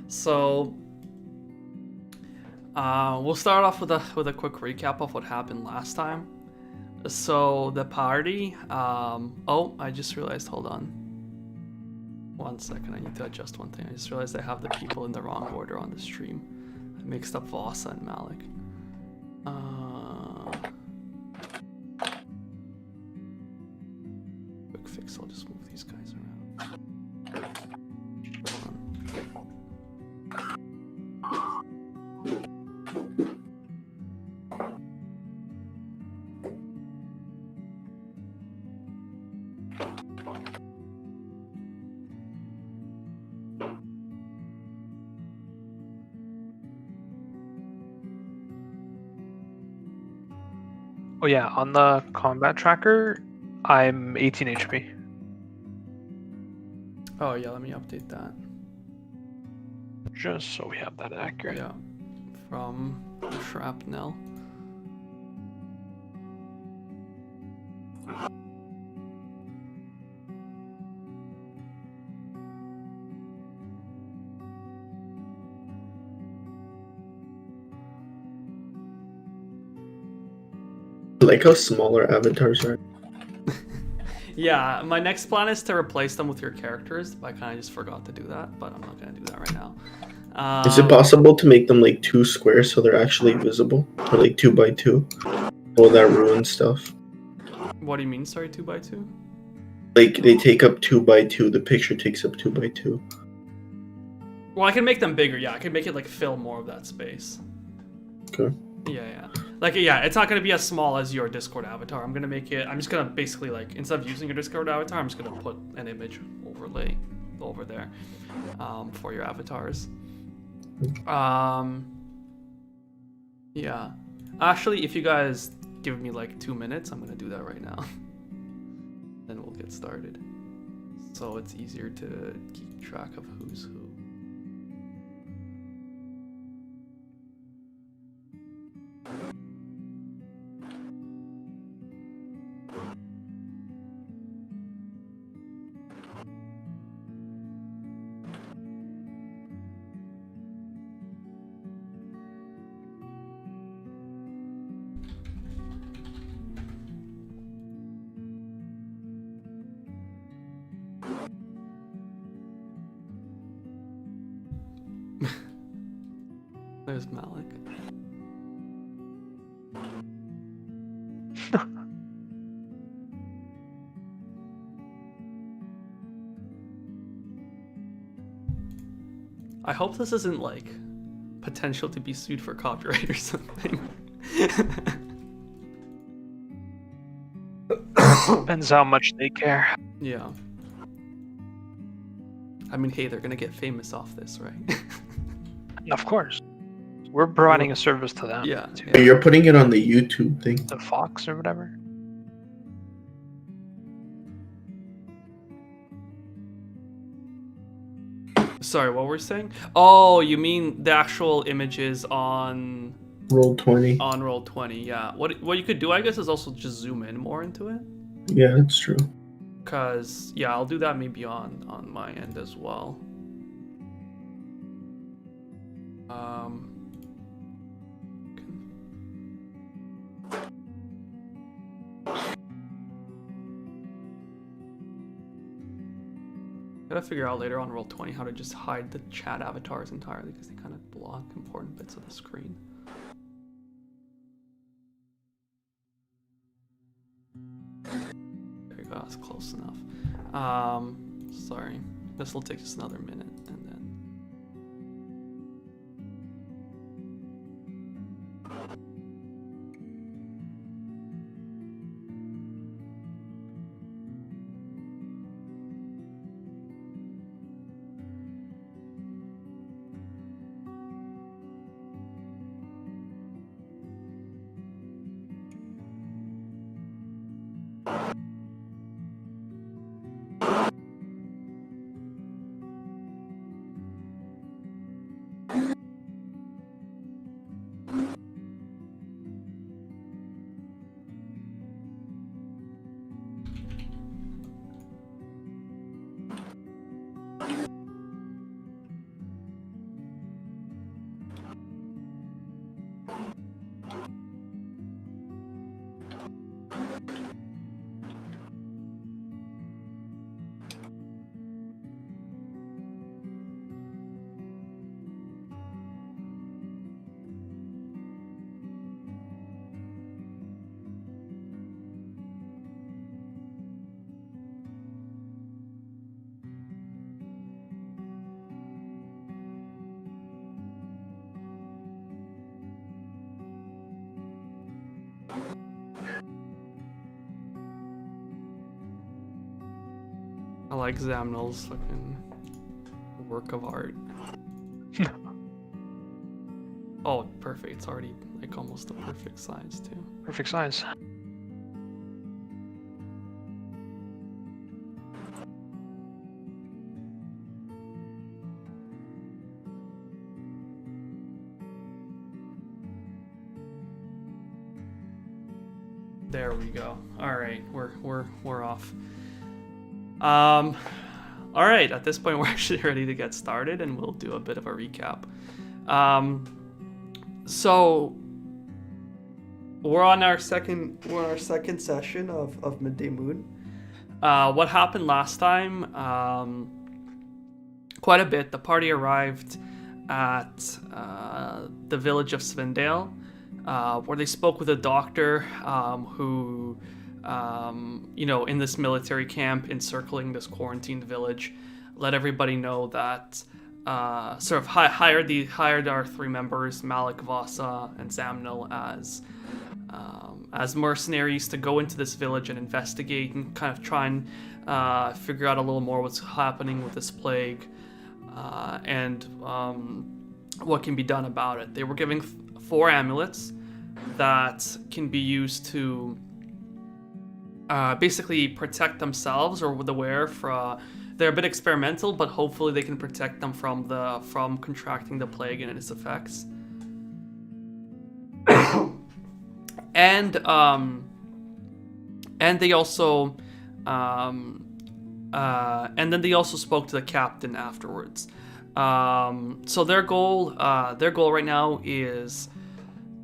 So, we'll start off with a quick recap of what happened last time. So the party. Oh, I just realized. Hold on. 1 second. I need to adjust one thing. I just realized I have the people in the wrong order on the stream. I mixed up Vasa and Malik. Quick fix. I'll just move these guys around. Hold on. Oh yeah, on the combat tracker, I'm 18 HP. Oh yeah, let me update that. Just so we have that accurate. Yeah, from shrapnel. I like how smaller avatars are. Yeah, my next plan is to replace them with your characters. I kind of just forgot to do that, but I'm not going to do that right now. Is it possible to make them like 2 squares so they're actually visible? Or like 2 by 2? Will that ruin stuff? What do you mean, sorry, 2 by 2? Like they take up 2 by 2, the picture takes up 2 by 2. Well, I can make them bigger, yeah. I can make it like fill more of that space. Okay. Yeah. Like, yeah, it's not going to be as small as your Discord avatar. I'm going to make it, I'm just going to basically, like, instead of using your Discord avatar, I'm just going to put an image overlay over there for your avatars. Yeah. Actually, if you guys give me, like, 2 minutes, I'm going to do that right now. Then we'll get started. So it's easier to keep track of who's who. There's Malik. I hope this isn't like potential to be sued for copyright or something. Depends how much they care. Yeah. I mean, hey, they're gonna get famous off this, right? Of course. We're providing a service to them. Yeah. But you're putting it on the YouTube thing. The Fox or whatever. Sorry, what we're saying? Oh, you mean the actual images on Roll20. on Roll20? Yeah. What you could do, I guess, is also just zoom in more into it. Yeah, that's true. Cause yeah, I'll do that maybe on my end as well. Gotta figure out later on Roll20 how to just hide the chat avatars entirely because they kind of block important bits of the screen. There you go, that's close enough. Sorry, this will take just another minute and then. I like Zamnel's fucking work of art. Oh, perfect. It's already like almost the perfect size too. Perfect size. There we go. All right, we're off. All right. At this point, we're actually ready to get started, and we'll do a bit of a recap. So we're on our second session of Midday Moon. What happened last time? Quite a bit. The party arrived at the village of Svindale, where they spoke with a doctor who, in this military camp encircling this quarantined village, let everybody know that sort of hired our three members, Malik, Vasa, and Zamnil, as mercenaries to go into this village and investigate and kind of try and figure out a little more what's happening with this plague and what can be done about it. They were giving 4 amulets that can be used to basically protect themselves or the wearer from. They're a bit experimental, but hopefully they can protect them from contracting the plague and its effects. And they also and then they also spoke to the captain afterwards. So their goal right now is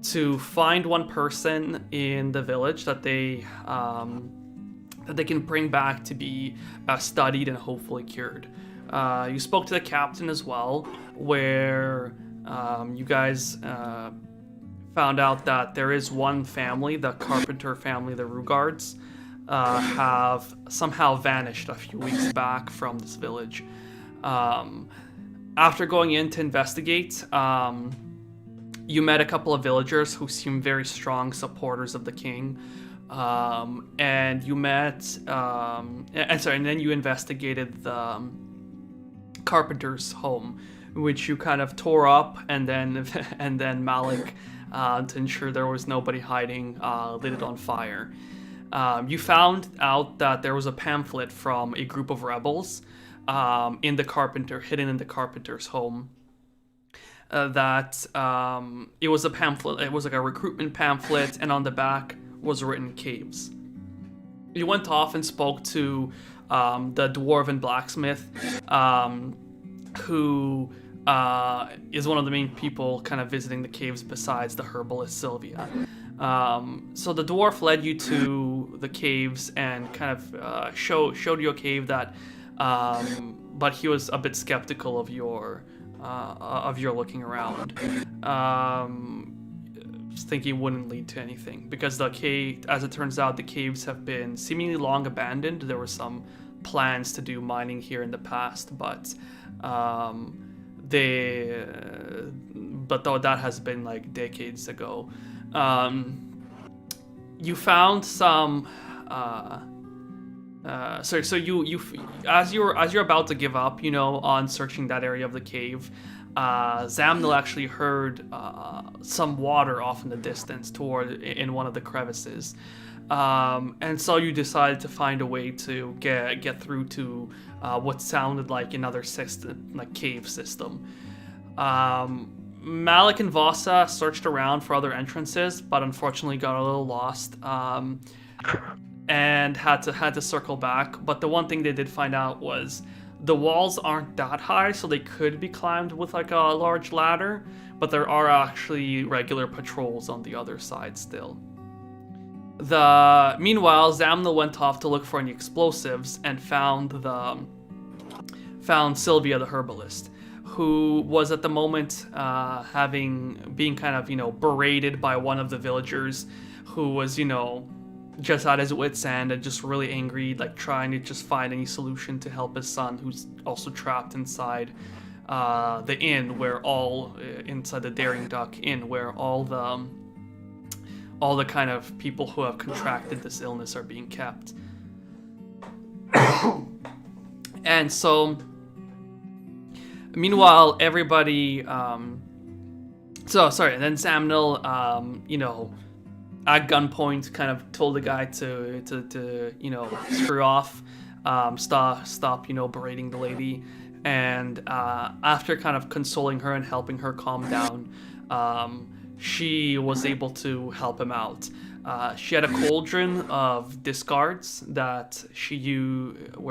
to find one person in the village that they can bring back to be studied and hopefully cured. You spoke to the captain as well, where you guys found out that there is one family, the Carpenter family, the Rugards, have somehow vanished a few weeks back from this village. After going in to investigate, you met a couple of villagers who seemed very strong supporters of the king. And you met, and then you investigated the Carpenter's home, which you kind of tore up, and then Malik, to ensure there was nobody hiding, lit it on fire. You found out that there was a pamphlet from a group of rebels hidden in the Carpenter's home. That it was a pamphlet. It was like a recruitment pamphlet, and on the back was written caves. You went off and spoke to the dwarven blacksmith, who is one of the main people kind of visiting the caves besides the herbalist Sylvia. So the dwarf led you to the caves and kind of showed you a cave that, but he was a bit skeptical of your looking around. Thinking wouldn't lead to anything because the cave, as it turns out, the caves have been seemingly long abandoned. There were some plans to do mining here in the past, but though that has been like decades ago. You found some. So you as you're about to give up, on searching that area of the cave. Zamnil actually heard some water off in the distance in one of the crevices, and so you decided to find a way to get through to what sounded like another system, like cave system. Malik and Vasa searched around for other entrances, but unfortunately got a little lost, and had to circle back. But the one thing they did find out was The walls aren't that high, so they could be climbed with like a large ladder, but there are actually regular patrols on the other side still. Meanwhile, Zamnil went off to look for any explosives and found Sylvia the herbalist, who was at the moment being kind of berated by one of the villagers, who was just at his wit's end and just really angry, like trying to just find any solution to help his son, who's also trapped inside the inn inside the Daring Duck Inn, where all the kind of people who have contracted this illness are being kept. And so, meanwhile, everybody, and then Zamnil, at gunpoint, kind of told the guy to screw off, stop, berating the lady, and after kind of consoling her and helping her calm down, she was able to help him out. She had a cauldron of discards where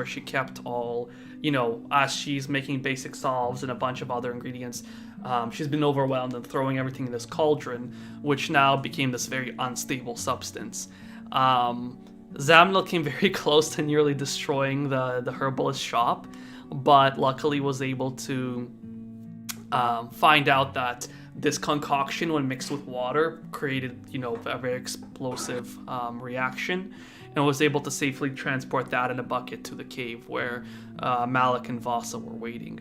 she kept all, as she's making basic salves and a bunch of other ingredients. She's been overwhelmed and throwing everything in this cauldron, which now became this very unstable substance. Zamnil came very close to nearly destroying the herbalist shop, but luckily was able to find out that this concoction, when mixed with water, created a very explosive reaction, and was able to safely transport that in a bucket to the cave where Malik and Vasa were waiting.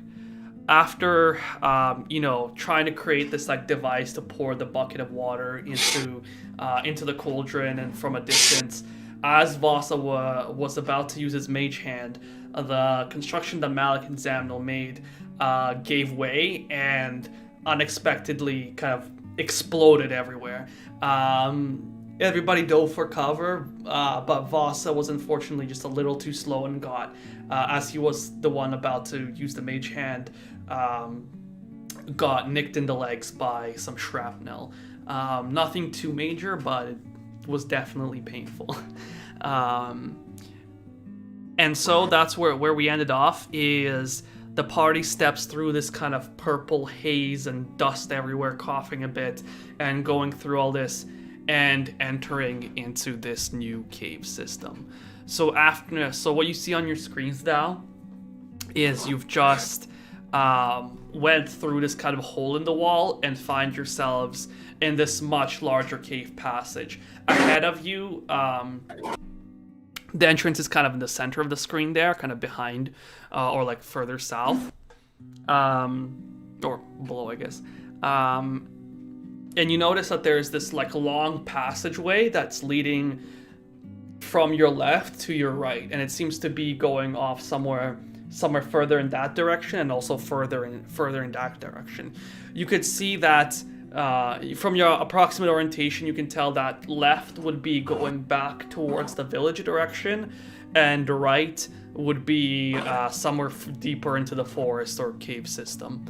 After trying to create this device to pour the bucket of water into the cauldron, and from a distance, as Vasa was about to use his mage hand, the construction that Malik and Zamnil made gave way and unexpectedly kind of exploded everywhere. Everybody dove for cover, but Vasa was unfortunately just a little too slow and as he was the one about to use the mage hand, got nicked in the legs by some shrapnel. Nothing too major, but it was definitely painful. And so that's where we ended off, is the party steps through this kind of purple haze and dust everywhere, coughing a bit, and going through all this and entering into this new cave system. So what you see on your screens now is you've just went through this kind of hole in the wall and find yourselves in this much larger cave passage. Ahead of you, the entrance is kind of in the center of the screen there, kind of behind or further south, or below, I guess. And you notice that there's this long passageway that's leading from your left to your right, and it seems to be going off somewhere further in that direction, and also further in that direction. You could see that from your approximate orientation, you can tell that left would be going back towards the village direction, and right would be somewhere deeper into the forest or cave system.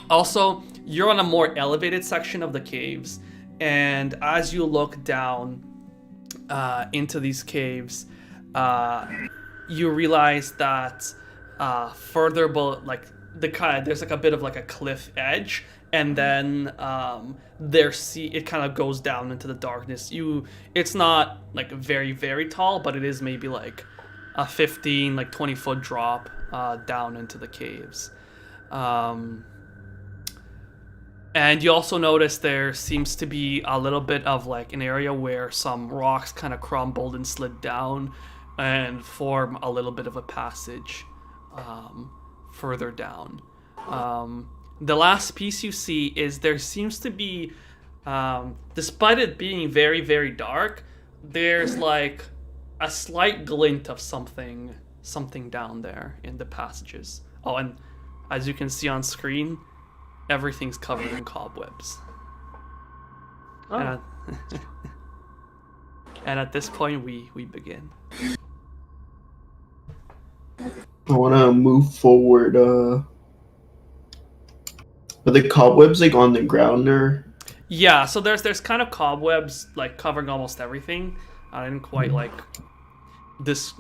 Also, you're on a more elevated section of the caves, and as you look down into these caves, you realize that further below, there's a bit of a cliff edge, and then it kind of goes down into the darkness. It's not very, very tall, but it is maybe a 15, 20 foot drop down into the caves. And you also notice there seems to be a little bit of an area where some rocks kind of crumbled and slid down and form a little bit of a passage further down. The last piece you see is there seems to be, despite it being very, very dark, there's a slight glint of something down there in the passages. Oh, and as you can see on screen, everything's covered in cobwebs. Oh. And at this point, we begin. I want to move forward. Are the cobwebs on the ground or? Yeah, so there's kind of cobwebs covering almost everything. I didn't quite this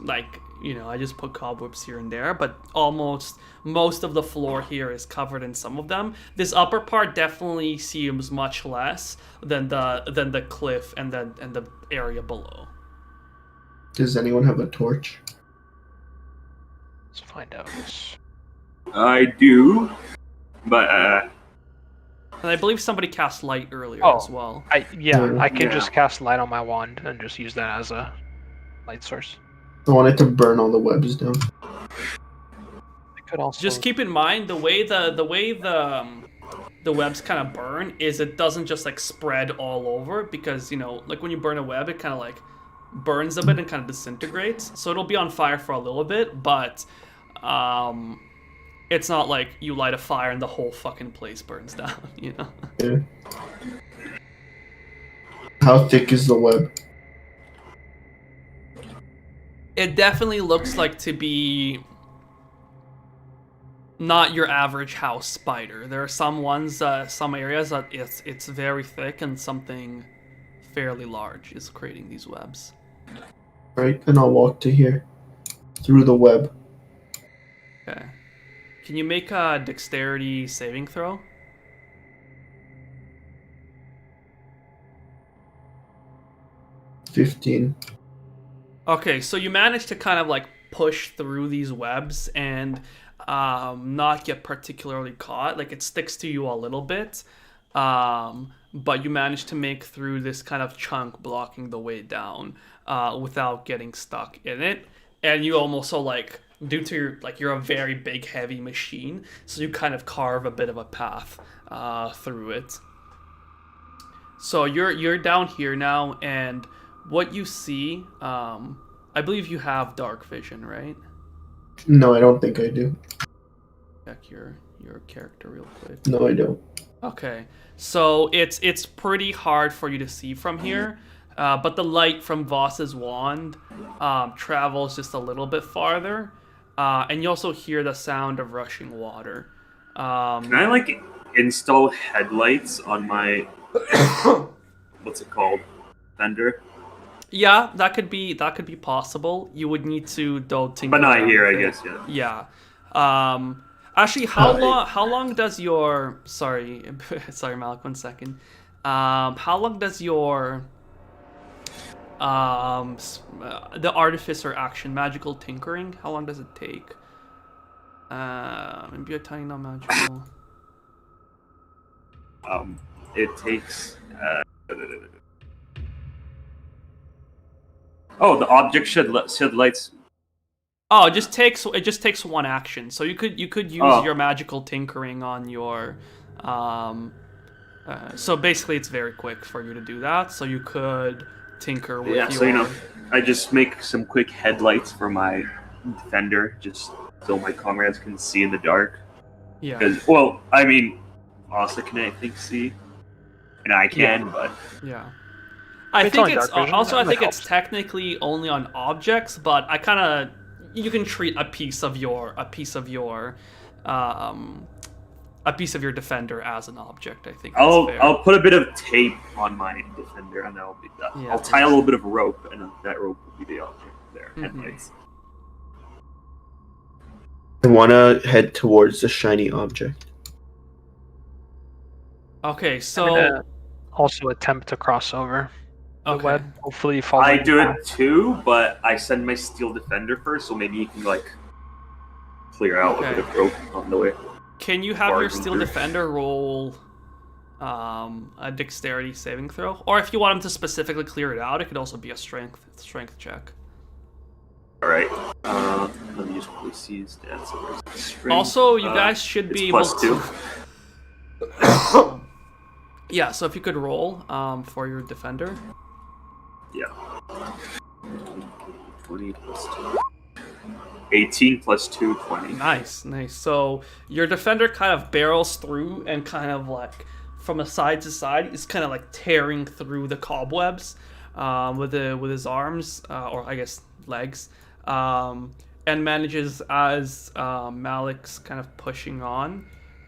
I just put cobwebs here and there, but almost most of the floor here is covered in some of them. This upper part definitely seems much less than the cliff and the area below. Does anyone have a torch? Let's find out. I do, but And I believe somebody cast light earlier Oh. as well. I can Yeah. just cast light on my wand and just use that as a light source. I wanted to burn all the webs down. I could also Just keep in mind the way the webs kind of burn is it doesn't just like spread all over, because like when you burn a web it kind of like burns a bit and kind of disintegrates, so it'll be on fire for a little bit, but it's not like you light a fire and the whole fucking place burns down. Yeah. How thick is the web? It definitely looks like to be not your average house spider. There are some ones, some areas that it's very thick, and something fairly large is creating these webs. Right, and I'll walk to here. Through the web. Okay. Can you make a dexterity saving throw? $15. Okay, so you managed to kind of like push through these webs and not get particularly caught. Like it sticks to you a little bit, but you managed to make through this kind of chunk blocking the way down without getting stuck in it. And you almost like, due to you're a very big heavy machine, so you kind of carve a bit of a path through it. So you're down here now, and what you see, I believe you have dark vision, right? No, I don't think I do. Check your character real quick. No, I don't. Okay, so it's pretty hard for you to see from here, but the light from Voss's wand travels just a little bit farther, and you also hear the sound of rushing water. can I install headlights on my what's it called, fender? Yeah, that could be possible. You would need to though tinker But not around here, I with it. guess. Yeah. Yeah. Actually, how long does your sorry Malik, 1 second. How long does your the artificer action, magical tinkering, how long does it take? Maybe a tiny not magical. It takes. Oh, the object shed lights. Oh, it just takes one action. So you could use your magical tinkering on your so basically it's very quick for you to do that. So you could tinker with your... So I just make some quick headlights for my defender, just so my comrades can see in the dark. Yeah. Because, well, I mean, Asa can I think see, and I can, but yeah. I It's think on it's dark vision, also I that think it's helps. technically only on objects, but I kind of you can treat a piece of your defender as an object. I think that's fair. I'll put a bit of tape on my defender, and that'll be that. Yeah, I'll tie a little bit of rope, and that rope will be the object there. Mhm. Headlights. I want to head towards the shiny object. Okay, I'm so gonna also attempt to cross over the okay. web. Hopefully, follow. I do it too, but I send my steel defender first, so maybe you can clear out a bit of rope on the way. Can you have your Bargain steel through. defender roll a dexterity saving throw? Or if you want him to specifically clear it out, it could also be a strength check. All right. Let me just quickly see his stats. So there's the strength. Also, you guys should it's be able +2. to... Yeah, so if you could roll for your defender. Yeah. 20 plus 2. 18 plus 2, 20. Nice. So your defender kind of barrels through and kind of from a side to side is kind of tearing through the cobwebs with his arms or I guess legs, and manages as Malik's kind of pushing on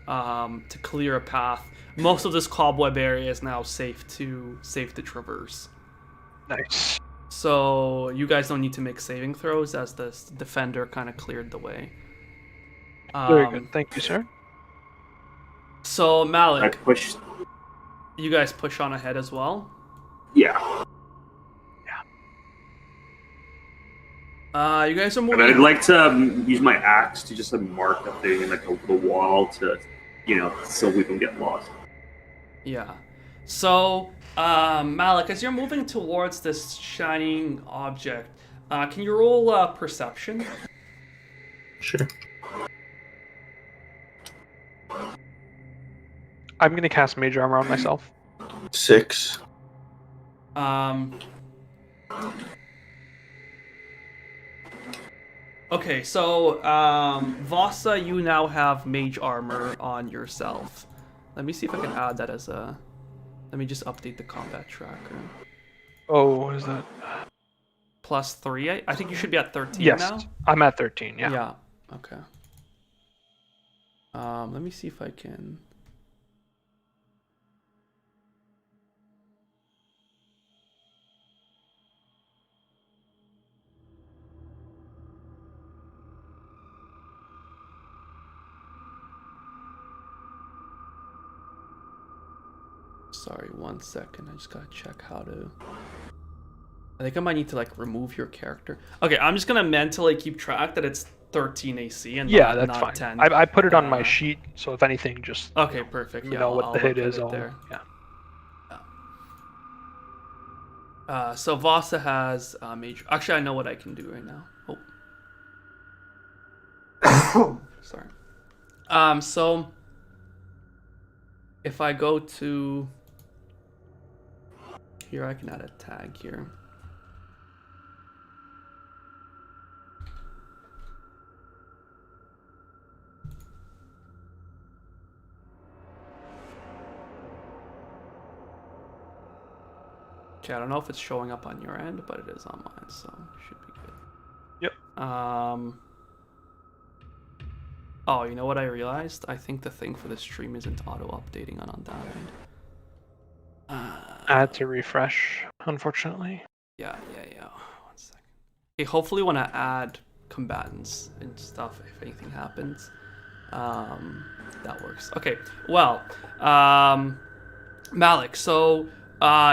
to clear a path. Most of this cobweb area is now safe to traverse. Nice. So you guys don't need to make saving throws as the defender kind of cleared the way. Very good. Thank you, sir. So I Malik, pushed. you guys push on ahead as well. Yeah. You guys are And moving. I'd like to use my axe to just mark a thing in like the wall to, so we don't get lost. Yeah. So, Malik, as you're moving towards this shining object, can you roll perception? Sure. I'm gonna cast Mage Armor on myself. 6. Okay, so Vasa, you now have mage armor on yourself. Let me see if I can add that as a. Let me just update the combat tracker. Oh, what is that? +3. I think you should be at 13 Yes, now. I'm at 13. Yeah. Yeah. Okay. Let me see if I can. Sorry, 1 second. I just gotta check how to. I think I might need to like remove your character. Okay, I'm just gonna mentally keep track that it's 13 AC and Yeah, not, that's not fine. 10. I put it on my sheet, so if anything, just Okay, perfect. you Yeah, know what I'll the hit look at is. it there. Yeah. So Vasa has major. Actually, I know what I can do right now. Oh, sorry. So if I go to here, I can add a tag here. Okay, I don't know if it's showing up on your end, but it is on mine, so it should be good. Yep. Oh, you know what I realized? I think the thing for the stream isn't auto-updating on that end. I had to refresh, unfortunately. Yeah. 1 second. Okay, hopefully when I add combatants and stuff, if anything happens, that works. Okay, well, Malik, so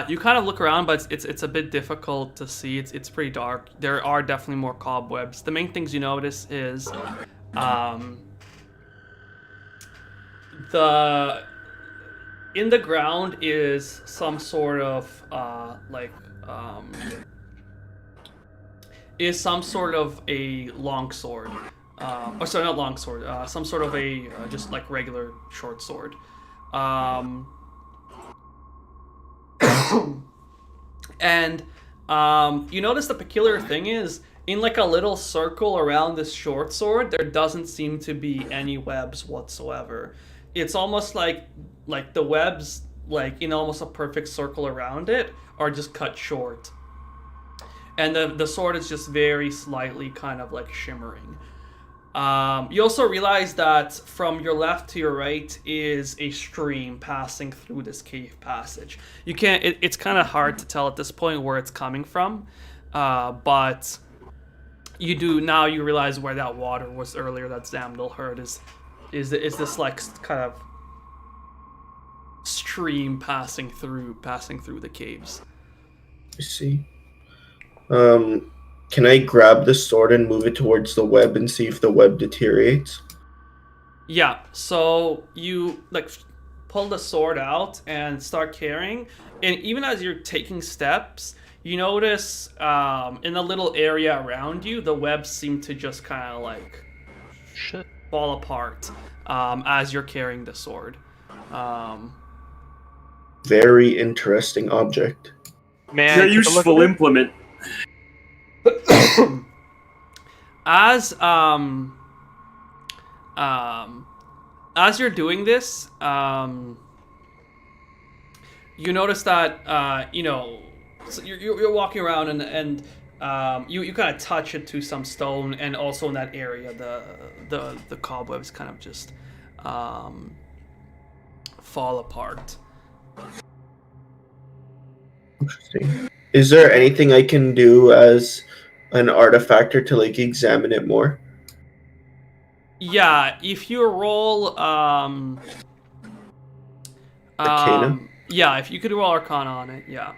you kind of look around, but it's a bit difficult to see. It's pretty dark. There are definitely more cobwebs. The main things you notice is in the ground is some sort of is some sort of a longsword. Or sorry, not longsword. Some sort of a just like regular short sword. And you notice the peculiar thing is in like a little circle around this short sword, there doesn't seem to be any webs whatsoever. It's almost like the webs, like in almost a perfect circle around it, are just cut short. And the sword is just very slightly kind of like shimmering. You also realize that from your left to your right is a stream passing through this cave passage. You can't. It's kind of hard to tell at this point where it's coming from, but you do now. You realize where that water was earlier that Zamdil heard is this like kind of stream passing through the caves. I see. Can I grab the sword and move it towards the web and see if the web deteriorates? Yeah, so you like pull the sword out and start carrying, and even as you're taking steps, you notice in the little area around you, the webs seem to just kind of like fall apart as you're carrying the sword. Very interesting object. Man, It's a useful implement. As you're doing this, you notice that so you're walking around and you kind of touch it to some stone, and also in that area the cobwebs kind of just fall apart. Interesting. Is there anything I can do as an artifactor to like examine it more? Yeah, if you roll Arcana? yeah, if you could roll Arcana on it, yeah.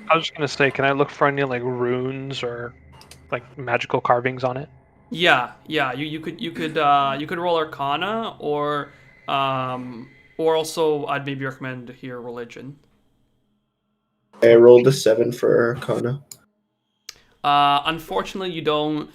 I was just gonna say, can I look for any like runes or like magical carvings on it? Yeah, you could roll Arcana or also I'd maybe recommend here religion. I rolled a 7 for Arcana. Unfortunately, you don't.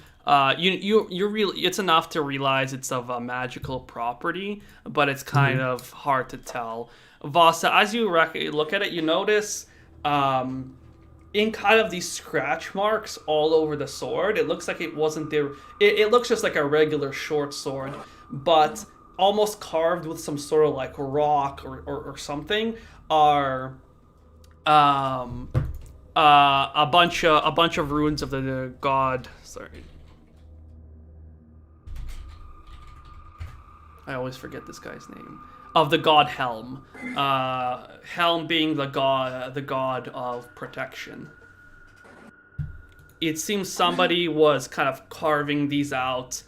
You really. It's enough to realize it's of a magical property, but it's kind of hard to tell. Vasa, as you look at it, you notice, in kind of these scratch marks all over the sword. It looks like it wasn't there. It looks just like a regular short sword, but almost carved with some sort of like rock or something are a bunch of runes of the god. Sorry, I always forget this guy's name. Of the god Helm. Helm being the god of protection. It seems somebody was kind of carving these out,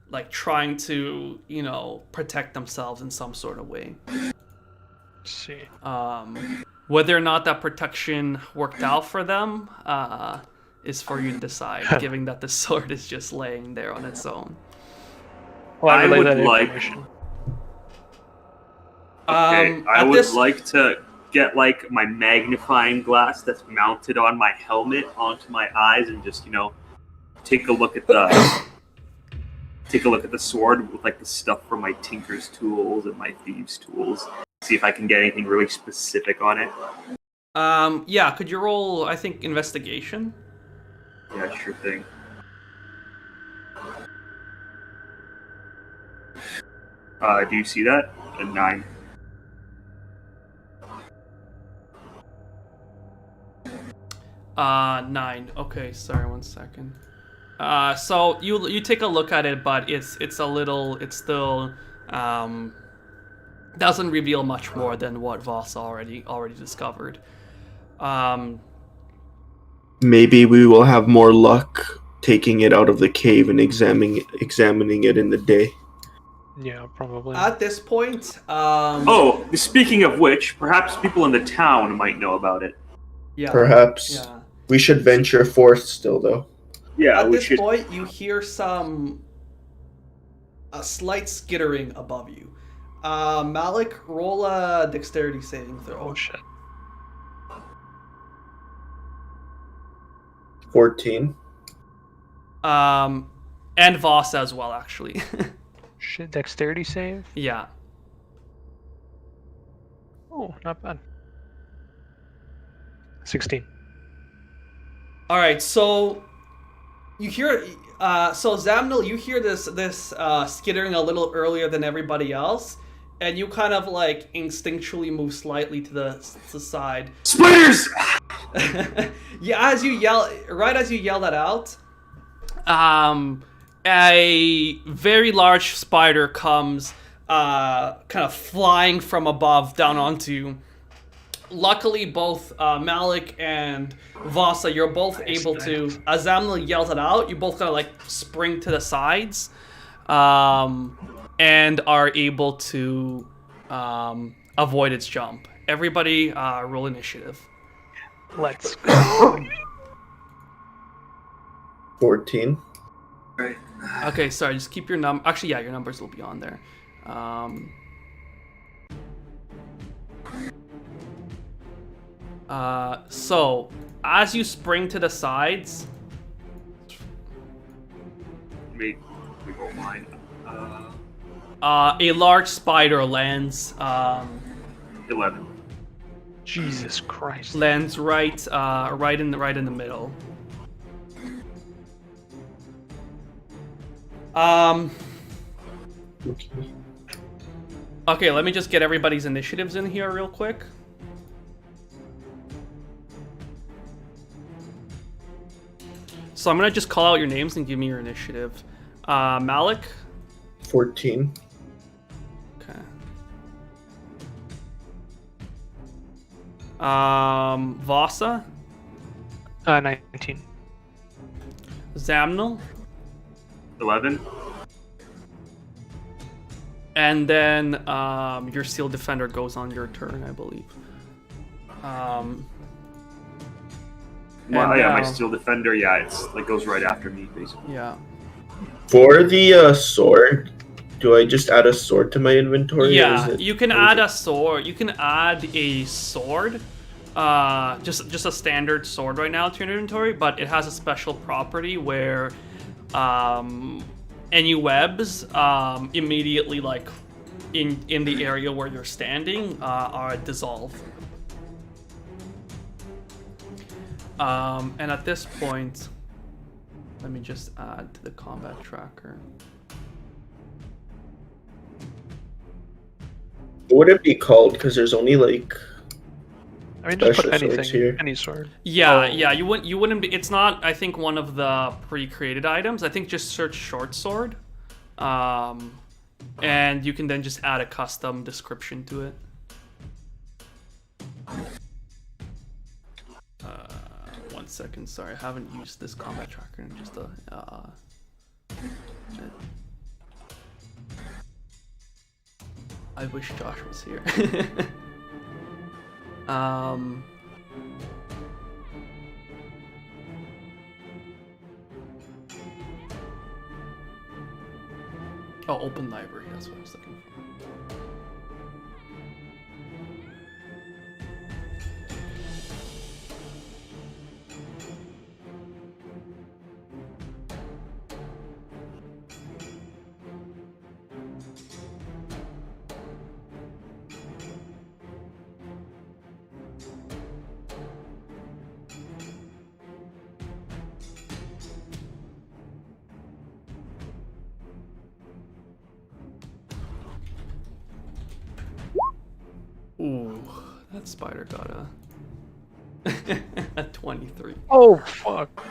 like trying to, protect themselves in some sort of way. Let's see. Whether or not that protection worked out for them is for you to decide, given that the sword is just laying there on its own. Well, I relay would that like- information. Okay, I would like to get like my magnifying glass that's mounted on my helmet onto my eyes and just take a look at the sword with like the stuff from my tinker's tools and my thieves' tools. See if I can get anything really specific on it. Yeah, could you roll, I think, investigation? Yeah, sure thing. Do you see that? A 9. Nine. Okay, sorry, 1 second. So you take a look at it, but it's still doesn't reveal much more than what Voss already discovered. Maybe we will have more luck taking it out of the cave and examining it in the day. Yeah, probably. At this point, Oh, speaking of which, perhaps people in the town might know about it. yeah, Perhaps yeah. we should venture forth still, though. Yeah, At we this should. point, you hear a slight skittering above you. Malik, roll a dexterity saving throw. Oh shit. 14. And Voss as well, actually. Shit, dexterity save? Yeah. Oh, not bad. 16. All right, so you hear, so Zamnil, you hear this skittering a little earlier than everybody else, and you kind of like instinctually move slightly to the side. Spiders! Yeah, as you yell that out, a very large spider comes, kind of flying from above down onto you. Luckily, both Malik and Vasa, you're both able to, as Zamnil yells it out, you both kind of like spring to the sides, and are able to avoid its jump. Everybody, roll initiative. Let's go. 14. Right. Okay, sorry, just keep your number. Actually, yeah, your numbers will be on there. So, as you spring to the sides, We go mine. a large spider lands 11. Jesus Christ. right in the middle. Okay, let me just get everybody's initiatives in here real quick. So I'm gonna just call out your names and give me your initiative. Malik. 14. Okay. Vasa. 19. Zamnel, 11. and then your Steel Defender goes on your turn, I believe. Well, And yeah, my now- Steel Defender, yeah, it's like goes right after me, basically. Yeah. For the sword, do I just add a sword to my inventory? or Yeah, is it, you can or is add it- a sword. You can add a sword, just a standard sword right now to your inventory, but it has a special property where any webs immediately like in the area where you're standing are dissolved. And at this point, let me just add to the combat tracker. What would it be called? Because there's only like. I mean, just put Special swords anything, here. any sword. Yeah, yeah, you wouldn't be. It's not. I think one of the pre-created items. I think just search short sword, and you can then just add a custom description to it. 1 second. Sorry, I haven't used this combat tracker in just a. Minute. I wish Josh was here. Oh, open library, that's what I was looking for. Ooh, that spider got a 23. Oh, fuck.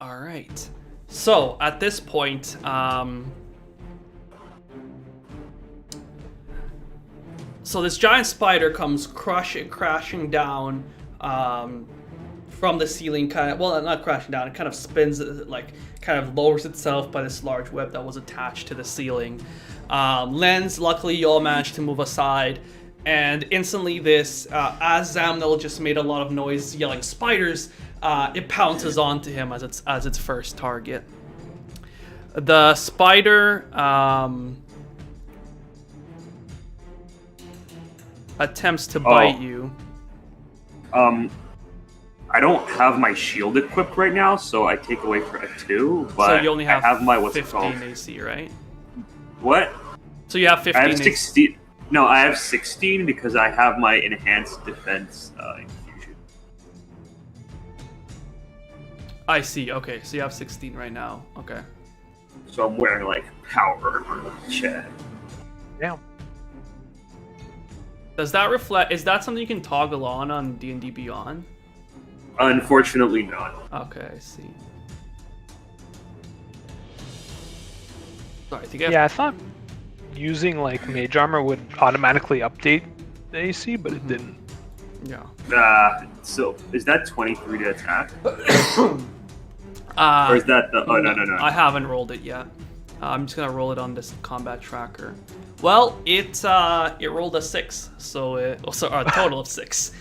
All right. So at this point, so this giant spider comes crashing down from the ceiling, kind of. Well, not crashing down. It kind of spins, like kind of lowers itself by this large web that was attached to the ceiling. Lens, luckily, you all managed to move aside. And instantly this, as Zamnel just made a lot of noise yelling spiders, it pounces onto him as its first target. The spider attempts to bite you. I don't have my shield equipped right now, so I take away for a 2, but So you only have, I have my 15 AC, right? What? So you have 15 I have AC. 16. No, I have 16 because I have my enhanced defense infusion. I see. Okay, so you have 16 right now. Okay. So I'm wearing like power armor. Shit. Yeah. Does that reflect? Is that something you can toggle on D&D Beyond? Unfortunately, not. Okay, I see. Sorry, I think I have Yeah, I thought using like mage armor would automatically update the AC, but it didn't. Yeah. So is that 23 to attack, or Uh, is that the? Oh no. I haven't rolled it yet. I'm just gonna roll it on this combat tracker. Well, it rolled a 6, so a total of 6.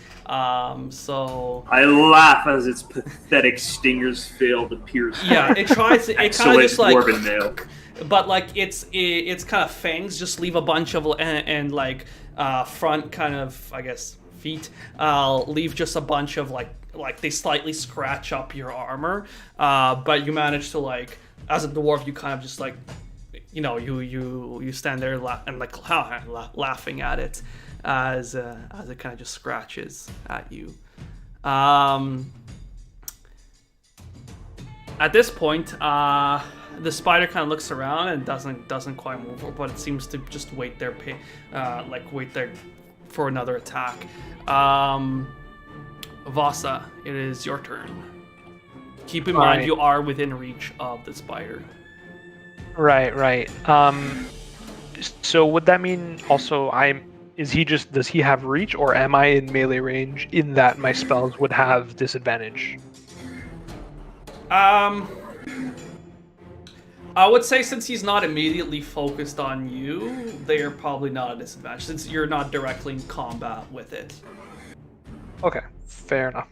So I laugh as its pathetic stingers fail to pierce. yeah, it tries. It kind of Excellent just like, dwarven mail. but like its kind of fangs just leave a bunch of and like front kind of, I guess, feet leave just a bunch of like they slightly scratch up your armor, but you manage to, like, as a dwarf, you kind of just like, you know, you stand there and like laughing at it as it kind of just scratches at you. At this point, the spider kind of looks around and doesn't quite move, but it seems to just wait there for another attack. Vasa, it is your turn. Keep in mind you are within reach of the spider. Right. So would that mean also does he have reach, or am I in melee range in that my spells would have disadvantage? I would say since he's not immediately focused on you, they are probably not a disadvantage since you're not directly in combat with it. Okay, fair enough.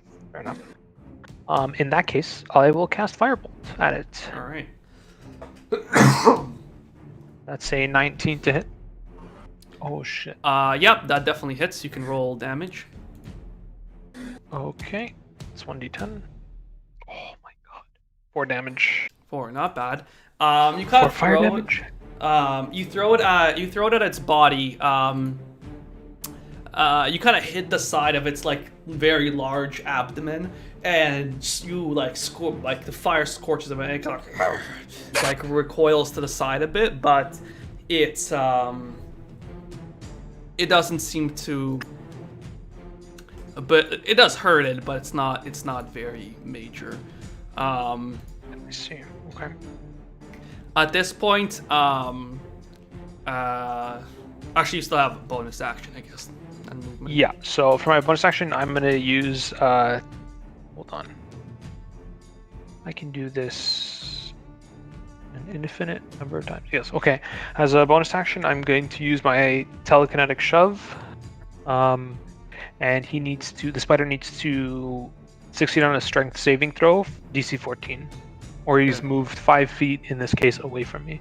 In that case, I will cast Firebolt at it. All right. That's a 19 to hit. Oh shit. Yep, that definitely hits. You can roll damage. Okay, it's 1d10. Oh my god. 4 damage. 4, not bad. You kind of fire throw damage. you throw it at its body. You kind of hit the side of its like very large abdomen, and you like the fire scorches it, and it kind of like recoils to the side a bit, but it doesn't seem to. But it does hurt it, but it's not very major. Let me see. Okay. At this point, actually, you still have a bonus action, I guess, and movement. Yeah. So for my bonus action, I'm gonna use. Hold on. I can do this an infinite number of times. Yes. Okay. As a bonus action, I'm going to use my telekinetic shove. And the spider needs to succeed on a strength saving throw, DC 14. Or he's moved 5 feet, in this case, away from me.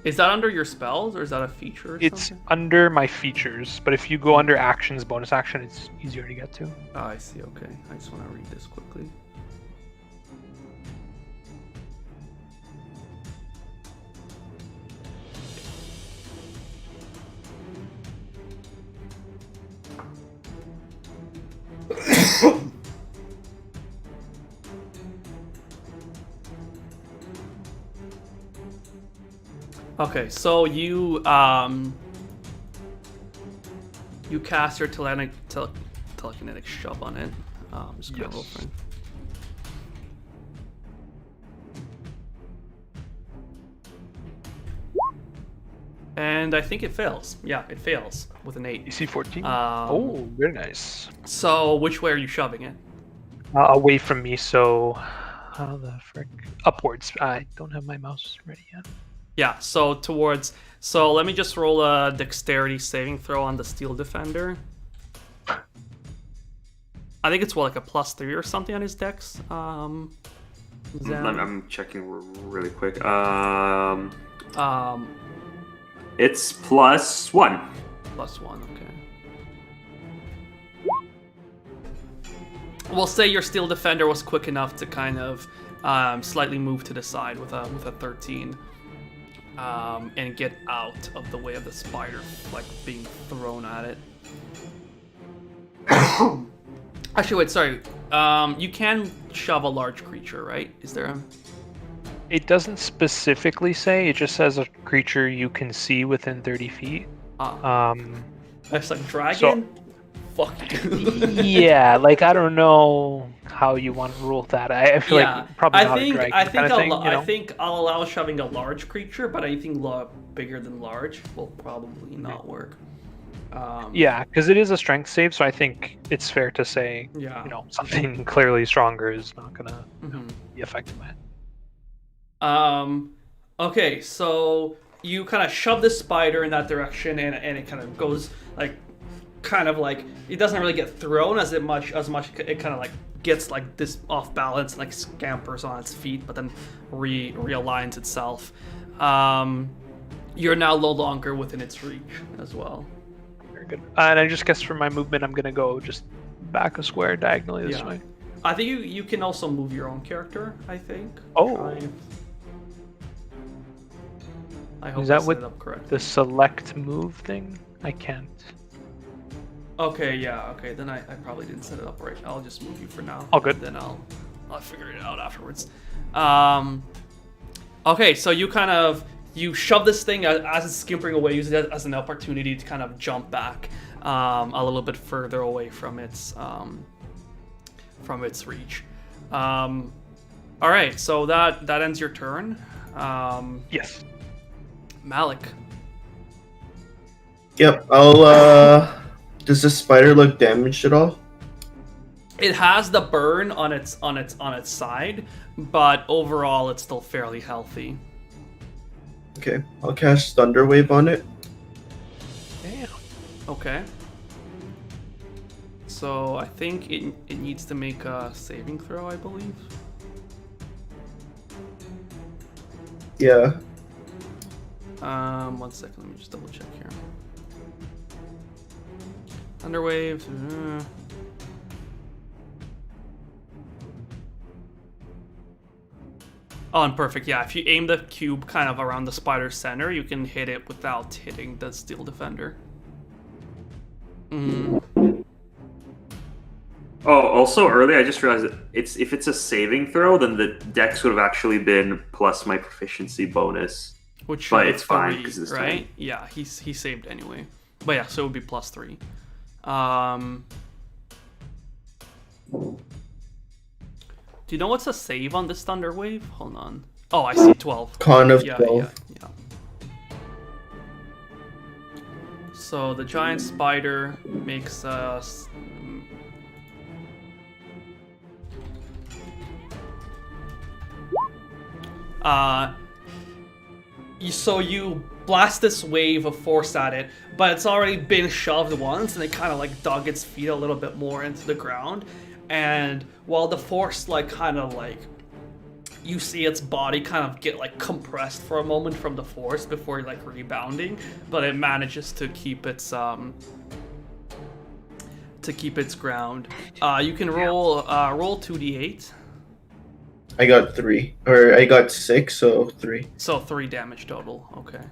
Is that under your spells, or is that a feature or It's something? under my features, but if you go under actions, bonus action, it's easier to get to. Oh, I see, okay. I just want to read this quickly. Okay, so you cast your telekinetic shove on it. Just gonna roll for it. And I think it fails. Yeah, it fails with an 8. DC 14? Oh, very nice. So which way are you shoving it? Away from me, so... How the frick? Upwards. I don't have my mouse ready yet. Yeah, so towards... So let me just roll a dexterity saving throw on the steel defender. I think it's like a +3 or something on his dex. I'm checking really quick. It's +1. +1, okay. We'll say your steel defender was quick enough to kind of slightly move to the side with a 13. And get out of the way of the spider, like being thrown at it. Actually, wait, sorry. You can shove a large creature, right? Is there a... It doesn't specifically say, it just says a creature you can see within 30 feet. That's like dragon? Fuck you. Yeah, like I don't know how you want to rule that. I feel like probably not a dragon kind of thing, you know? I think I'll allow shoving a large creature, but I think bigger than large will probably not work. Yeah, because it is a strength save, so I think it's fair to say, something clearly stronger is not gonna be affected by it. Okay, so you kind of shove the spider in that direction, and it kind of goes like, it doesn't really get thrown as much. It kind of like gets like this off balance and like scampers on its feet, but then realigns itself. You're now no longer within its reach as well. Very good. And I just guess for my movement, I'm gonna go just back a square diagonally this way. I think you can also move your own character, I think. Oh. I hope is that I set it up correctly. The select move thing? I can't. Okay, yeah, okay, then I probably didn't set it up right. I'll just move you for now. All good. Then I'll figure it out afterwards. Okay, so you shove this thing as it's skimpering away, use it as an opportunity to kind of jump back a little bit further away from its reach. All right, so that ends your turn. Yes. Malik. Yep. I'll. Does the spider look damaged at all? It has the burn on its side, but overall it's still fairly healthy. Okay. I'll cast Thunder Wave on it. Damn. Okay. So I think it needs to make a saving throw, I believe. Yeah. 1 second, let me just double check here. Thunderwave. Oh, and perfect. Yeah, if you aim the cube kind of around the spider's center, you can hit it without hitting the steel defender. Oh, also earlier I just realized that if it's a saving throw, then the dex would have actually been plus my proficiency bonus. Which but it's fine because this right? time. Yeah, he saved anyway. But yeah, so it would be +3. Do you know what's a save on this thunder wave? Hold on. Oh, I see 12. Con of Yeah, 12. yeah. So the giant spider makes us. So you blast this wave of force at it, but it's already been shoved once, and it kind of like dug its feet a little bit more into the ground. And while the force you see its body kind of get like compressed for a moment from the force before like rebounding, but it manages to keep its ground. You can roll 2d8. I got 3. Or I got 6, so 3. So 3 damage total. Okay.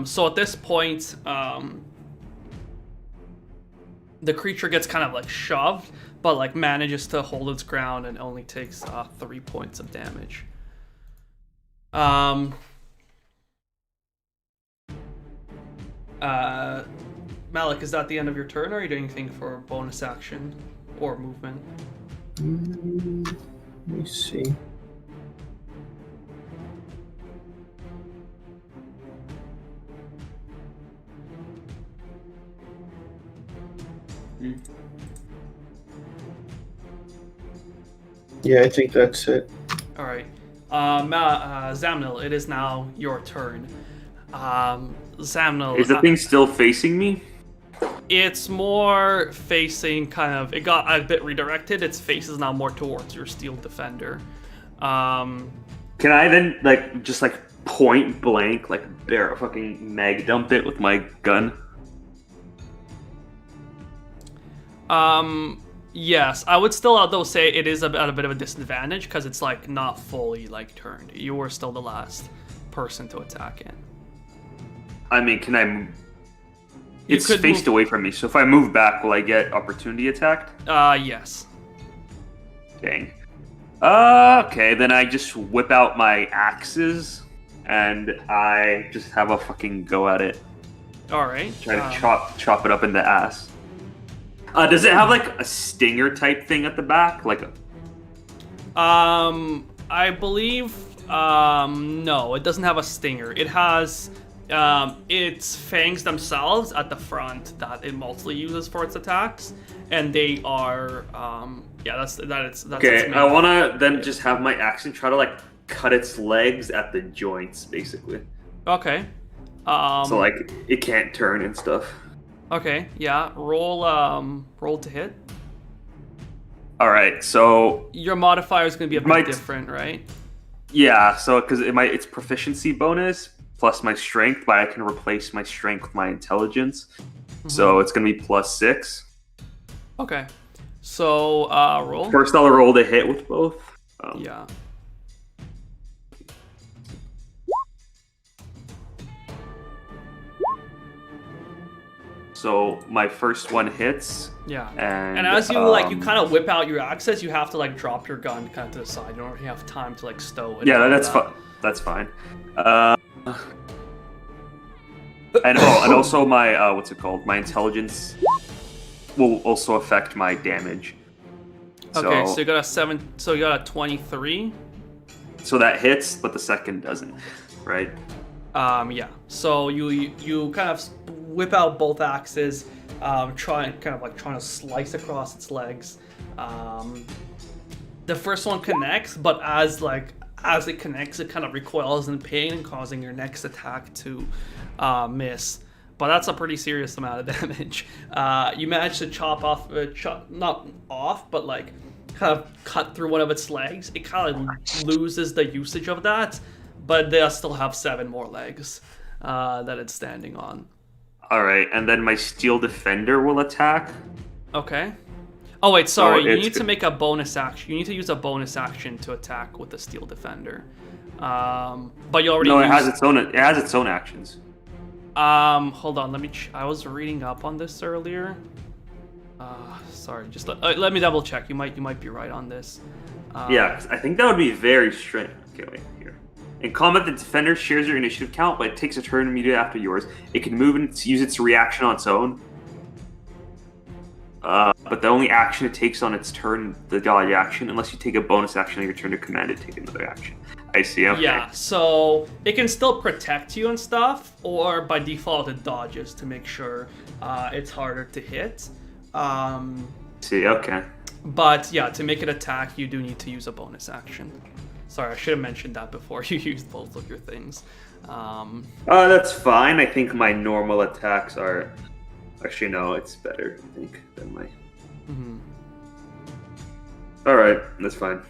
So at this point, the creature gets kind of like shoved, but like manages to hold its ground and only takes 3 points of damage. Malik, is that the end of your turn, or are you doing anything for bonus action or movement? Let me see. Yeah, I think that's it. All right. Zamnil, it is now your turn. Zamnil, Is the thing still facing me? it's more facing kind of. It got a bit redirected. Its face is now more towards your steel defender. Can I then just point blank fucking mag dump it with my gun? Yes, I would still though say it is at a bit of a disadvantage because it's like not fully turned. You were still the last person to attack it. I mean, can I? It's faced away from me, so if I move back, will I get opportunity attacked? Yes. Dang. Okay, then I just whip out my axes and I just have a fucking go at it. All right. Try to chop it up in the ass. Does it have a stinger type thing at the back? I believe no, it doesn't have a stinger. It has its fangs themselves at the front that it mostly uses for its attacks, and they are that's okay. Its I want to then just have my axe and try to cut its legs at the joints, basically. Okay. So it can't turn and stuff. Okay, yeah. Roll to hit. All right, so your modifier is going to be a bit different, right? Yeah, so because it's proficiency bonus plus my strength, but I can replace my strength with my intelligence. Mm-hmm. So it's going to be +6. Okay. So roll. First, I'll roll to hit with both. Yeah. So my first one hits. Yeah. And as you you kind of whip out your axes, you have to drop your gun kind of to the side. You don't really have time to stow it. Yeah, that's fine. That's fine. And also my what's it called? My intelligence will also affect my damage. Okay, so you got a 7. So you got a 23. So that hits, but the second doesn't, right? Yeah. So you kind of whip out both axes, trying to slice across its legs. The first one connects, but as it connects, it kind of recoils in pain and causing your next attack to miss. But that's a pretty serious amount of damage. You manage to chop off, not off, but like kind of cut through one of its legs. It kind of loses the usage of that, but they'll still have 7 more legs that it's standing on. All right, and then my Steel Defender will attack. Okay. Oh wait, sorry. So you need to make a bonus action. You need to use a bonus action to attack with the Steel Defender. But you already. No, used... it has its own actions. Hold on. Let me. I was reading up on this earlier. Sorry. Just let me double check. You might be right on this. Yeah, I think that would be very strange. Okay, wait here. In combat, the defender shares your initiative count, but it takes a turn immediately after yours. It can move and use its reaction on its own. But the only action it takes on its turn, the dodge action, unless you take a bonus action on your turn to command it, take another action. I see, okay. Yeah, so it can still protect you and stuff, or by default it dodges to make sure it's harder to hit. See, okay. But yeah, to make it attack, you do need to use a bonus action. Sorry, I should have mentioned that before you used both of your things. That's fine. I think my normal attacks are... Actually, no, it's better, I think, than my... Mm-hmm. Alright, that's fine.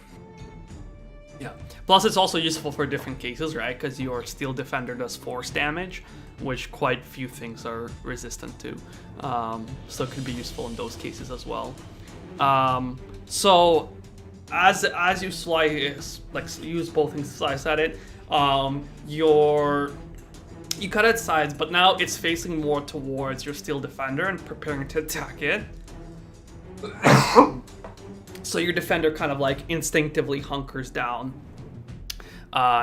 Yeah. Plus, it's also useful for different cases, right? Because your Steel Defender does force damage, which quite few things are resistant to. So it could be useful in those cases as well. So, as you slice, use both things to slice at it, you cut its sides, but now it's facing more towards your Steel Defender and preparing to attack it. So your defender kind of instinctively hunkers down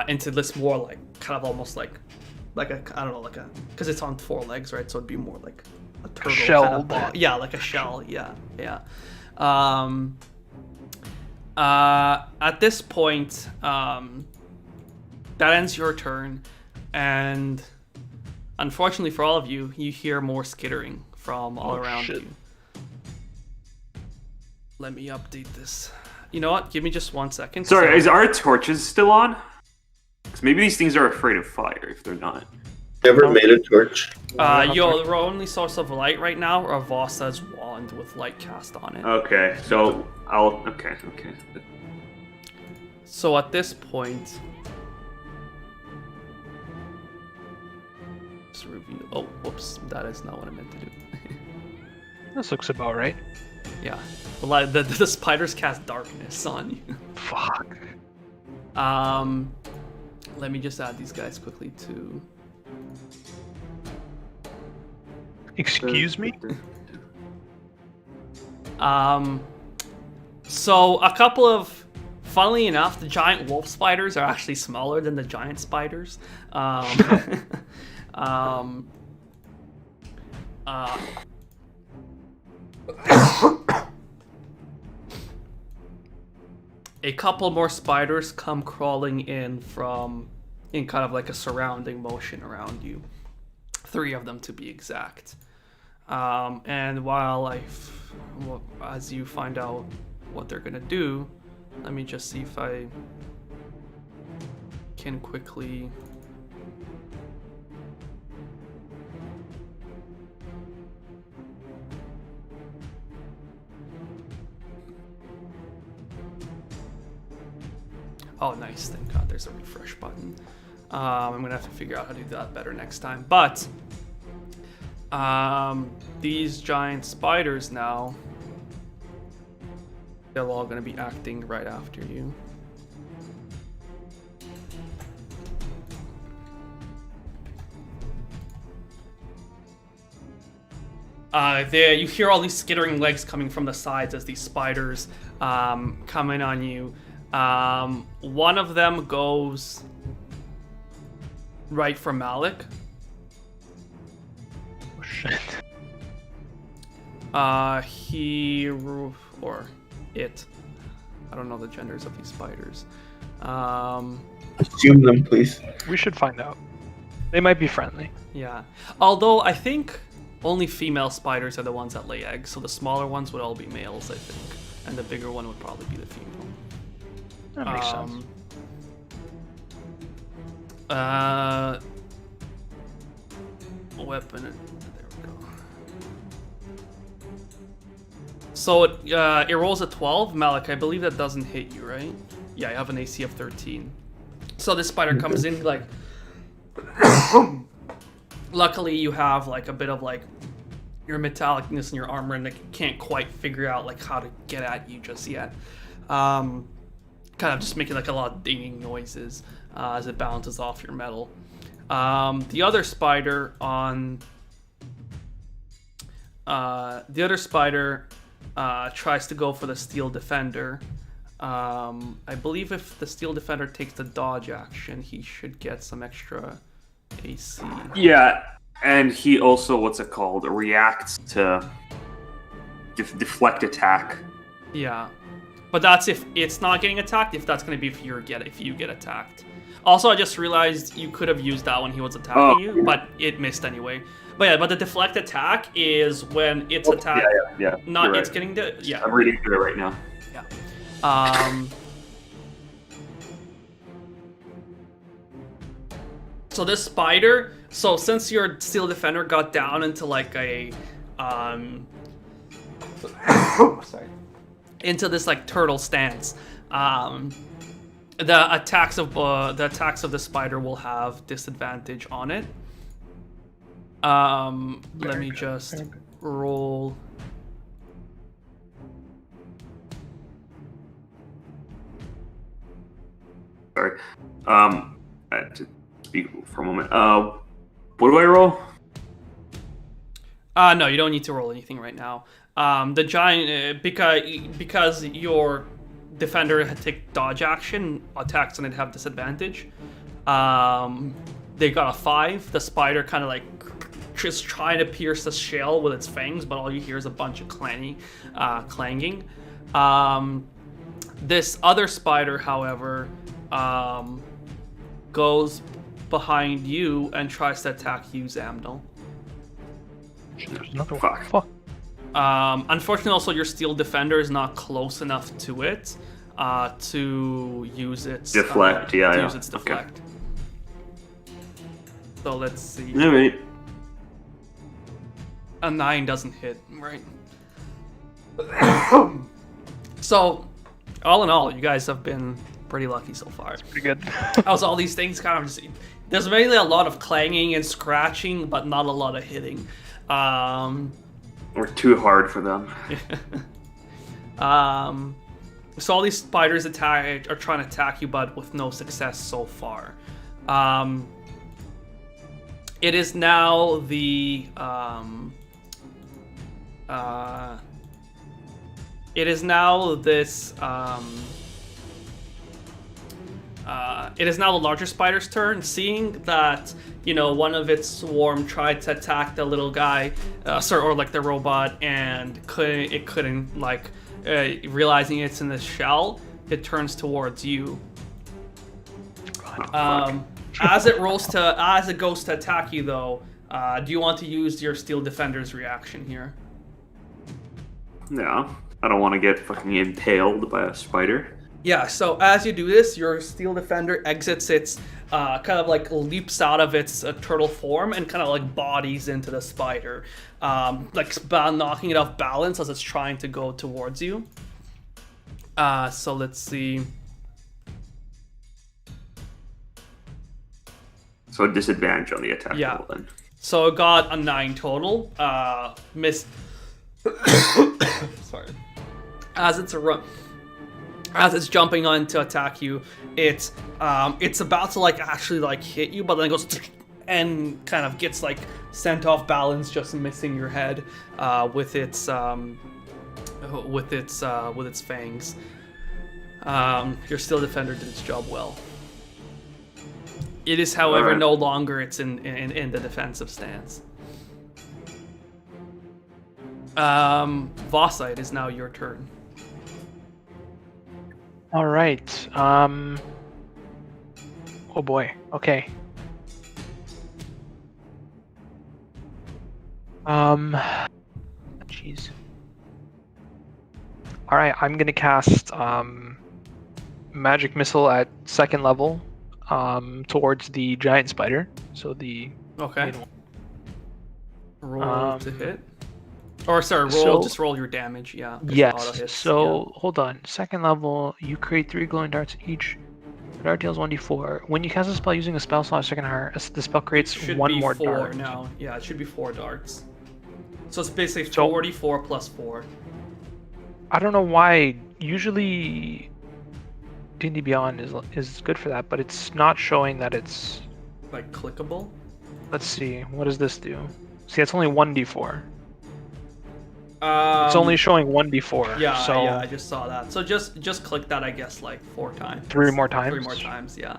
into this more kind of almost like a, I don't know, because it's on 4 legs, right? So it'd be more like a turtle shell. kind of yeah, like a shell. Yeah. At this point, that ends your turn, and unfortunately for all of you, you hear more skittering from all around you. Let me update this. You know what? Give me just 1 second. Sorry, is our torches still on? Because maybe these things are afraid of fire if they're not. Never made a torch. Your only source of light right now are Vasa's wand with light cast on it. Okay, so I'll... Okay. So at this point... Just review... Oh, whoops. That is not what I meant to do. This looks about right. Yeah. Well, the spiders cast darkness on you. Fuck. Let me just add these guys quickly to... Excuse me? So a couple of... Funnily enough, the giant wolf spiders are actually smaller than the giant spiders. A couple more spiders come crawling in kind of like a surrounding motion around you. 3 of them to be exact. And as you find out what they're gonna do, let me just see if I can quickly... Oh, nice. Thank God there's a refresh button. I'm going to have to figure out how to do that better next time. But these giant spiders now, they're all going to be acting right after you. You hear all these skittering legs coming from the sides as these spiders come in on you. One of them goes right for Malik. Oh, shit. He or it. I don't know the genders of these spiders. Assume them, please. We should find out. They might be friendly. Yeah. Although I think only female spiders are the ones that lay eggs, so the smaller ones would all be males, I think. And the bigger one would probably be the female. That makes sense. Weapon. There we go. So it rolls a 12. Malik, I believe that doesn't hit you, right? Yeah, I have an AC of 13. So this spider comes in like... Luckily, you have like a bit of like your metallicness in your armor, and it can't quite figure out like how to get at you just yet. Kind of just making like a lot of dinging noises as it bounces off your metal. The other spider tries to go for the steel defender. I believe if the steel defender takes the dodge action, he should get some extra AC. Yeah, and he also, reacts to deflect attack. Yeah, but that's if it's not getting attacked. If that's going to be if you get attacked. Also, I just realized you could have used that when he was attacking you, but it missed anyway. But the deflect attack is when it's attacked. Yeah. Not right. It's getting the I'm reading through it right now. Yeah. So this spider. So since your steel defender got down into like a sorry, into this like turtle stance, the attacks of the spider will have disadvantage on it. Let me just roll. Sorry. I had to speak for a moment. What do I roll? No, you don't need to roll anything right now. The giant, because your defender had take dodge action, attacks and it have disadvantage. They got a 5. The spider kind of like just trying to pierce the shell with its fangs, but all you hear is a bunch of clanging. This other spider, however, goes behind you and tries to attack you, Zamdal. There's another Fuck. Unfortunately, also your steel defender is not close enough to it to use its deflect. Use its deflect. Okay. So let's see. All right. A 9 doesn't hit, right? So, all in all, you guys have been pretty lucky so far. Pretty good. How's all these things kind of just... There's mainly a lot of clanging and scratching, but not a lot of hitting. We're too hard for them. So all these spiders are trying to attack you, but with no success so far. It is now the it is now the larger spider's turn. Seeing that, one of its swarm tried to attack the little guy, or like the robot, and couldn't, realizing it's in the shell, it turns towards you. As it goes to attack you, though, do you want to use your steel defender's reaction here? Yeah, I don't want to get fucking impaled by a spider. Yeah, so as you do this, your steel defender exits its, kind of like leaps out of its turtle form and kind of like bodies into the spider, knocking it off balance as it's trying to go towards you. So let's see. So disadvantage on the attack roll then. So it got a 9 total. Missed. Sorry. As it's jumping on to attack you, it's about to actually hit you, but then it goes and kind of gets sent off balance, just missing your head with its fangs. Your steel defender did its job well. It is, however, no longer it's in the defensive stance. Vasa, it is now your turn. All right. Oh boy. Okay. Jeez. All right, I'm gonna cast magic missile at 2nd level, towards the giant spider. So the Okay. main one. Roll to hit. Or sorry, just roll your damage. Yeah. 'cause Yes. auto hits, So hold on. 2nd level, you create 3 glowing darts each. The dart deals 1d4. When you cast a spell using a spell slot second higher, the spell creates should one be more 4 dart. now. Yeah, it should be 4 darts. So it's basically So- 44 plus 4. I don't know why. Usually, D&D Beyond is good for that, but it's not showing that it's. Like clickable. Let's see. What does this do? See, it's only 1d4. It's It's only showing 1d4. Yeah, so yeah, I just saw that. So just click that, I guess, like 4 times. 3 more times. 3 more times, yeah.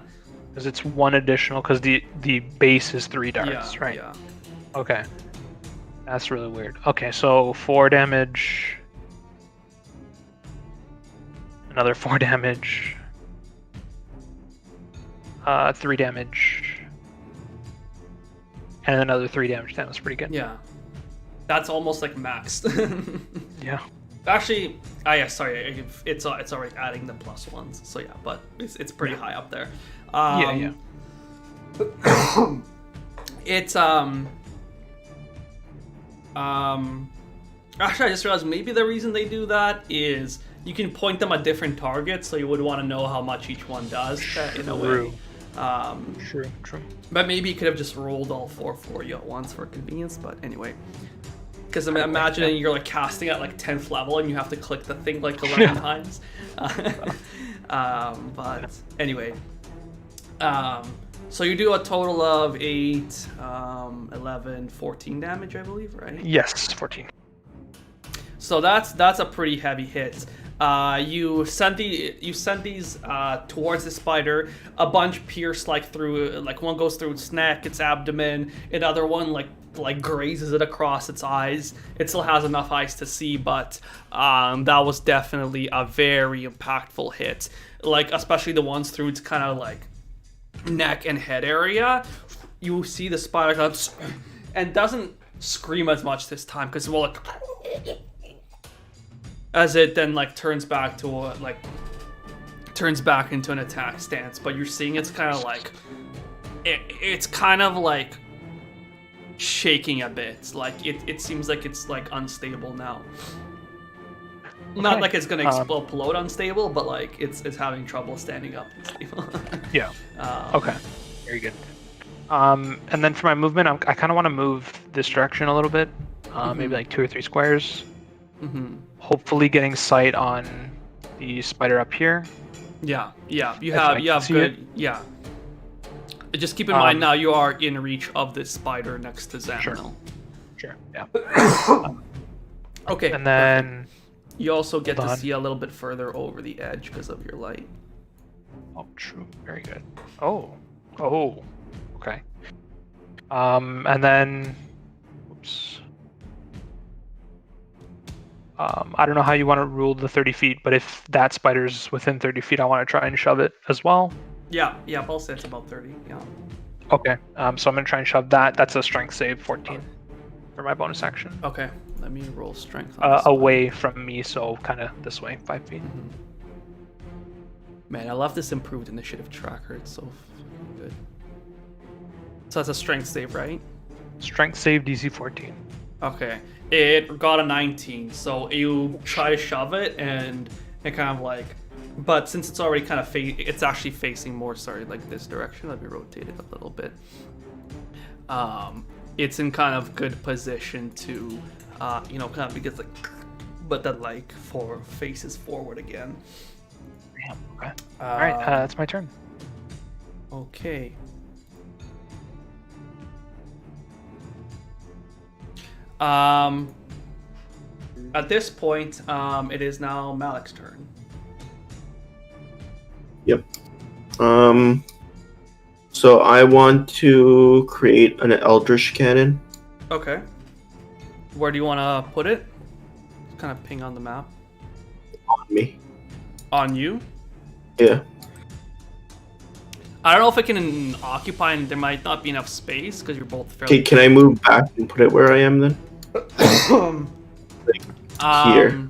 Because it's 1 additional. Because the base is 3 darts, Yeah, right? yeah. Okay. That's really weird. Okay, so 4 damage. Another 4 damage. 3 damage. And another 3 damage. That was pretty good. Yeah. That's almost like maxed. Yeah. Actually, yeah, sorry, it's already adding the plus ones. So yeah, but it's pretty high up there. Yeah. It's actually, I just realized maybe the reason they do that is you can point them at different targets, so you would want to know how much each one does in a way. True. But maybe you could have just rolled all 4 for you at once for convenience. But anyway, because I'm imagining you're like casting at like 10th level and you have to click the thing like 11 times. But anyway, so you do a total of 8, 11, 14 damage, I believe, right? Yes, 14. So that's a pretty heavy hit. You send these towards the spider. A bunch pierce like through, like one goes through its neck, its abdomen. Another one like grazes it across its eyes. It still has enough eyes to see, but that was definitely a very impactful hit. Like especially the ones through its kind of like neck and head area. You see the spider comes and doesn't scream as much this time because well like. As it then like turns back into an attack stance, but you're seeing it's kind of like it's kind of like shaking a bit. Like it seems like it's like unstable now. Okay. Not like it's gonna explode unstable, but like it's having trouble standing up unstable. Yeah. Okay. Very good. And then for my movement, I kind of want to move this direction a little bit, maybe like 2 or 3 squares. Mm-hmm. Hopefully getting sight on the spider up here. Yeah. You have good. It. Yeah. Just keep in mind now you are in reach of this spider next to Xanil. Sure. Yeah. Okay. And then you also get to see a little bit further over the edge because of your light. Oh, true. Very good. Oh. Okay. And then, oops. I don't know how you want to rule the 30 feet, but if that spider's within 30 feet, I want to try and shove it as well. Yeah, I'll say it's about 30, yeah. Okay, so I'm going to try and shove that. That's a strength save, 14 for my bonus action. Okay, let me roll strength. Away from me, so kind of this way, 5 feet. Mm-hmm. Man, I love this improved initiative tracker. It's so good. So that's a strength save, right? Strength save, DC 14. Okay. It got a 19, so you try to shove it, and it kind of like... But since it's already kind of... it's actually facing more, like this direction. Let me rotate it a little bit. It's in kind of good position to, kind of because like... But then like faces forward again. Damn, okay. Alright, that's my turn. Okay. At this point, it is now Malik's turn. Yep. So I want to create an Eldritch Cannon. Okay. Where do you want to put it? Just kind of ping on the map. On me. On you? Yeah. I don't know if it can occupy, and there might not be enough space because you're both fairly. Okay, can I move back and put it where I am then? Here.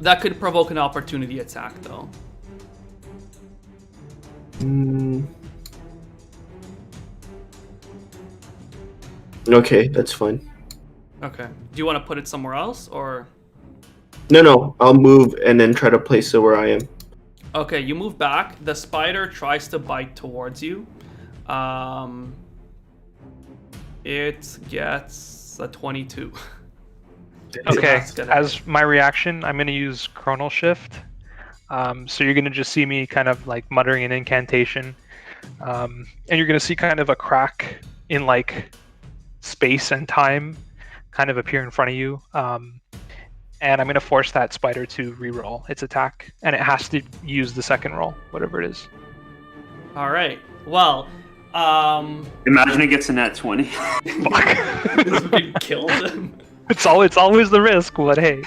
That could provoke an opportunity attack, though. Okay, that's fine. Okay. Do you want to put it somewhere else, or? No, I'll move and then try to place it where I am. Okay, you move back. The spider tries to bite towards you. It gets a 22. Okay, gonna as my reaction, I'm going to use Chronal Shift. So you're going to just see me kind of like muttering an incantation. And you're going to see kind of a crack in like space and time kind of appear in front of you. And I'm going to force that spider to re-roll its attack. And it has to use the second roll, whatever it is. All right. Well, Imagine it gets a nat 20. Fuck. this would kill them. It's always the risk, but hey.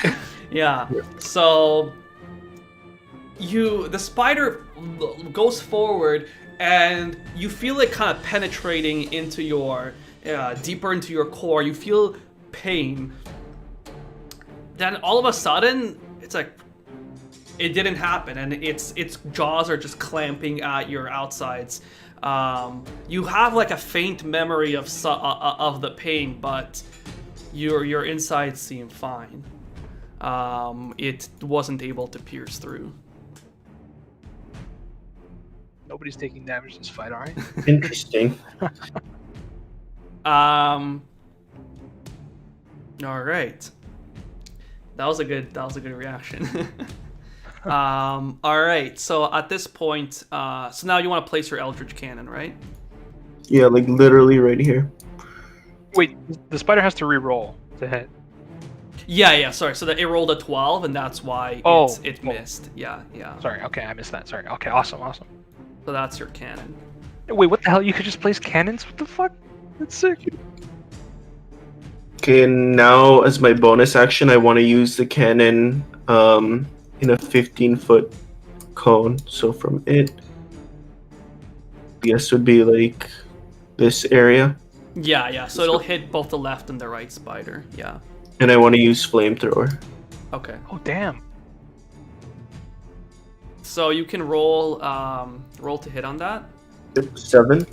Yeah. So the spider goes forward, and you feel it kind of penetrating into your deeper into your core. You feel pain. Then all of a sudden, it's like it didn't happen, and its jaws are just clamping at your outsides. You have like a faint memory of the pain, but your insides seem fine. It wasn't able to pierce through. Nobody's taking damage this fight, alright? Interesting. All right. That was a good reaction. All right. So at this point, so now you want to place your Eldritch Cannon, right? Yeah, like literally right here. Wait, the spider has to re-roll to hit. Yeah. Sorry. So that it rolled a 12, and that's why it missed. Yeah. Sorry, okay, I missed that. Sorry. Okay, awesome. So that's your cannon. Wait, what the hell? You could just place cannons? What the fuck? That's sick. Okay, and now as my bonus action, I want to use the cannon in a 15-foot cone. So from it, I guess would be like this area. Yeah. So it'll hit both the left and the right spider. Yeah. And I want to use flamethrower. Okay. Oh, damn. So you can roll to hit on that. 7.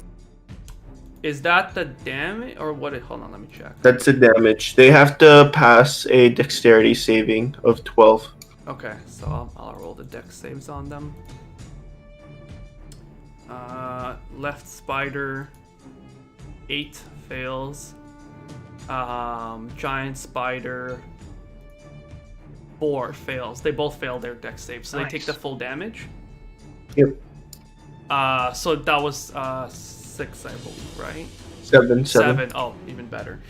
Is that the damage or what? Hold on, let me check. That's the damage. They have to pass a dexterity saving of 12. Okay, so I'll roll the dex saves on them. Left spider, 8 fails. Giant spider, 4 fails. They both fail their dex saves, so Nice. they take the full damage. Yep. So that was 6, I believe, right? 7. 7. Oh, even better.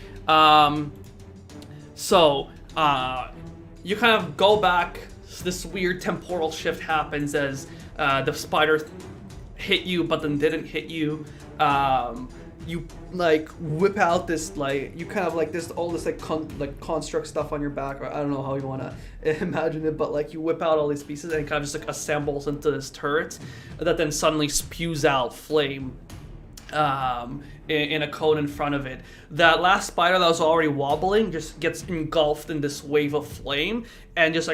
So you kind of go back. This weird temporal shift happens as the spider hit you, but then didn't hit you. You like whip out this you kind of like this all this construct stuff on your back. Or I don't know how you want to imagine it, but like you whip out all these pieces and it kind of just like assembles into this turret that then suddenly spews out flame. In a cone in front of it. That last spider that was already wobbling just gets engulfed in this wave of flame and just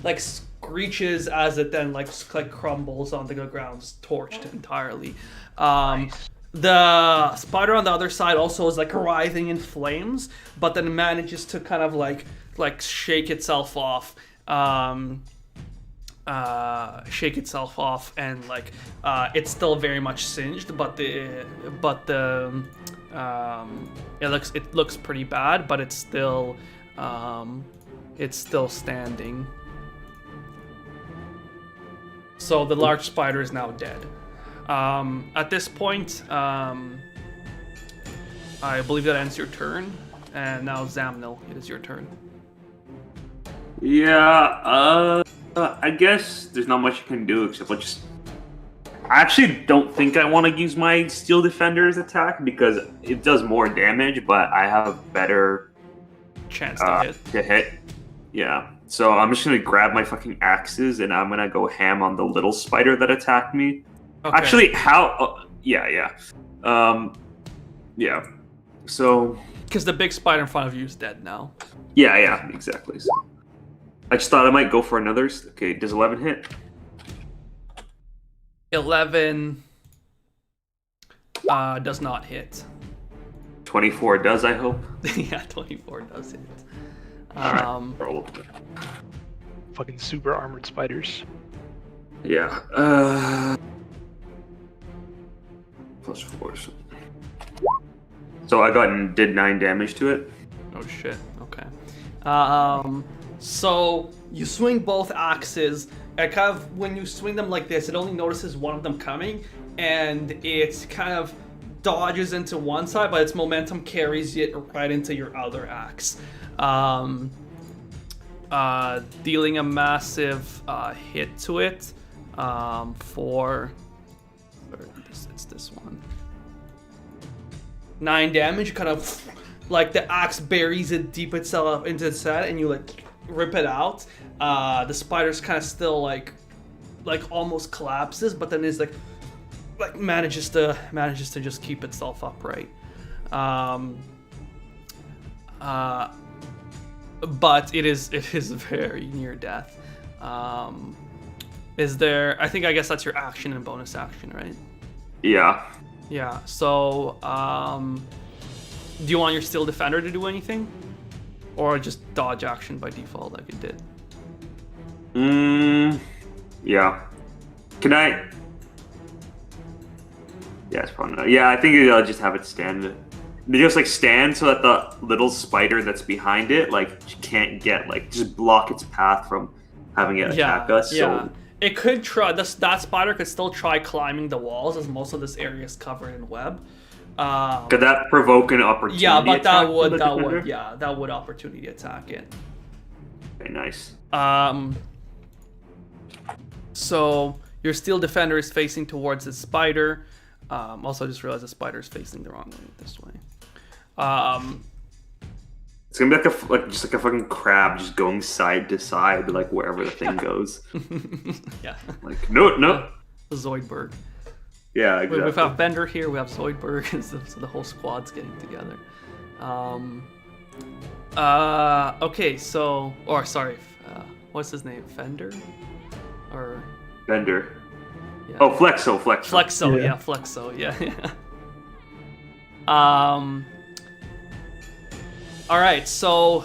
like screeches as it then like crumbles onto the ground, torched entirely. Nice. The spider on the other side also is like writhing in flames, but then manages to kind of like shake itself off. And like it's still very much singed, but it looks pretty bad, but it's still standing. So the large spider is now dead. At this point, I believe that ends your turn, and now Zamnil, it is your turn. Yeah, I guess there's not much you can do except I actually don't think I want to use my Steel Defender's attack because it does more damage, but I have better Chance to hit. Yeah, so I'm just gonna grab my fucking axes and I'm gonna go ham on the little spider that attacked me. Okay. Actually, how? Yeah. Yeah. So. Because the big spider in front of you is dead now. Yeah, exactly. So, I just thought I might go for another. Okay, does 11 hit? 11 does not hit. 24 does, I hope. Yeah, 24 does hit. Alright, roll. Fucking super armored spiders. Yeah. Plus 4. So I did 9 damage to it. Oh shit. Okay. So you swing both axes, and kind of when you swing them like this, it only notices one of them coming, and it kind of dodges into one side, but its momentum carries it right into your other axe, dealing a massive hit to it for. It's this one. 9 damage, kind of like the axe buries it deep itself into its head, and you like rip it out. The spider's kind of still like almost collapses, but then is like manages to just keep itself upright. But it is very near death. Is there? I guess that's your action and bonus action, right? Yeah. Yeah, so, do you want your Steel Defender to do anything? Or just dodge action by default like it did? Yeah. Can I... Yeah, it's probably not. Yeah, I think I'll just have it stand. Just, stand so that the little spider that's behind it, can't get, just block its path from having it attack us. Yeah. So... It could try, that spider could still try climbing the walls, as most of this area is covered in web. Could that provoke an opportunity? Yeah, but attack that would opportunity attack it. Okay, nice. So your Steel Defender is facing towards the spider. Also, I just realized the spider is facing the wrong way this way. It's gonna be just like a fucking crab, just going side to side, wherever the thing goes. Yeah. No. Zoidberg. Yeah, exactly. We have Bender here. We have Zoidberg, and so the whole squad's getting together. Okay. So, what's his name? Fender, or Bender. Yeah. Oh, Flexo. Flexo, yeah, Flexo, yeah. All right, so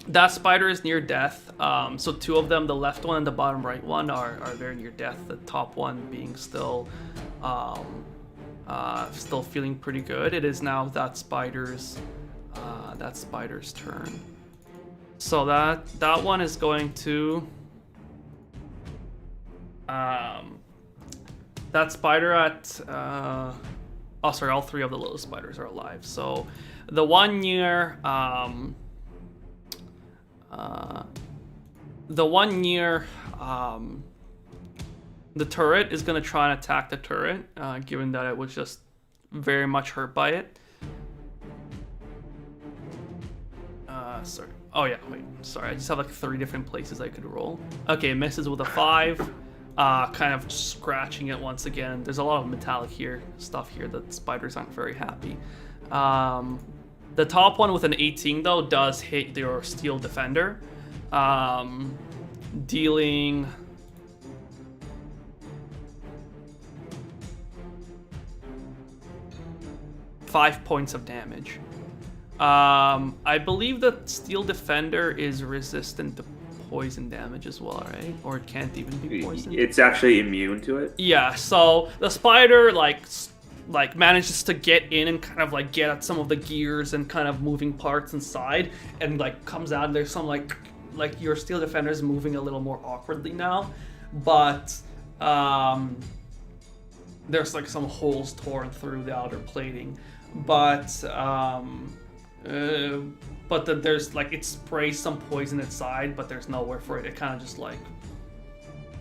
that spider is near death. So 2 of them, the left one and the bottom right one, are very near death. The top one being still feeling pretty good. It is now that spider's turn. So that one is going to. That spider at all 3 of the little spiders are alive. So the one near the turret is going to try and attack the turret, given that it was just very much hurt by it. Sorry. Oh yeah, wait. Sorry, I just have 3 different places I could roll. Okay, it misses with a 5. Kind of scratching it once again. There's a lot of metallic stuff here that spiders aren't very happy. The top one with an 18 though does hit your Steel Defender, dealing 5 points of damage. I believe that Steel Defender is resistant to poison damage as well, right? Or it can't even be poisoned. It's actually immune to it. Yeah, so the spider manages to get in and kind of get at some of the gears and kind of moving parts inside, and comes out, and there's some your Steel Defender is moving a little more awkwardly now, but there's some holes torn through the outer plating, but there's it sprays some poison inside, but there's nowhere for it. It kind of just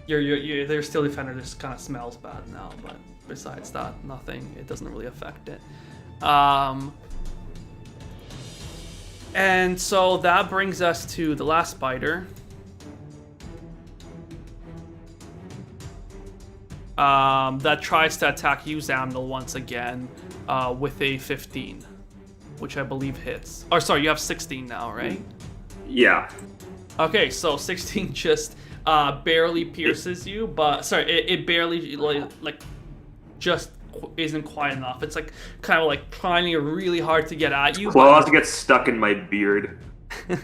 their Steel Defender just kind of smells bad now, but besides that, nothing. It doesn't really affect it. And so that brings us to the last spider. that tries to attack you, Zamnil, once again with a 15, which I believe hits. Or sorry, you have 16 now, right? Yeah. Okay, so 16 just barely pierces you, but sorry, it barely like just isn't quite enough. It's like kind of like trying really hard to get at you. Claws get stuck in my beard.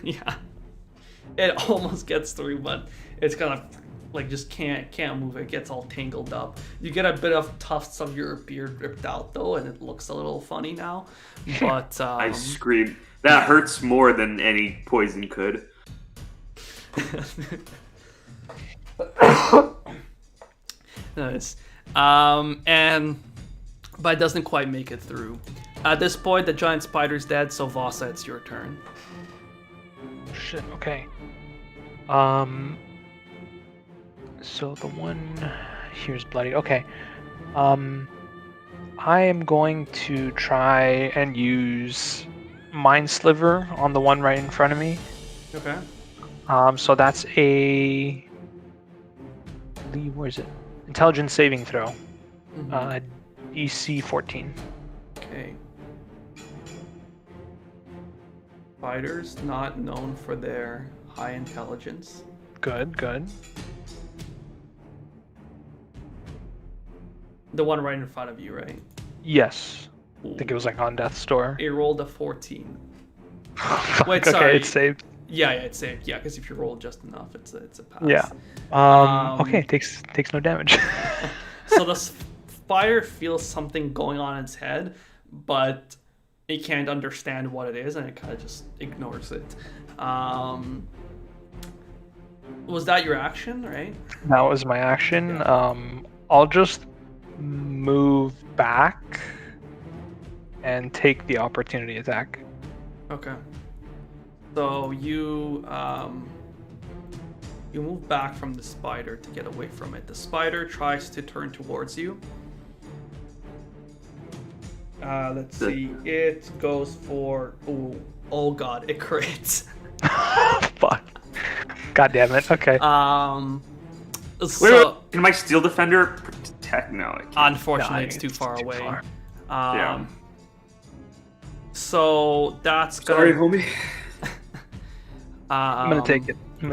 Yeah, it almost gets through, but it's kind of like just can't move. It gets all tangled up. You get a bit of tufts of your beard ripped out though, and it looks a little funny now. But I scream. That hurts more than any poison could. Nice. But it doesn't quite make it through. At this point, the giant spider's dead, so Vasa, it's your turn. Shit. Okay. So the one here's bloody. Okay. I am going to try and use Mind Sliver on the one right in front of me. Okay. So that's a. Where is it? Intelligence saving throw. Mm-hmm. EC 14. Okay. Spiders not known for their high intelligence. Good. The one right in front of you, right? Yes. I think it was like on death's door. It rolled a 14. Wait, sorry. Okay, it's saved. Yeah, it's saved. Yeah, because if you roll just enough, it's a pass. Yeah. Okay, takes no damage. So the spider feels something going on in its head, but it can't understand what it is, and it kind of just ignores it. Was that your action, right? That was my action. I'll just move back and take the opportunity attack. Okay. So you move back from the spider to get away from it. The spider tries to turn towards you. Let's see. It goes for oh god, it crits. Fuck. God damn it. Okay. So Can my steel defender protect? No, it can't. unfortunately, it's too far away. Yeah. So that's Sorry, gonna. homie. I'm gonna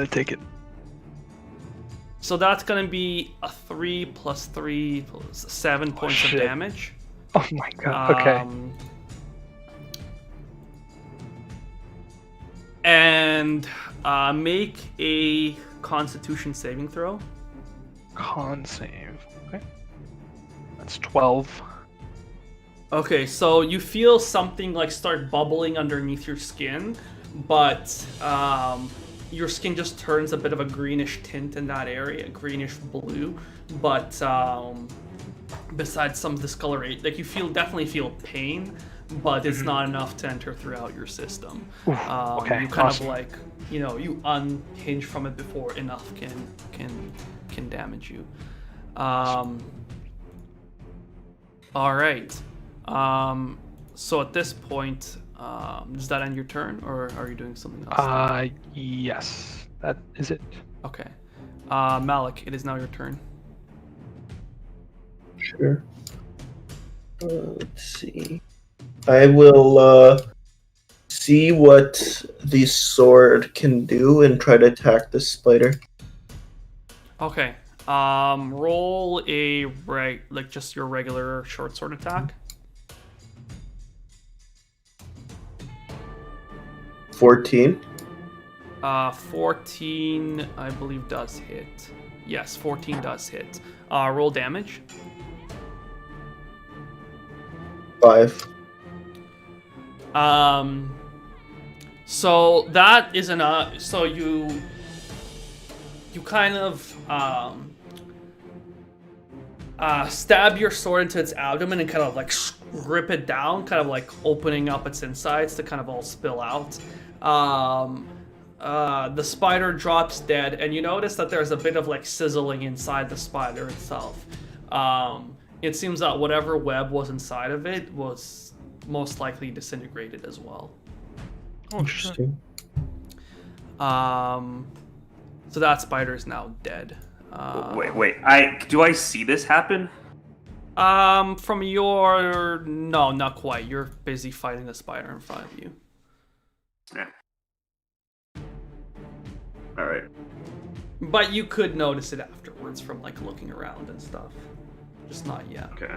take it. So that's gonna be a 3 + 3 + 7 points of shit. damage. Oh my god. Okay. And make a Constitution saving throw. Con save. Okay. That's 12. Okay, so you feel something like start bubbling underneath your skin, but your skin just turns a bit of a greenish tint in that area, greenish blue. But besides some discoloration, like you definitely feel pain, but it's not enough to enter throughout your system. Oof, okay, You kind awesome. of like, you unhinge from it before enough can damage you. All right. So at this point, does that end your turn, or are you doing something else? Yes. That is it. Okay. Malik, it is now your turn. Sure. Let's see. I will see what the sword can do and try to attack the spider. Okay. Roll a just your regular short sword attack. 14. 14, I believe, does hit. Yes, 14 does hit. Roll damage. 5. So that is so you kind of stab your sword into its abdomen and kind of like rip it down, kind of like opening up its insides to kind of all spill out. The spider drops dead, and you notice that there's a bit of like sizzling inside the spider itself. It seems that whatever web was inside of it was most likely disintegrated as well. Oh shit. So that spider is now dead. Wait. Do I see this happen? From your... No, not quite. You're busy fighting the spider in front of you. Yeah. Alright. But you could notice it afterwards from, like, looking around and stuff. Just not yet. Okay.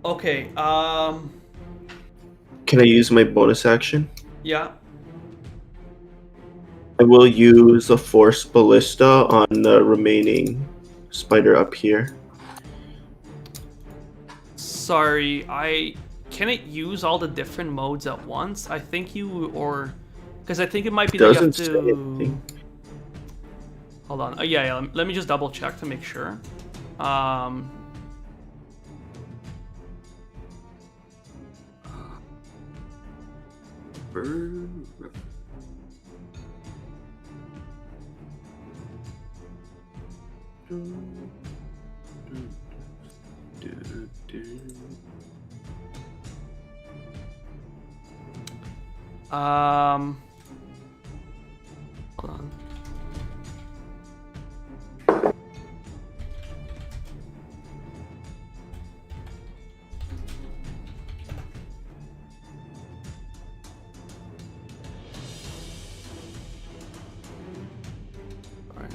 Okay, Can I use my bonus action? yeah. I will use a force ballista on the remaining spider up here. Sorry, can it use all the different modes at once? I think because I think it might be that you have Doesn't say to... anything. Hold on. Yeah. Let me just double check to make sure. Hold on. Sorry.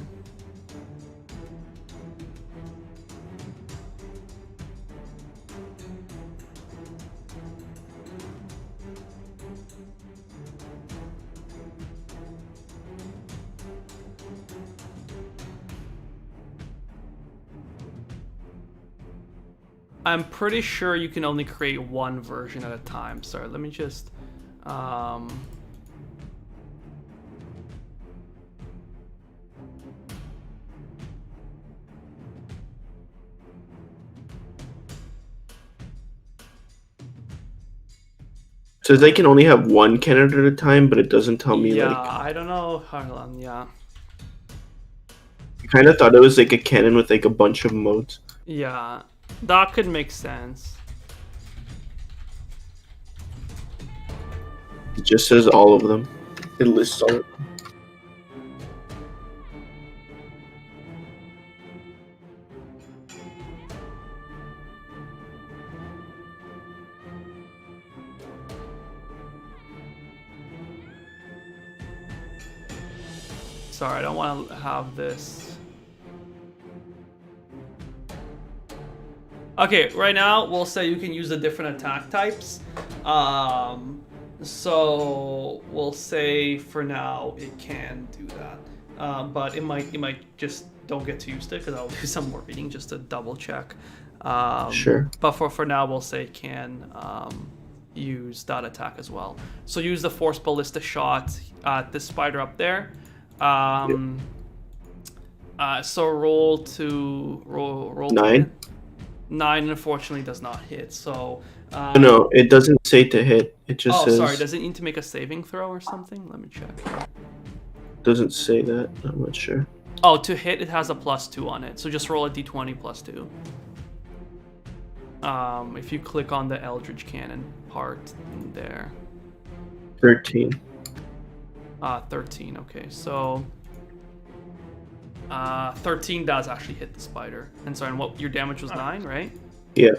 I'm pretty sure you can only create one version at a time. Sorry, let me just... Says I can only have one cannon at a time, but it doesn't tell me yeah, like. I don't know. Hold on, yeah. I kind of thought it was like a cannon with like a bunch of modes. Yeah, that could make sense. It just says all of them. It lists all. Sorry, I don't want to have this. Okay, right now we'll say you can use the different attack types. So we'll say for now it can do that, but it might just don't get too used to it because I'll do some more reading just to double check. Sure. But for now we'll say it can use that attack as well. So use the force ballista shot at this spider up there. So roll to 9. hit. 9 unfortunately does not hit. So No, it doesn't say to hit. It just says. sorry. Does it need to make a saving throw or something? Let me check. Doesn't say that. I'm not sure. Oh, to hit it has a +2 on it. So just roll a d20 +2. If you click on the Eldritch Cannon part in there. 13. 13. Okay, so 13 does actually hit the spider. And sorry, and what your damage was 9, right? Yeah.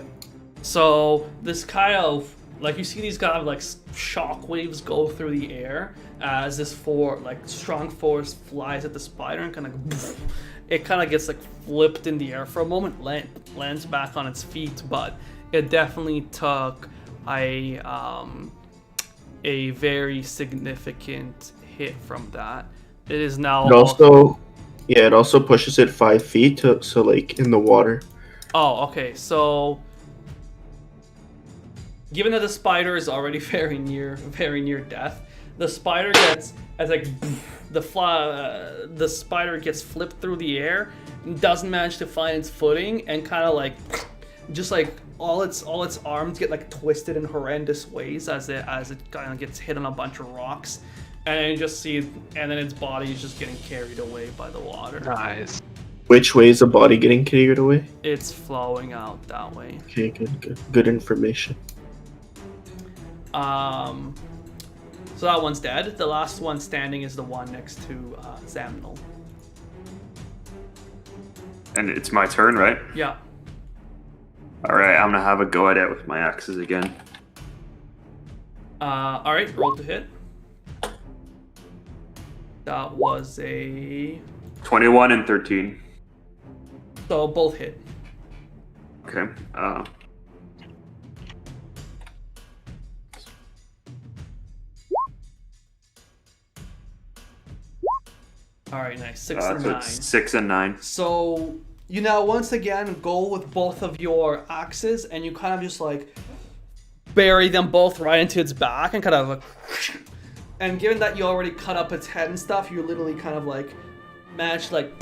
So this kind of like you see these kind of like shock waves go through the air as this strong force flies at the spider and kind of it kind of gets like flipped in the air for a moment, lands back on its feet, but it definitely took a very significant hit from that. It is now it also pushes it 5 feet so like in the water. Oh, okay. So given that the spider is already very near death, the spider gets as like the spider gets flipped through the air, doesn't manage to find its footing, and kind of like just like all its arms get like twisted in horrendous ways as it kind of gets hit on a bunch of rocks, and then you just see and then its body is just getting carried away by the water. Nice. Which way is the body getting carried away? It's flowing out that way. Okay, good information. So that one's dead. The last one standing is the one next to Zamnel. And it's my turn, right? Yeah. Alright, I'm gonna have a go at it with my axes again. Alright, roll to hit. That was a... 21 and 13. So both hit. Okay. Alright, nice. 6 and So 9. it's 6 and 9. So you now once again go with both of your axes and you kind of just like bury them both right into its back and kind of like, and given that you already cut up its head and stuff, you literally kind of like manage to like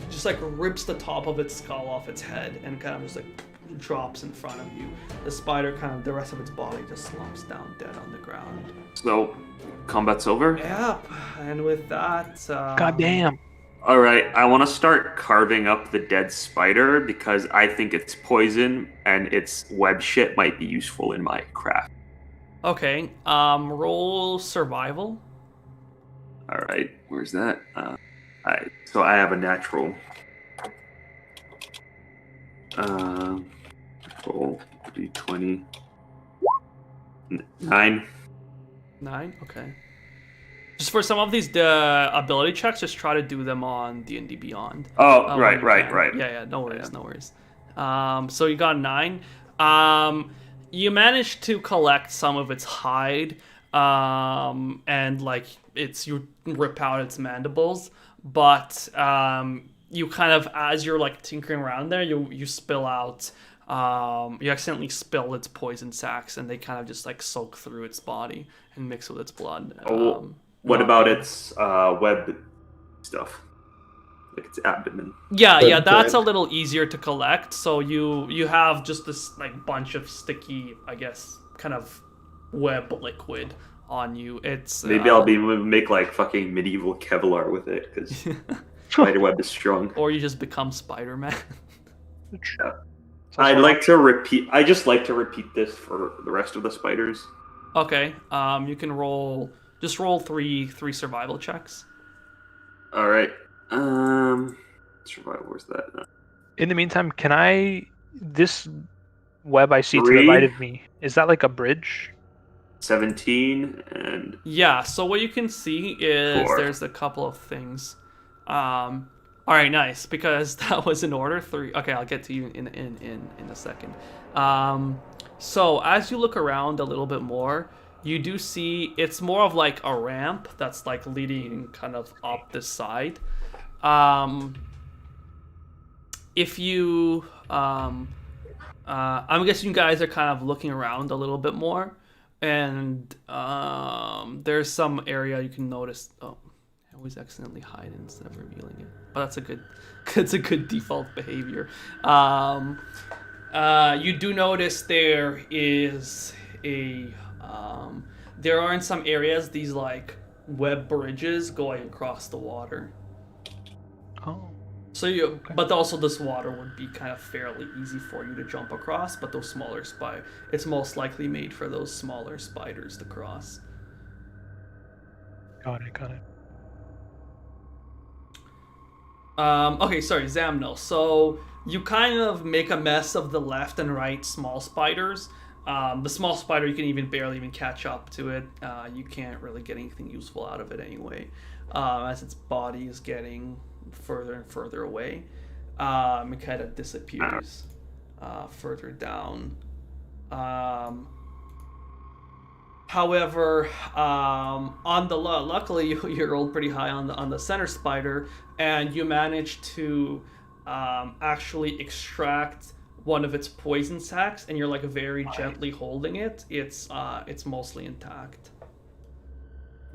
just like rips the top of its skull off its head and kind of just like drops in front of you. The spider kind of, the rest of its body just slumps down dead on the ground. So, combat's over? Yep, and with that... God damn. Alright, I want to start carving up the dead spider because I think it's poison and its web shit might be useful in my craft. Okay, roll survival. Alright, where's that? So I have a natural. Roll d20. 9. 9, okay. Just for some of these ability checks, just try to do them on D&D Beyond. Oh, right. Yeah, no worries, no worries. So you got 9. You managed to collect some of its hide, and like you rip out its mandibles, but you kind of, as you're like tinkering around there, you spill out. You accidentally spill its poison sacs, and they kind of just like soak through its body and mix with its blood. What about its web stuff? Like its abdomen? Yeah, that's a little easier to collect. So you have just this like bunch of sticky, I guess, kind of web liquid on you. It's maybe I'll make like fucking medieval Kevlar with it because spiderweb is strong. Or you just become Spider-Man. Yeah. I just like to repeat this for the rest of the spiders. Okay. You can roll 3 survival checks. All right. Survival. Where's that? In the meantime, this web I see 3. to the right of me, is that like a bridge? 17 and... Yeah, so what you can see is 4. There's a couple of things. All right, nice, because that was in order. 3. Okay, I'll get to you in a second. So as you look around a little bit more, you do see it's more of like a ramp that's like leading kind of up this side. If you, I'm guessing you guys are kind of looking around a little bit more, and there's some area you can notice. Oh, I always accidentally hide instead of revealing it, but that's a good default behavior. You do notice there is there are in some areas these like web bridges going across the water. Oh. So but also this water would be kind of fairly easy for you to jump across, but those smaller it's most likely made for those smaller spiders to cross. Got it. Okay, sorry, Zamnel. So you kind of make a mess of the left and right small spiders. The small spider, you can barely even catch up to it. You can't really get anything useful out of it anyway, as its body is getting further and further away. It kind of disappears further down. However, luckily you rolled pretty high on the center spider, and you managed to actually extract one of its poison sacs, and you're like very gently holding it. It's mostly intact.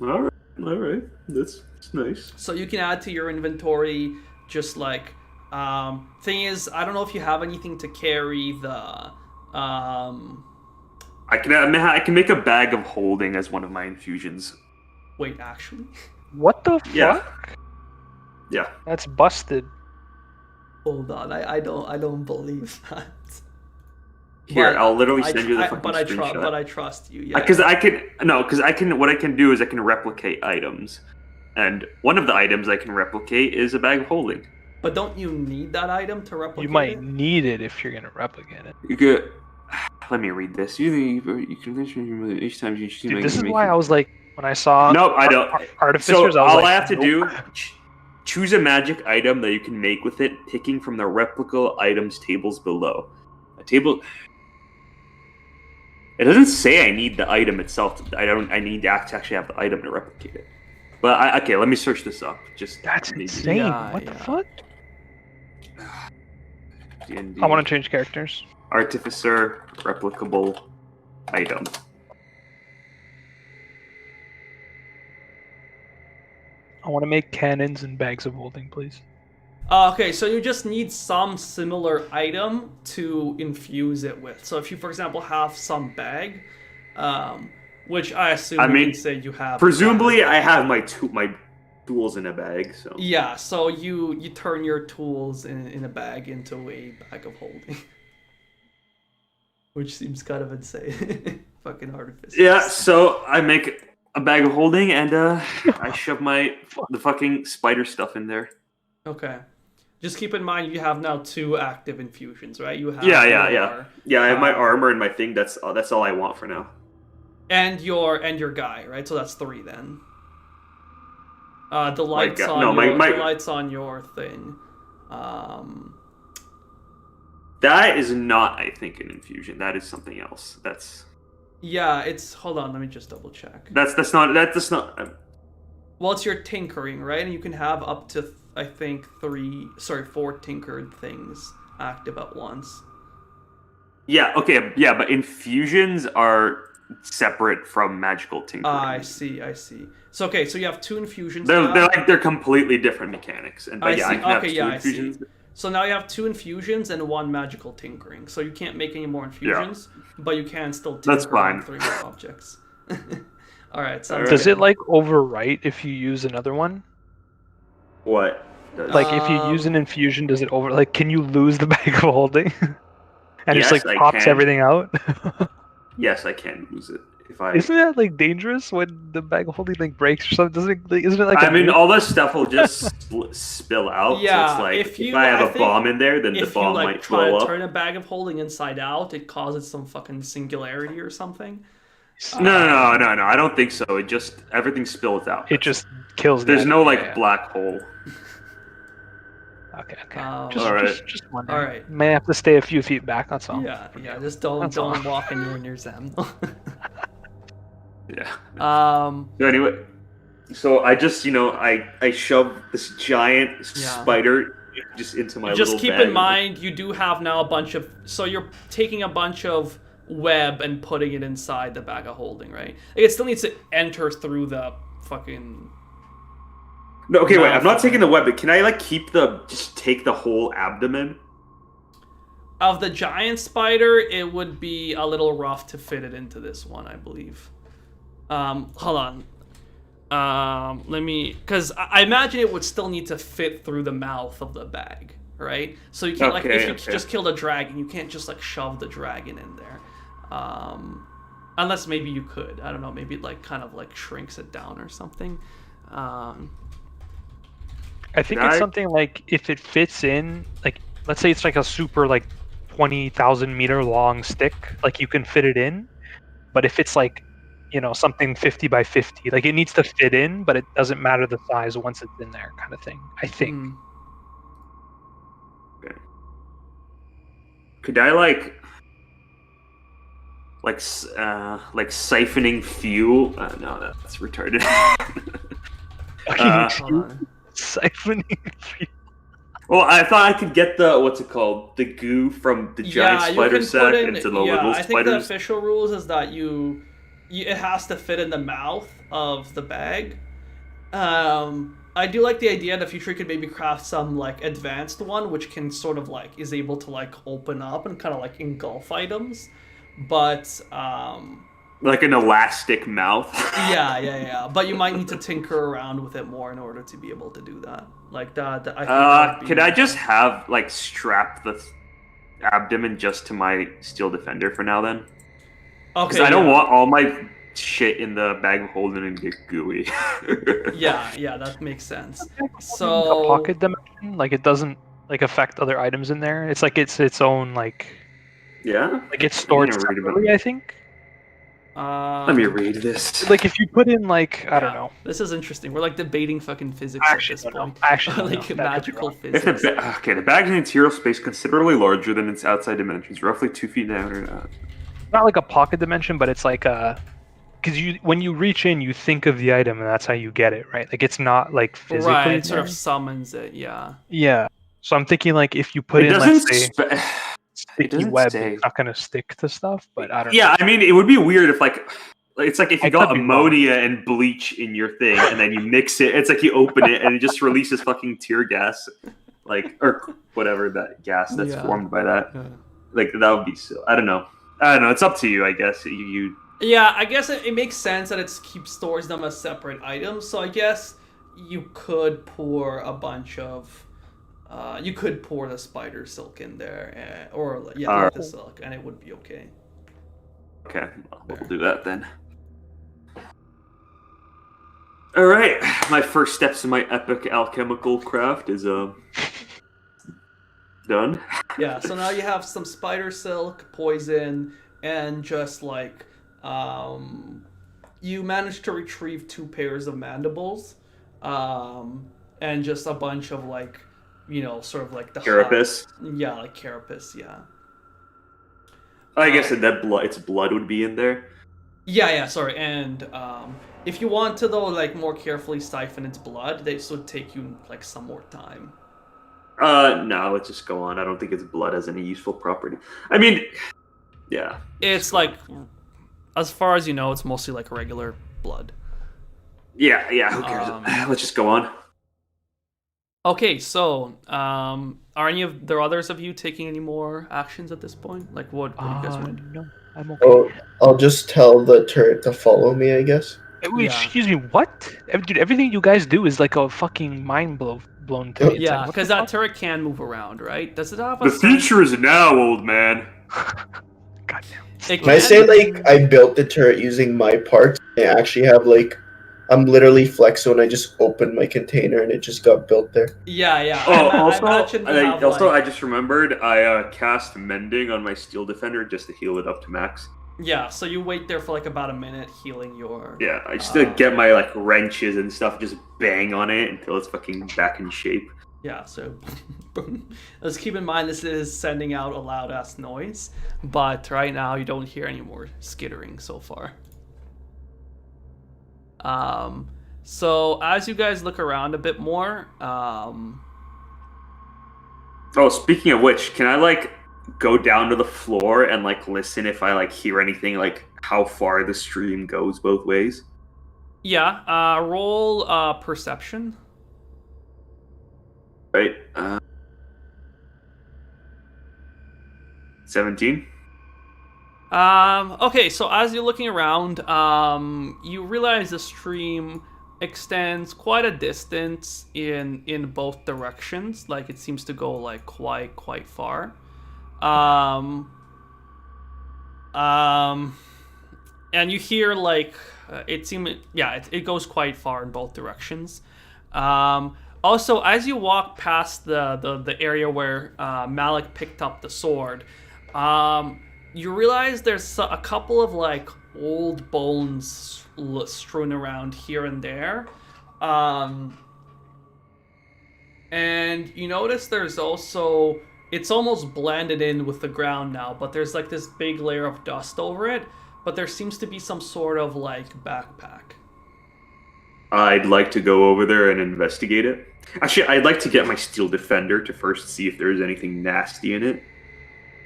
All right, that's nice. So you can add to your inventory. Just like thing is, I don't know if you have anything to carry the. I can make a bag of holding as one of my infusions. Wait, actually. What the Yeah. fuck? Yeah. That's busted. Hold on, I don't believe that. Here, But I'll literally I send tr- you the I- fucking but I screenshot. but I trust you. Yeah. Because I can. What I can do is I can replicate items, and one of the items I can replicate is a bag of holding. But don't you need that item to replicate You might it? need it if you're gonna replicate it. You could. Let me read this. You can each time you choose. Dude, this is why I was like, when I saw Nope, I don't. artificers, So I was all like, I have to nope. do, choose a magic item that you can make with it, picking from the replicable items tables below. A table. It doesn't say I need the item itself. I need to actually have the item to replicate it. But okay, let me search this up. Just That's maybe. insane. Yeah, What the yeah. fuck? DnD. I want to change characters. Artificer replicable item. I want to make cannons and bags of holding, please. Okay, so you just need some similar item to infuse it with. So if you, for example, have some bag, which I assume I you mean, can say you have. Presumably, I have my tools in a bag. So Yeah, so you turn your tools in a bag into a bag of holding. Which seems kind of insane. Fucking artifice. yeah. So I make a bag of holding and I shove the fucking spider stuff in there. Okay. Just keep in mind you have now 2 active infusions, right? You have Yeah. I have my um, armor and my thing. That's all I want for now. and your guy, right? So that's 3 then. The lights guy- on no, your my- the lights on your thing. That is not, I think, an infusion. That is something else. Yeah, it's hold on, let me just double check. That's not. Well, it's your tinkering, right? And you can have up to I think 4 tinkered things active at once. Yeah. Okay. Yeah, but infusions are separate from magical tinkering. I see. So okay, so you have 2 infusions. They're completely different mechanics. And but I yeah, see. I can have Okay, 2 yeah, I infusions. see. So now you have 2 infusions and 1 magical tinkering. So you can't make any more infusions, but you can still tinker That's fine. on 3 more objects. All right. So Alright. Does it like overwrite if you use another one? What? Like if you use an infusion, does it can you lose the bag of holding? And Yes, just I pops can. everything out? Yes, I can lose it if I. Isn't that dangerous when the bag of holding breaks or something? Isn't it I mean, all this stuff will just spill out. Yeah, so it's like if I have I a think bomb in there, then the if you bomb like might try blow to up. turn a bag of holding inside out, it causes some fucking singularity or something. No. I don't think so. It just everything spills out. It just kills. There's the no enemy, yeah. black hole. Okay. Alright. Just wondering. Alright. May have to stay a few feet back. That's all. Yeah. Just don't That's all. walk anywhere near them. Yeah. um. So anyway, so I just I shove this giant spider just into my Just little keep bag. in mind you do have now a bunch of. So you're taking a bunch of web and putting it inside the bag of holding, right? Like, it still needs to enter through the fucking. No, okay, wait. I'm mouth. not taking the web, but can I just take the whole abdomen? Of the giant spider, it would be a little rough to fit it into this one, I believe. Hold on. Let me, because I imagine it would still need to fit through the mouth of the bag, right? So you can't if you just kill the dragon, you can't just shove the dragon in there. Unless maybe you could. I don't know. Maybe it kind of shrinks it down or something. I think it's something if it fits in, let's say it's a super 20,000 meter long stick, you can fit it in. But if it's something 50 by 50, it needs to fit in, but it doesn't matter the size once it's in there, kind of thing. I think. Okay. Could I siphoning fuel? No, that's retarded. Siphoning fuel. Well, I thought I could get the goo from the giant spider sack into the little I think the spiders. official rules is that it has to fit in the mouth of the bag. I do like the idea in the future you could maybe craft some advanced one which can sort of is able to open up and kind of engulf items, but like an elastic mouth. yeah. But you might need to tinker around with it more in order to be able to do that. I think could I just have strap abdomen just to my steel defender for now then. Because Okay. I don't yeah. want all my shit in the bag of holding and get gooey. Yeah, that makes sense. A So pocket dimension, like it doesn't like affect other items in there. It's like it's its own like Yeah? it's I stored didn't read about separately, I think. Let me read this. Like if you put in like I don't know. This is interesting. We're like debating fucking physics Actually, at this don't know. point. Actually, don't like know. That could be magical wrong. If the physics. the bag's interior space considerably larger than its outside dimensions, roughly 2 feet in diameter. Not like a pocket dimension, but it's like a because when you reach in, you think of the item, and that's how you get it, right? Like it's not like physically. Right, it sort there. of summons it. Yeah. Yeah. So I'm thinking like if you put It in, doesn't. let's say, It sticky doesn't web, say. it's not gonna stick to stuff. But I don't know. Yeah, I mean, it would be weird if like it's like if you I got could be wrong. ammonia and bleach in your thing, and then you mix it. It's like you open it and it just releases fucking tear gas, like or whatever that gas that's Yeah. formed by that. Yeah. Like that would be so. I don't know. It's up to you, I guess. You Yeah, I guess it makes sense that it stores them as separate items. So I guess you could pour a bunch of, you could pour the spider silk in there, or yeah, the silk, and it would be okay. okay? We'll do that then. All right, my first steps in my epic alchemical craft is done. Yeah. So now you have some spider silk, poison, and just like, you managed to retrieve 2 pairs of mandibles, and just a bunch of like, sort of like the Carapace. Yeah, like carapace. Yeah. I guess that blood, its blood would be in there. Yeah, sorry. And if you want to though, like more carefully siphon its blood, this would take you like some more time. No, let's just go on. I don't think its blood has any useful property. I mean, yeah. It's like, as far as you know, it's mostly like regular blood. Yeah, who cares? Let's just go on. Okay, so are any of the others of you taking any more actions at this point? Like what do you guys want to do? No, I'm okay. Oh, I'll just tell the turret to follow me, I guess. Wait, excuse me, what? Dude, everything you guys do is like a fucking mind blown to me. It's Yeah, like, what because the that fuck? turret can move around, right? Does it have a The future is now, old man. Goddamn. Can I say, like, I built the turret using my parts? I actually have, like, I'm literally Flexo and I just opened my container and it just got built there. Yeah. Oh, I imagine you have, I just remembered I cast Mending on my Steel Defender just to heal it up to max. Yeah, so you wait there for like about a minute, healing your... Yeah, I just get my like wrenches and stuff, just bang on it until it's fucking back in shape. Yeah, so let's keep in mind this is sending out a loud ass noise, but right now you don't hear any more skittering so far. So as you guys look around a bit more, Oh, speaking of which, can I like go down to the floor and like listen if I like hear anything, like how far the stream goes both ways? yeah, roll perception. Right. 17. Okay, so as you're looking around, you realize the stream extends quite a distance in both directions. Like it seems to go like quite far. And you hear like it goes quite far in both directions. Also, as you walk past the area where Malik picked up the sword, you realize there's a couple of like old bones strewn around here and there. And you notice there's also, it's almost blended in with the ground now, but there's like this big layer of dust over it, but there seems to be some sort of like backpack. I'd like to go over there and investigate it. Actually, I'd like to get my Steel Defender to first see if there's anything nasty in it.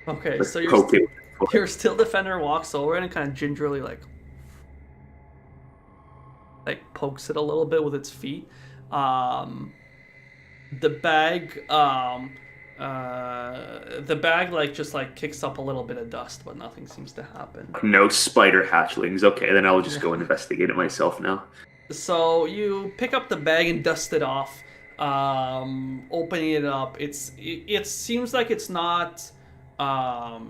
Okay, Let's so poke it. your Steel Defender walks over and kind of gingerly like pokes it a little bit with its feet. The bag like just like kicks up a little bit of dust, but nothing seems to happen. No spider hatchlings. Okay, then I'll just go investigate it myself now. So you pick up the bag and dust it off. Opening it up, it seems like it's not sorry,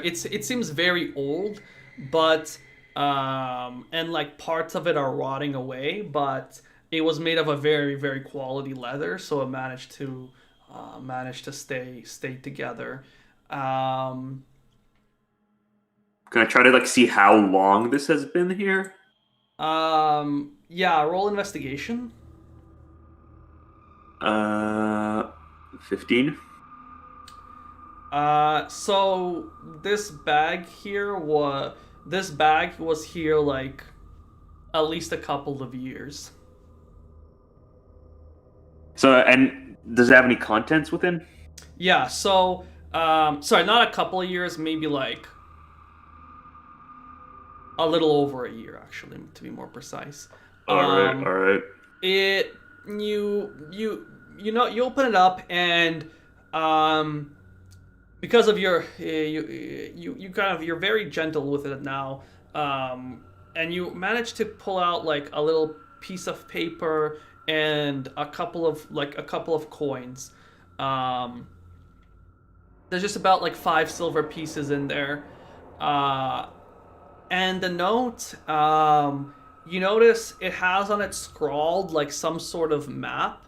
it seems very old, but and like parts of it are rotting away, but it was made of a very very quality leather, so it managed to stay together. Um, Can I try to like see how long this has been here? yeah, roll investigation. 15. So this bag was here like at least a couple of years. So, and does it have any contents within? Yeah, so sorry, not a couple of years, maybe like a little over a year actually, to be more precise. All right. It you open it up and because of your you kind of you're very gentle with it now, and you manage to pull out like a little piece of paper and a couple of coins. There's just about like 5 silver pieces in there, and the note, you notice it has on it scrawled like some sort of map.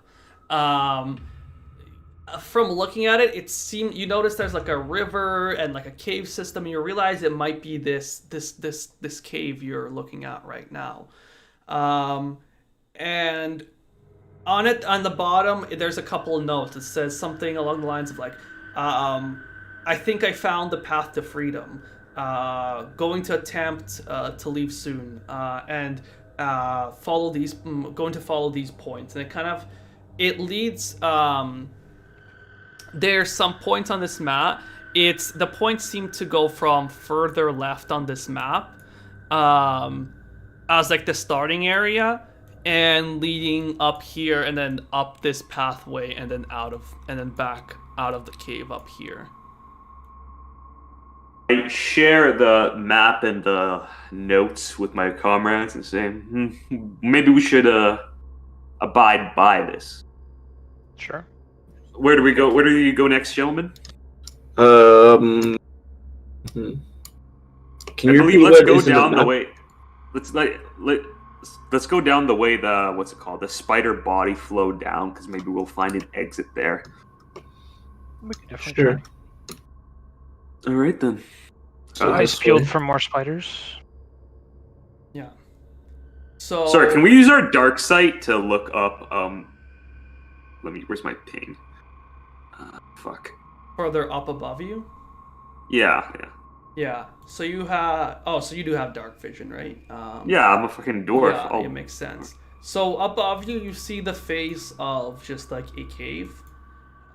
Um, from looking at it, you notice there's like a river and like a cave system, and you realize it might be this cave you're looking at right now. And on the bottom, there's a couple of notes. It says something along the lines of like, I think I found the path to freedom. Going to attempt to leave soon, and going to follow these points, and it leads. There's some points on this map. The points seem to go from further left on this map, as like the starting area, and leading up here, and then up this pathway, and then back out of the cave up here. I share the map and the notes with my comrades and say, maybe we should abide by this. Sure. Where do we go? Where do you go next, gentlemen? Can you repeat Let's what go is in down the map? way. Let's go down the way the spider body flowed down, because maybe we'll find an exit there. We can definitely Sure. try. All right then. Eyes this peeled way. for more spiders. Yeah. So Sorry, can we use our dark sight to look up? Where's my ping? Fuck. further up above you? Yeah. Yeah. So you have. Oh, so you do have dark vision, right? Yeah, I'm a fucking dwarf. Yeah, Oh, it makes sense. So above you, you see the face of just like a cave,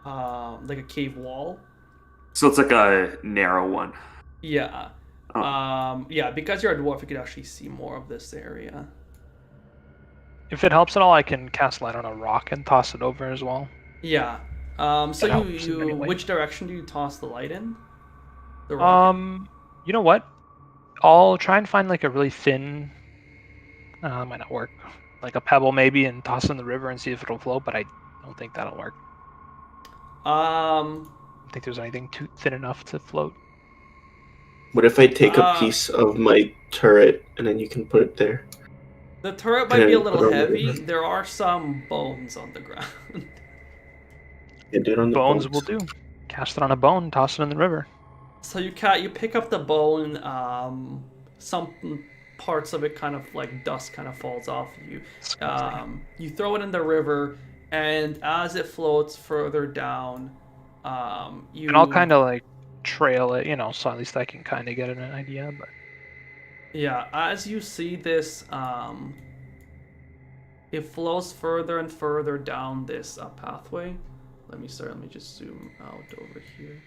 like a cave wall. so it's like a narrow one. Yeah. Oh. Yeah, because you're a dwarf, you could actually see more of this area. If it helps at all, I can cast light on a rock and toss it over as well. Yeah. So That helps in any way. which direction do you toss the light in? The rocket? You know what? I'll try and find like a really thin. Might not work. Like a pebble maybe, and toss it in the river and see if it'll float. But I don't think that'll work. I don't think there's anything too thin enough to float. What if I take a piece of my turret and then you can put it there? The turret might be a little Put it on the heavy. river. There are some bones on the ground. Yeah, do it on the Bones will do. Cast it on a bone, toss it in the river. So you pick up the bone. Some parts of it kind of like dust kind of falls off you. You throw it in the river, and as it floats further down, you. And I'll kind of like trail it, so at least I can kind of get an idea. But Yeah, as you see this, it flows further and further down this pathway. Let me just zoom out over here.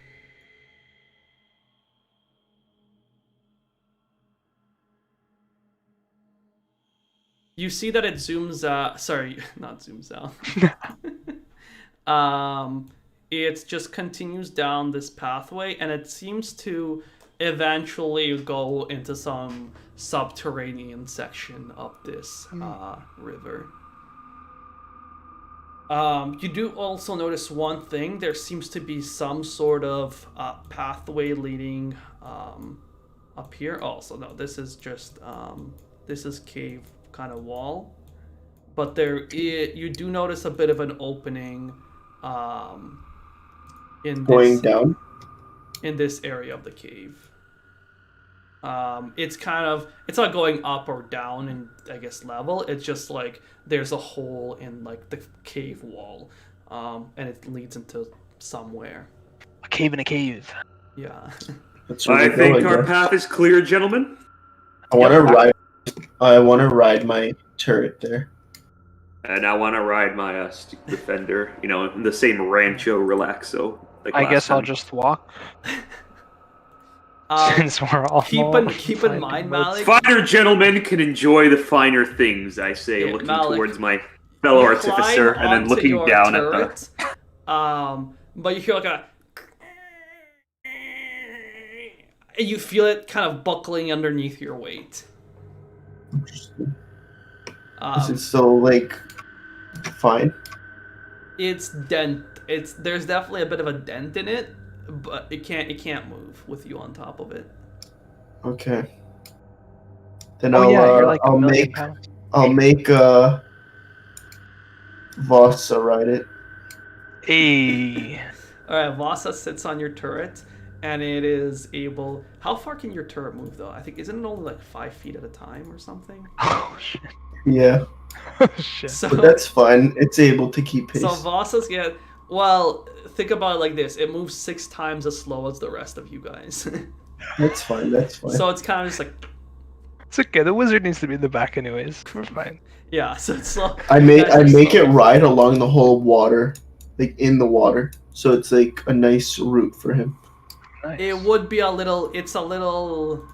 You see that it zooms out. Sorry, not zooms out. It just continues down this pathway, and it seems to eventually go into some subterranean section up this river. You do also notice one thing. There seems to be some sort of pathway leading up here. Oh, so no, this is just this is cave kind of wall, but you do notice a bit of an opening in Going this down. in this area of the cave. It's not going up or down in, I guess, level. It's just like there's a hole in like the cave wall, and it leads into somewhere. A cave in a cave. Yeah. That's where I we think go, our guess. path is clear, gentlemen. I want to ride. I want to ride my turret there. And I want to ride my Steel Defender, in the same Rancho Relaxo. Like I last guess I'll time. just walk. Since we're all Keep in mind, Malik. Finer gentlemen can enjoy the finer things, I say, Yeah, looking Malik, towards my fellow you artificer climb and then onto looking your down turret, but you hear like a, and you feel it kind of buckling underneath your weight. Interesting. Is it still like fine? It's there's definitely a bit of a dent in it, but it can't move with you on top of it. Okay. Then you're like I'll a million make pounds. Vossa ride it. Hey. All right, Vasa sits on your turret, and it is able. How far can your turret move though? I think isn't it only like 5 feet at a time or something? Oh shit. Yeah, Oh shit. So but that's fine. It's able to keep pace. so Vasa's well. Think about it like this: it moves 6 times as slow as the rest of you guys. That's fine. That's fine. So it's kind of just like, It's okay. The wizard needs to be in the back anyways. We're fine. yeah. So it's slow. I you guys are make it slow. ride along the whole water, like in the water, so it's like a nice route for him. Nice. It would be a little. It's a little.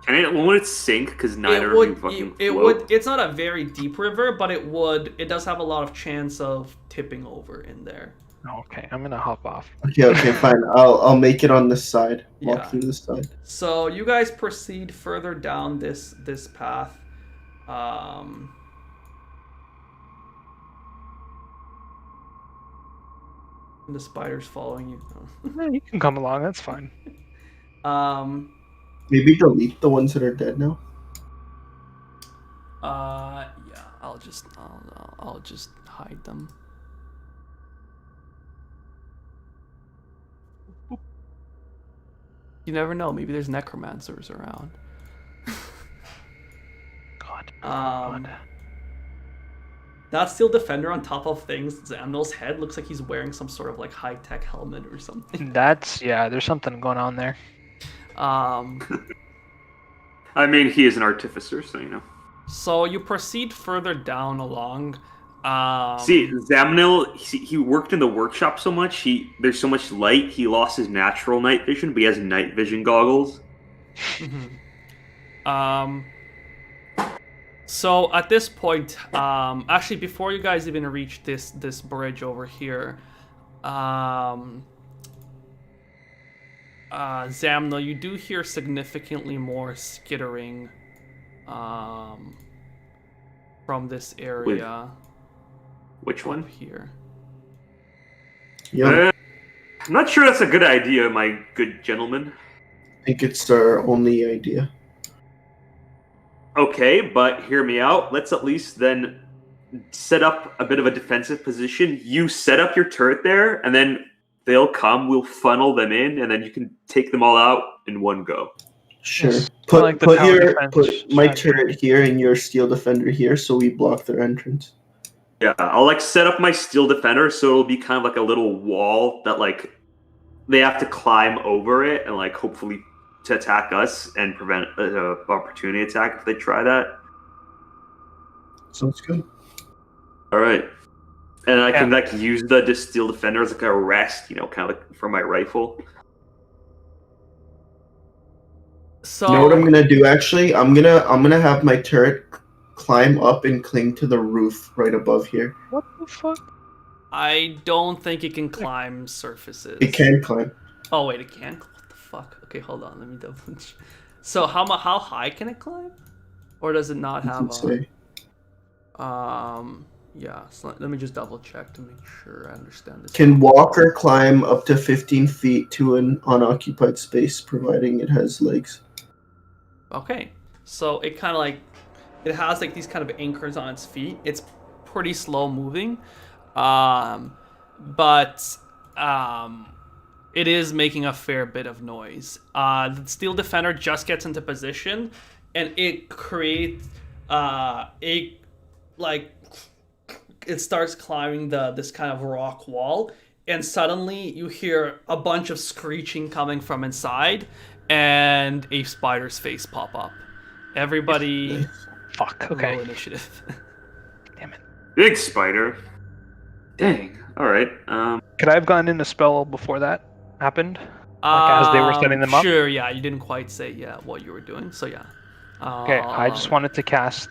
Won't it sink? Because neither It would. of you fucking It float? would. It's not a very deep river, but it would. It does have a lot of chance of tipping over in there. Okay, I'm gonna hop off. Okay, fine. I'll make it on this side. Walk Yeah. through this side. So you guys proceed further down this path. And the spider's following you. Yeah, you can come along. That's fine. Maybe delete the ones that are dead now. Yeah. I'll just hide them. You never know. Maybe there's necromancers around. God. God. That Steel Defender on top of things, Zamnil's head looks like he's wearing some sort of like high-tech helmet or something. There's something going on there. I mean, he is an artificer, so So you proceed further down along. See, Zamnil, he worked in the workshop so much. There's so much light. He lost his natural night vision, but he has night vision goggles. So at this point, actually, before you guys even reach this bridge over here, Zamnil, you do hear significantly more skittering from this area. Which one? Up here. Yeah, I'm not sure that's a good idea, my good gentleman. I think it's our only idea. Okay, but hear me out. Let's at least then set up a bit of a defensive position. You set up your turret there, and then they'll come. We'll funnel them in, and then you can take them all out in one go. Sure. Yes. Put Like the tower defense my strategy. turret here and your Steel Defender here, so we block their entrance. Yeah, I'll set up my Steel Defender so it'll be kind of like a little wall that they have to climb over it and hopefully to attack us and prevent an opportunity attack if they try that. Sounds good. All right, and I can use the Steel Defender as a rest, kind of for my rifle. So You know what I'm gonna do? Actually, I'm gonna have my turret climb up and cling to the roof right above here. What the fuck? I don't think it can climb surfaces. It can climb. Oh wait, it can. What the fuck? Okay, hold on. Let me double. So how high can it climb? Or does it not have Doesn't say. Yeah, so let me just double check to make sure I understand this. Can walk or climb up to 15 feet to an unoccupied space, providing it has legs. Okay, so it kind of like, it has like these kind of anchors on its feet. It's pretty slow moving, but it is making a fair bit of noise. The steel defender just gets into position, and it creates it starts climbing this kind of rock wall, and suddenly you hear a bunch of screeching coming from inside, and a spider's face pop up. Everybody, Fuck. roll Okay. initiative. Damn it. Big spider. Dang. All right. Could I have gone in a spell before that happened? Like as they were setting them up? Sure, yeah, you didn't quite say what you were doing, so yeah. Okay, I just wanted to cast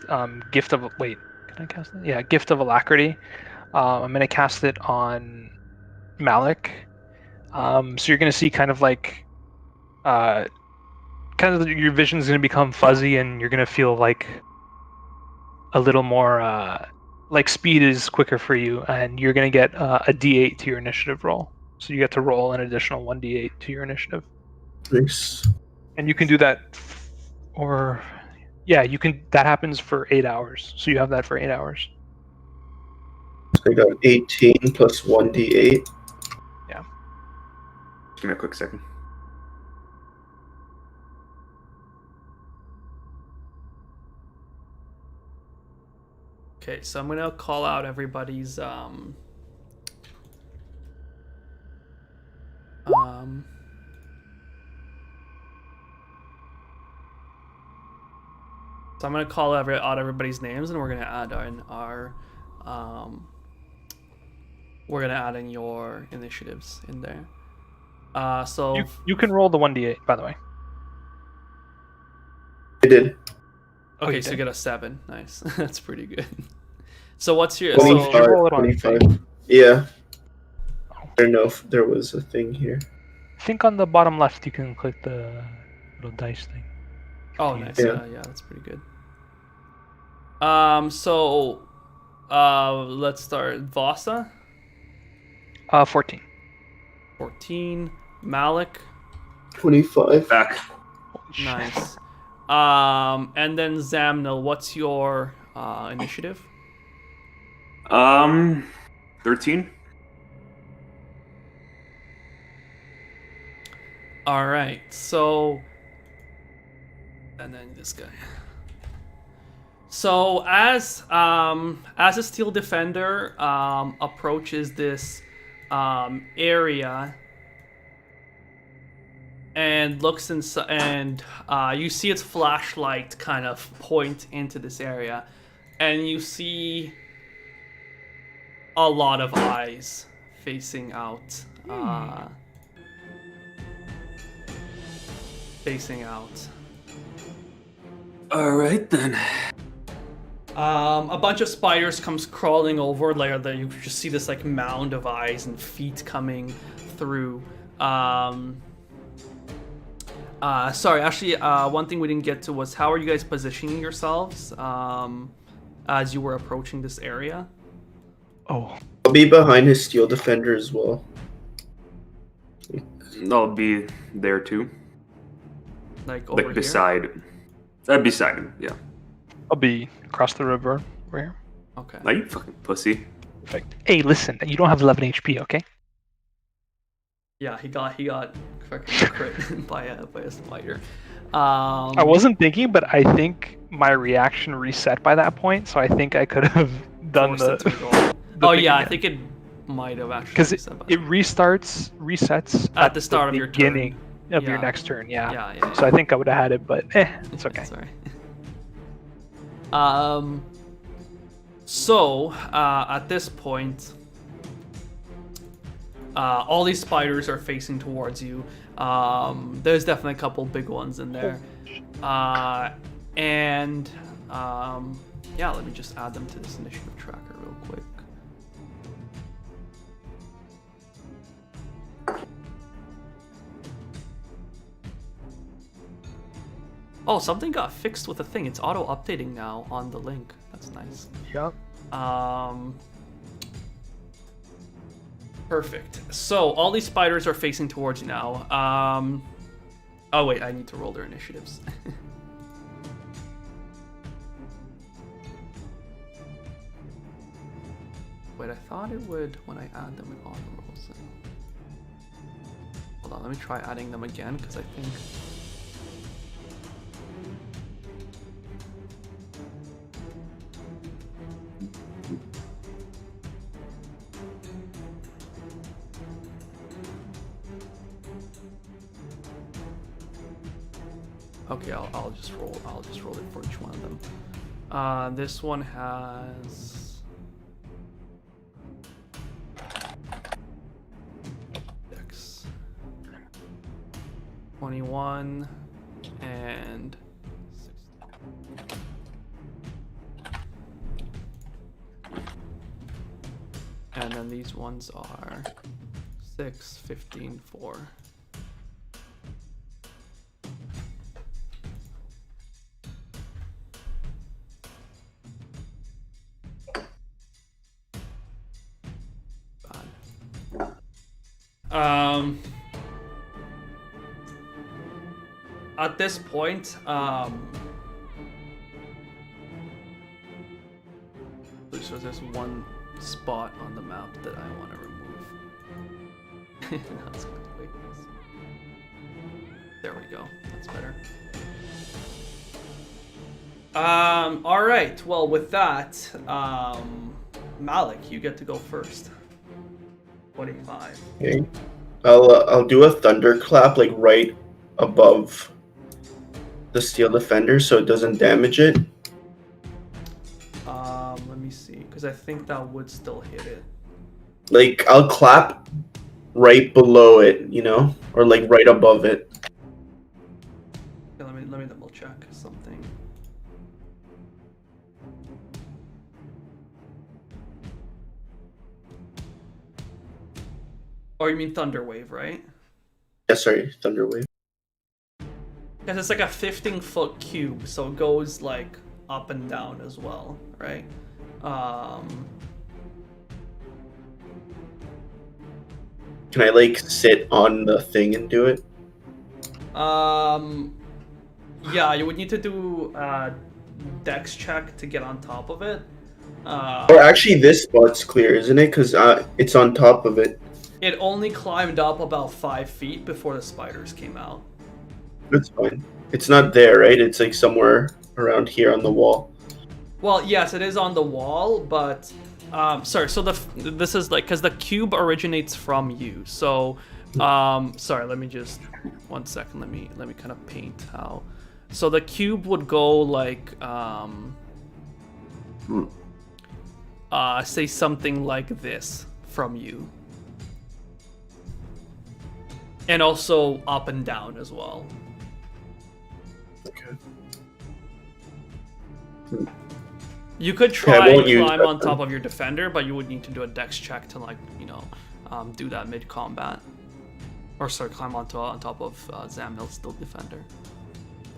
Gift of... Wait, can I cast it? Yeah, Gift of Alacrity. I'm going to cast it on Malik. So you're going to see kind of like... kind of your vision's going to become fuzzy, and you're going to feel like a little more... like speed is quicker for you, and you're going to get a d8 to your initiative roll. So you get to roll an additional 1d8 to your initiative. Nice. And you can do that, or yeah, you can. That happens for 8 hours. So you have that for 8 hours. I got 18 plus 1d8. Yeah. Give me a quick second. Okay, so I'm gonna call out everybody's So I'm gonna call out everybody's names, and we're gonna add in our we're gonna add in your initiatives in there. So You can roll the 1d8, by the way. I did. okay, you so did. you get a 7. Nice, that's pretty good. So what's your 25. so roll it on 25. fate. Yeah. I don't know if there was a thing here. I think on the bottom left you can click the little dice thing. Oh, nice. Yeah. Yeah, that's pretty good. So, let's start. Vasa, 14. 14. Malik, 25. Back. nice. And then Zamnil, what's your initiative? 13. All right. So, and then this guy. So as a steel defender approaches this area and looks inside, and you see its flashlight kind of point into this area, and you see a lot of eyes facing out. Facing out. All right then. A bunch of spiders comes crawling over. Like you just see this like mound of eyes and feet coming through. Sorry, actually, one thing we didn't get to was how are you guys positioning yourselves as you were approaching this area? Oh, I'll be behind his steel defender as well. I'll be there too. Like over Like here? beside him, yeah. I'll be across the river over here. Okay. Are you fucking pussy? Perfect. Hey, listen, you don't have 11 HP, okay? Yeah, he got fucking crit by a spider. I wasn't thinking, but I think my reaction reset by that point, so I think I could have done forced the. it to roll. the Oh thing yeah, I again. think it might have actually. Because reset by it then. resets At the start of your turn. beginning of your Yeah. next turn. Yeah. Yeah. So I think I would have had it, but it's okay. Sorry. So at this point, all these spiders are facing towards you. There's definitely a couple big ones in there. And yeah, let me just add them to this initiative tracker real quick. Oh, something got fixed with the thing. It's auto-updating now on the link. That's nice. Yep. Perfect. So all these spiders are facing towards you now. Oh wait, I need to roll their initiatives. Wait, I thought it would when I add them in auto rolls. Hold on, let me try adding them again because I think. Okay, I'll just roll it for each one of them. This one has Dex 21 and 16. And then these ones are 6, 15, 4. At this point, so there's one spot on the map that I want to remove. That's good. Wait. There we go. That's better. All right. Well, with that, Malik, you get to go first. 25. Okay. I'll do a thunderclap like right above the steel defender so it doesn't damage it. Let me see, because I think that would still hit it. Like I'll clap right below it, you know, or like right above it. Okay, let me double check something. Oh, you mean Thunder Wave, right? Yeah, sorry, thunder wave. Because it's like a 15-foot cube, so it goes like up and down as well, right? Can I like sit on the thing and do it? Yeah, you would need to do a dex check to get on top of it. Or actually, this spot's clear, isn't it? Because it's on top of it. It only climbed up about 5 feet before the spiders came out. That's fine. It's not there, right? It's like somewhere around here on the wall. Well, yes, it is on the wall, but sorry. So this is like because the cube originates from you. So sorry. Let me just 1 second. Let me kind of paint how. So the cube would go like say something like this from you, and also up and down as well. Okay. You could try won't and use climb that on top then. of your defender, but you would need to do a dex check to do that mid-combat. Or sorry, climb on top of Zamnil's still defender.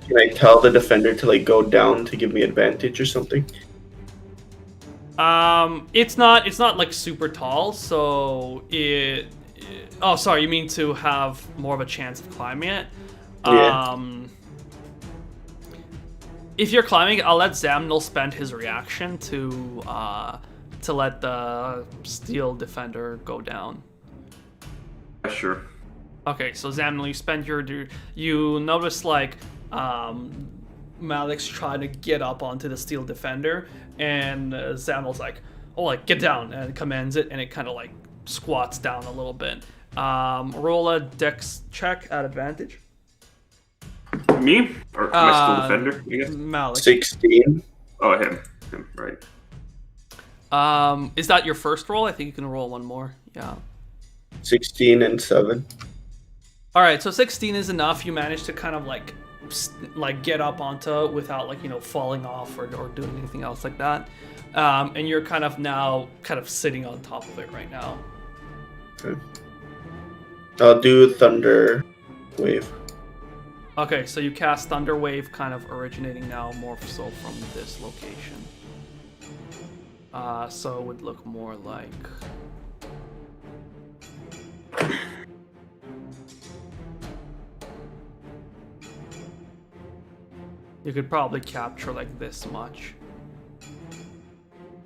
Can I tell the defender to like go down to give me advantage or something? It's not like super tall, so oh, sorry, you mean to have more of a chance of climbing it? Yeah. If you're climbing, I'll let Zamnil spend his reaction to let the steel defender go down. Sure. Okay, so Zamnil, you spend you notice like Malik's trying to get up onto the steel defender, and Zamnil's like, "Oh, like get down," and commands it, and it kind of like squats down a little bit. Roll a dex check at advantage. Me? Or am I still defender, I guess? Malik. 16. Oh, him, right. Is that your first roll? I think you can roll one more. Yeah. 16 and 7. All right, so 16 is enough. You manage to kind of like get up onto it without falling off or doing anything else like that. And you're kind of sitting on top of it right now. Okay. I'll do thunder wave. Okay, so you cast Thunder Wave, kind of originating now more so from this location. So it would look more like. You could probably capture like this much.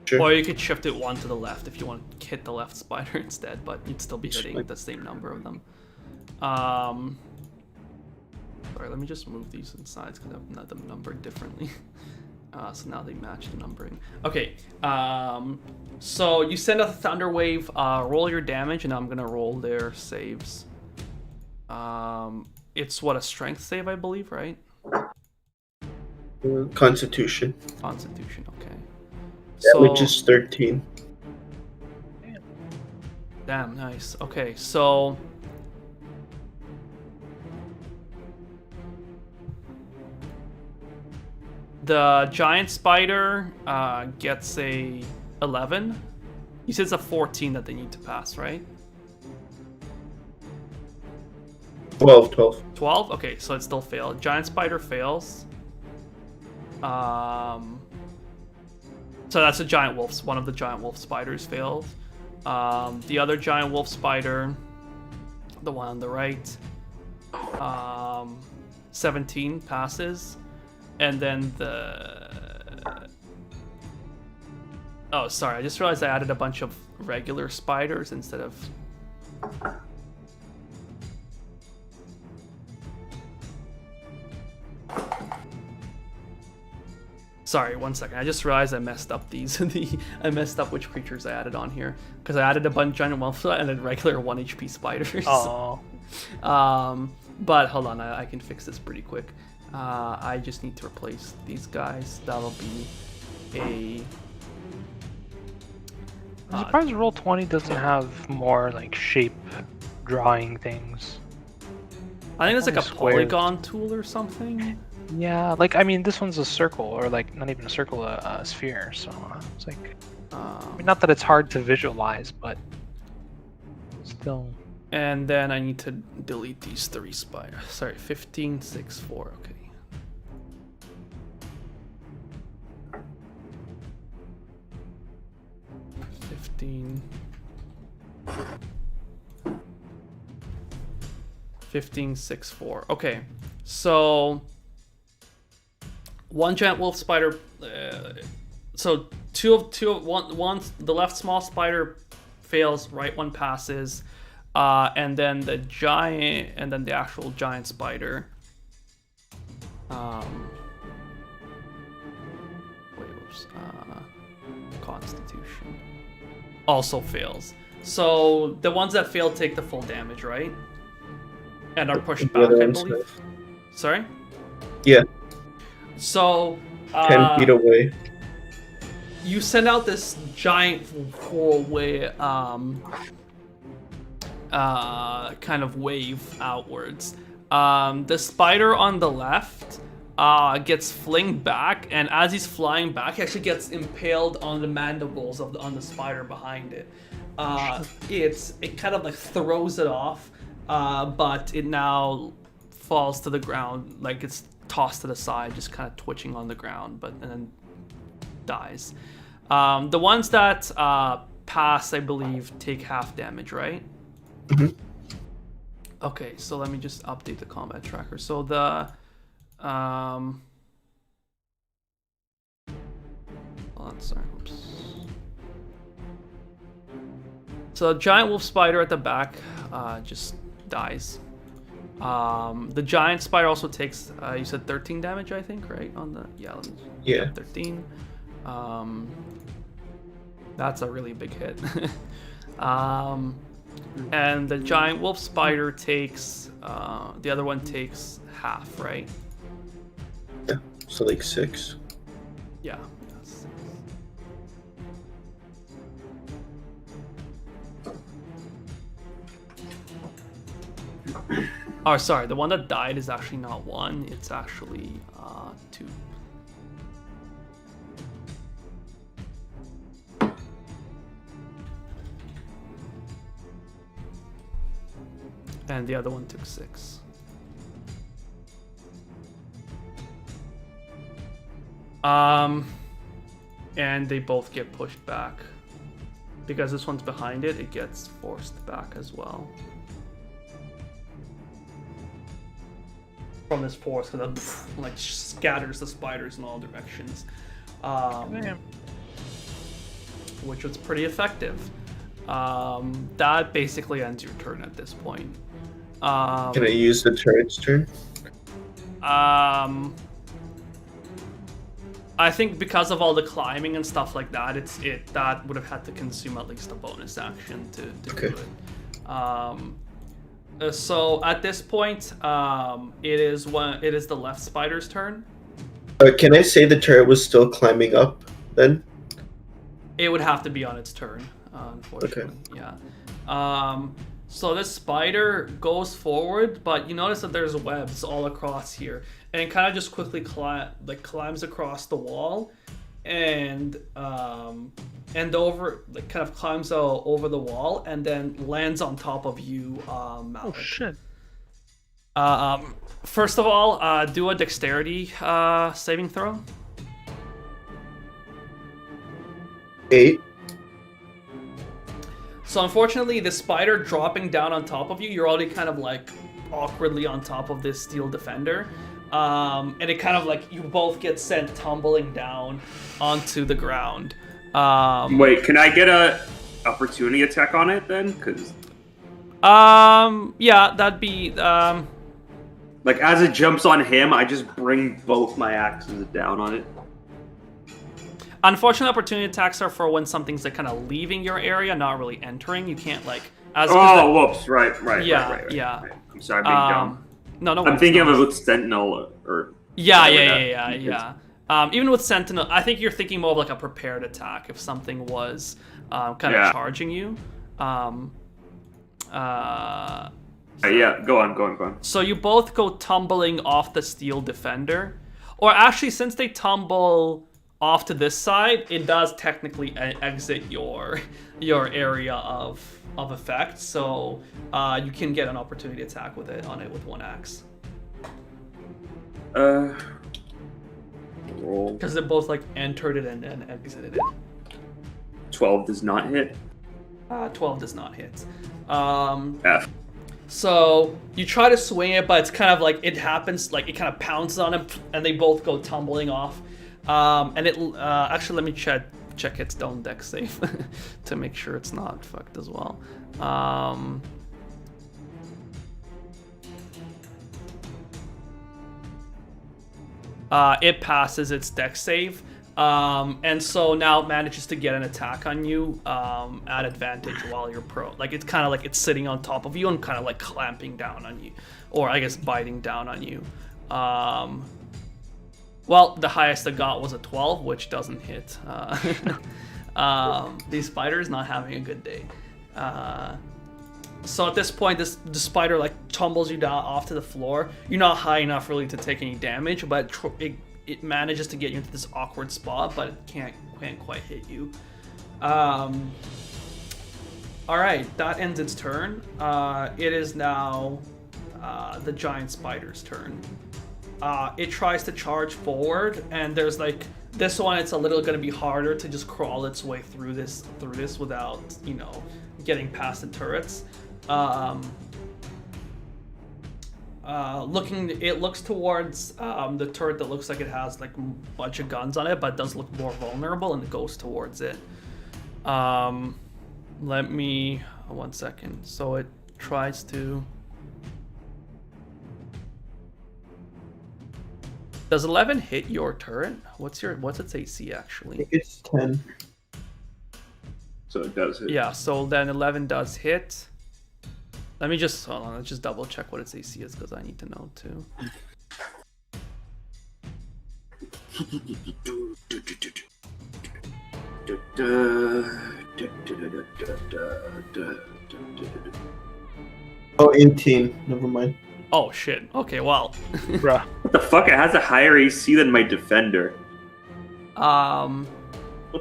Sure. Or you could shift it one to the left if you want to hit the left spider instead, but you'd still be hitting the same number of them. Sorry, let me just move these inside because I've got them numbered differently. So now they match the numbering. Okay, so you send a thunder wave, roll your damage, and I'm gonna roll their saves. It's what, a strength save, I believe, right? Constitution. Constitution, okay. Damage is 13. Damn, nice. Okay, so the giant spider gets a 11. You said it's a 14 that they need to pass, right? 12. 12? Okay, so it still failed. Giant spider fails. So that's a giant wolf. One of the giant wolf spiders failed. The other giant wolf spider, the one on the right, 17 passes. And then oh, sorry, I just realized I added a bunch of regular spiders instead of... Sorry, one second. I just realized I messed up these. I messed up which creatures I added on here because I added a bunch of giant wolf and then regular 1 HP spiders. Oh. But hold on, I can fix this pretty quick. I just need to replace these guys. That'll be a... I'm surprised Roll20 doesn't have more like shape drawing things. I think it's like a Squares. polygon tool or something. Yeah, like I mean, this one's a circle, or like not even a circle, a sphere. So it's like, I mean, not that it's hard to visualize, but still. And then I need to delete these 3 spiders. Sorry, 15, 6, 4. Okay. $15, 6, 4. Okay, so 1 giant wolf spider. So one. The left small spider fails. Right one passes, and then the giant, and then the actual giant spider. Constitution also fails. So the ones that fail take the full damage, right? And are pushed back, I believe. Sorry? Yeah. So 10 feet away. You send out this giant four-way kind of wave outwards. The spider on the left gets flinged back, and as he's flying back, he actually gets impaled on the mandibles on the spider behind it. It kind of like throws it off, but it now falls to the ground, like it's tossed to the side, just kind of twitching on the ground, and then dies. The ones that pass, I believe, take half damage, right? Mm-hmm. Okay, so let me just update the combat tracker. So the hold on, sorry, oops. So the giant wolf spider at the back just dies. The giant spider also takes you said 13 damage, I think, right? On the Yeah. 13. That's a really big hit. And the giant wolf spider takes the other one takes half, right? Yeah. So like 6. Yeah. Oh, sorry. The one that died is actually not 1. It's actually 2. And the other one took 6. and they both get pushed back. Because this one's behind it, it gets forced back as well. From this force, because it like scatters the spiders in all directions. Which was pretty effective. That basically ends your turn at this point. Can I use the turret's turn? I think because of all the climbing and stuff like that, that would have had to consume at least a bonus action to do it. So at this point, it is the left spider's turn. Can I say the turret was still climbing up then? It would have to be on its turn, unfortunately. Okay. Yeah. So this spider goes forward, but you notice that there's webs all across here, and it kind of just quickly climbs across the wall, and over, like kind of climbs over the wall, and then lands on top of you, Malik. Oh shit. First of all, do a dexterity saving throw. 8. So unfortunately, the spider dropping down on top of you, you're already kind of like awkwardly on top of this steel defender. And it kind of like, you both get sent tumbling down onto the ground. Wait, can I get a opportunity attack on it then? Cause yeah, that'd be like as it jumps on him, I just bring both my axes down on it. Unfortunately, opportunity attacks are for when something's like kind of leaving your area, not really entering. You can't like. Whoops! Right. Yeah. Right. I'm sorry, being dumb. No. I'm thinking of it with Sentinel or. Yeah. Even with Sentinel, I think you're thinking more of like a prepared attack if something was kind of charging you. Yeah, go on. So you both go tumbling off the steel defender, or actually, since they tumble off to this side, it does technically exit your area of effect. So you can get an opportunity attack with with one axe. Roll. Because they both like entered it and exited it. 12 does not hit. 12 does not hit. F. So you try to swing it, but it's kind of like it happens, like it kind of pounces on him, and they both go tumbling off. And it actually, let me check its own dex save to make sure it's not fucked as well. It passes its dex save, and so now it manages to get an attack on you at advantage while you're prone. Like it's kind of like it's sitting on top of you and kind of like clamping down on you, or I guess biting down on you. Well, the highest I got was a 12, which doesn't hit. These spiders not having a good day. So at this point, the spider like tumbles you down off to the floor. You're not high enough really to take any damage, but it manages to get you into this awkward spot, but it can't quite hit you. All right, that ends its turn. It is now the giant spider's turn. It tries to charge forward, and there's like this one. It's a little gonna be harder to just crawl its way through this without getting past the turrets. It looks towards the turret that looks like it has like a bunch of guns on it, but does look more vulnerable, and it goes towards it. Let me 1 second. So it tries to. Does 11 hit your turret? What's its AC actually? I think it's 10. So it does hit. Yeah, so then 11 does hit. Let me just hold on. Let's just double check what its AC is because I need to know too. Oh, 18. Never mind. Oh shit. Okay, well. Bruh. What the fuck? It has a higher AC than my defender. What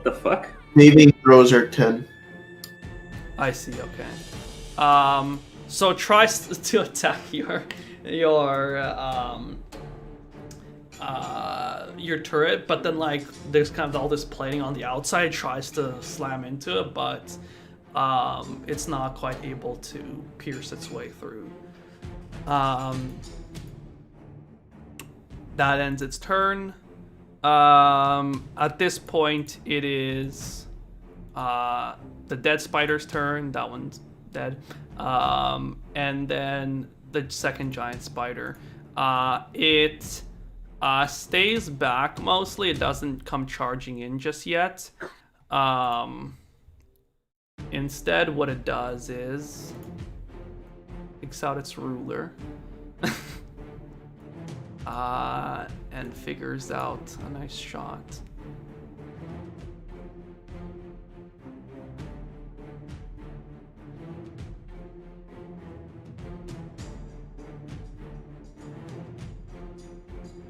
the fuck? Saving throws are 10. I see. Okay. So it tries to your turret, but then like there's kind of all this plating on the outside, tries to slam into it, but it's not quite able to pierce its way through. That ends its turn. At this point, it is the dead spider's turn. That one's dead. And then the second giant spider. It stays back mostly. It doesn't come charging in just yet. Instead, what it does is takes out its ruler. And figures out a nice shot.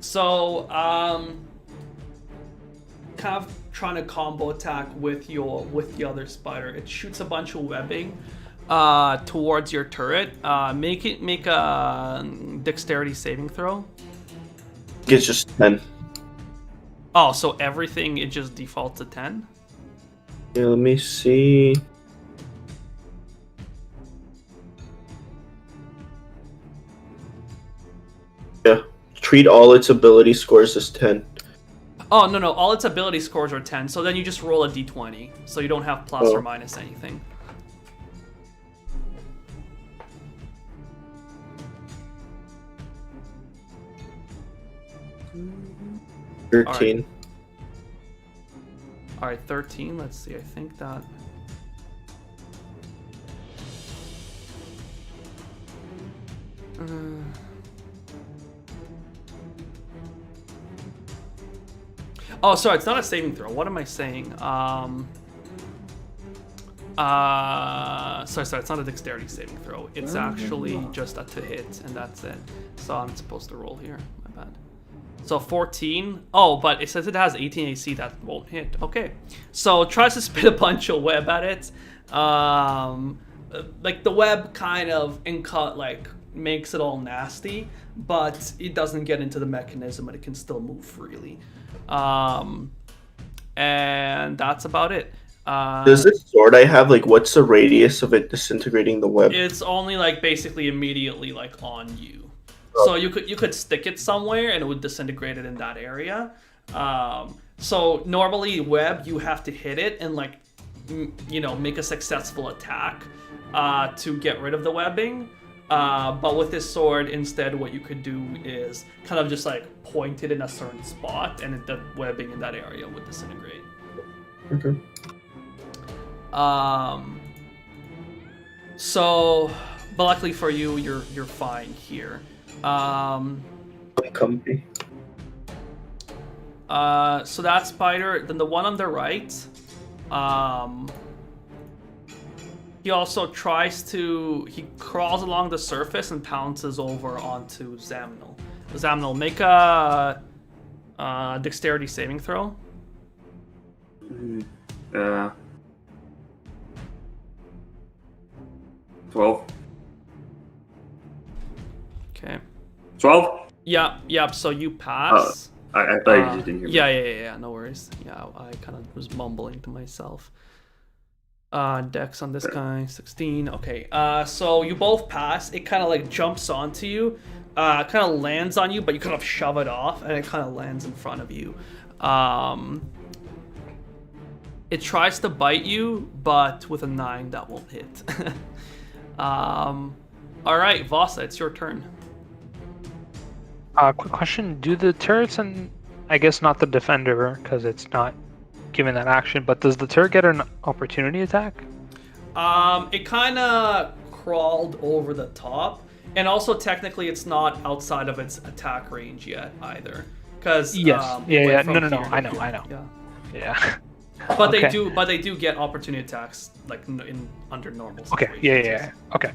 So, kind of trying to combo attack with the other spider. It shoots a bunch of webbing towards your turret. Make a dexterity saving throw. It's just 10. Oh, so everything, it just defaults to 10? Yeah, let me see. Yeah. Treat all its ability scores as 10. Oh, no. All its ability scores are 10, so then you just roll a d20. So you don't have plus or minus anything. All 13. All right, 13. Let's see. I think that. Oh, sorry. It's not a saving throw. What am I saying? Sorry. It's not a dexterity saving throw. It's actually just a to hit, and that's it. So I'm supposed to roll here. My bad. So 14. Oh, but it says it has 18 AC. That won't hit. Okay. So it tries to spit a bunch of web at it. Like the web kind of makes it all nasty, but it doesn't get into the mechanism and it can still move freely. And that's about it. Does this sword I have, like, what's the radius of it disintegrating the web? It's only like basically immediately like on you. So you could stick it somewhere and it would disintegrate it in that area. So normally web, you have to hit it and like, make a successful attack to get rid of the webbing. But with this sword, instead, what you could do is kind of just like point it in a certain spot, and the webbing in that area would disintegrate. Okay. So, but luckily for you, you're fine here. Comfy. So that spider, then the one on the right, he also he crawls along the surface and pounces over onto Zamnil. Zamnil, make a dexterity saving throw. 12. Okay. 12? Yeah, so you pass. I thought you just didn't hear me. Yeah, no worries. Yeah, I kind of was mumbling to myself. Dex on this guy, 16. Okay, so you both pass. It kind of like jumps onto you, kind of lands on you, but you kind of shove it off, and it kind of lands in front of you. It tries to bite you, but with a 9, that won't hit. All right, Vasa, it's your turn. Quick question: do the turrets, and I guess not the defender because it's not given that action, but does the turret get an opportunity attack? It kind of crawled over the top, and also technically it's not outside of its attack range yet either. Because yes, yeah, no, I know. Yeah. But okay. they do get opportunity attacks like under normal situations. Okay, yeah. Okay,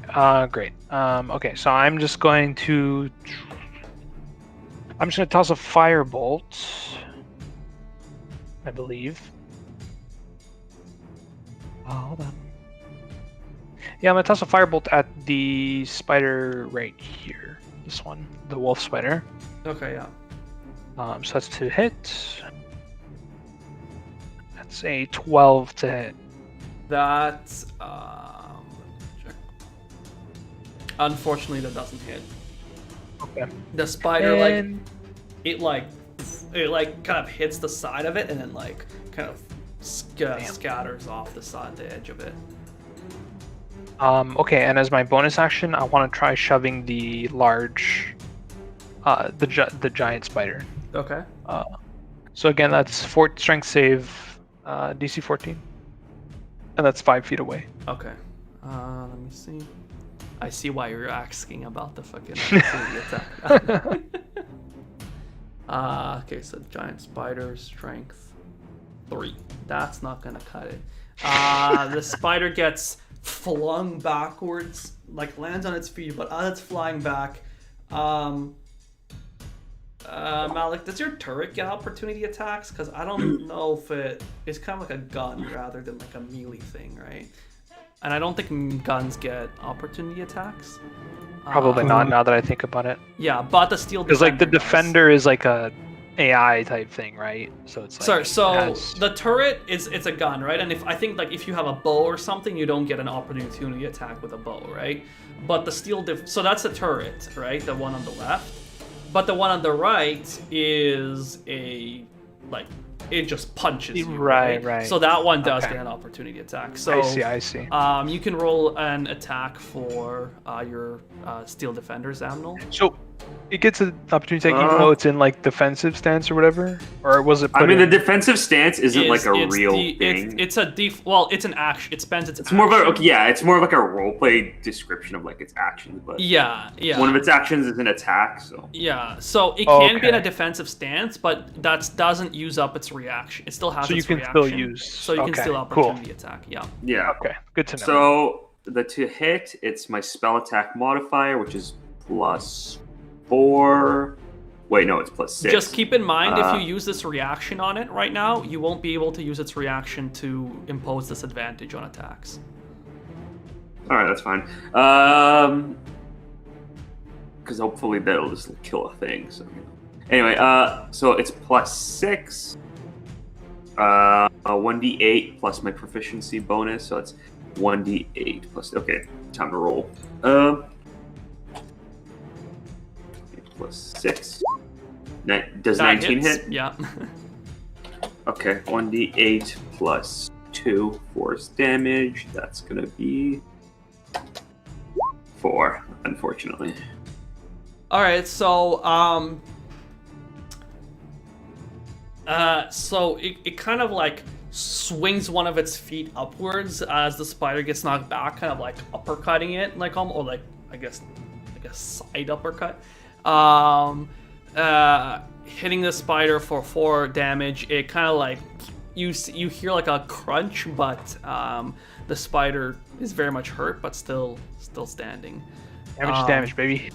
great. Okay, so I'm just going to toss a firebolt, I believe. Oh, hold on. Yeah, I'm gonna toss a firebolt at the spider right here. This one, the wolf spider. Okay, So that's to hit. That's a 12 to hit. That check. Unfortunately, that doesn't hit. Okay. The spider And it kind of hits the side of it and then like kind of scatters off the edge of it. Okay, and as my bonus action, I want to try shoving the large, the giant spider. Okay. So again, that's strength save, DC 14, and that's 5 feet away. Okay. Let me see. I see why you're asking about the fucking attack. Okay, so giant spider, strength 3. That's not gonna cut it. The spider gets flung backwards, like lands on its feet, but as it's flying back, Malik, does your turret get opportunity attacks? Because I don't know if it's kind of like a gun rather than like a melee thing, right? And I don't think guns get opportunity attacks. Probably not, now that I think about it. Yeah, but the steel Because like the does. defender is like a AI type thing, right? So it's like Sorry, so it has- the turret it's a gun, right? And if I think like if you have a bow or something, you don't get an opportunity attack with a bow, right? But the steel so that's the turret, right? The one on the left. But the one on the right is a like it just punches you, Right. So that one does Okay. get an opportunity attack. So I see. you can roll an attack for your steel defenders, Amnul. So it gets an opportunity attack even though it's in like defensive stance or whatever, or was it? I mean, the in... defensive stance isn't like a real thing. It's a well, it's an action. It spends its. It's more of a it's more of like a roleplay description of like its actions, but yeah. one of its actions is an attack, so Yeah, so it can be in a Okay. defensive stance, but that doesn't use up its reaction. It still has So you its can reaction. still use- So you can okay, still cool. opportunity attack. Yeah. yeah. Okay, good to know. So the to hit, it's my spell attack modifier, which is +4. Wait, no, it's +6. Just keep in mind if you use this reaction on it right now, you won't be able to use its reaction to impose disadvantage on attacks. All right, that's fine. Because hopefully that'll just kill a thing. So anyway, so it's +6. 1d8 plus my proficiency bonus, so it's 1d8 plus. Okay, time to roll. +6. Does That 19 hits. hit? Yeah. Okay, 1d8 plus 2 force damage. That's gonna be 4, unfortunately. All right, so so it kind of like swings one of its feet upwards as the spider gets knocked back, kind of like uppercutting it, like or like I guess like a side uppercut. Hitting the spider for 4 damage. It kind of like you hear like a crunch, but the spider is very much hurt, but still standing. Damage is damage, baby.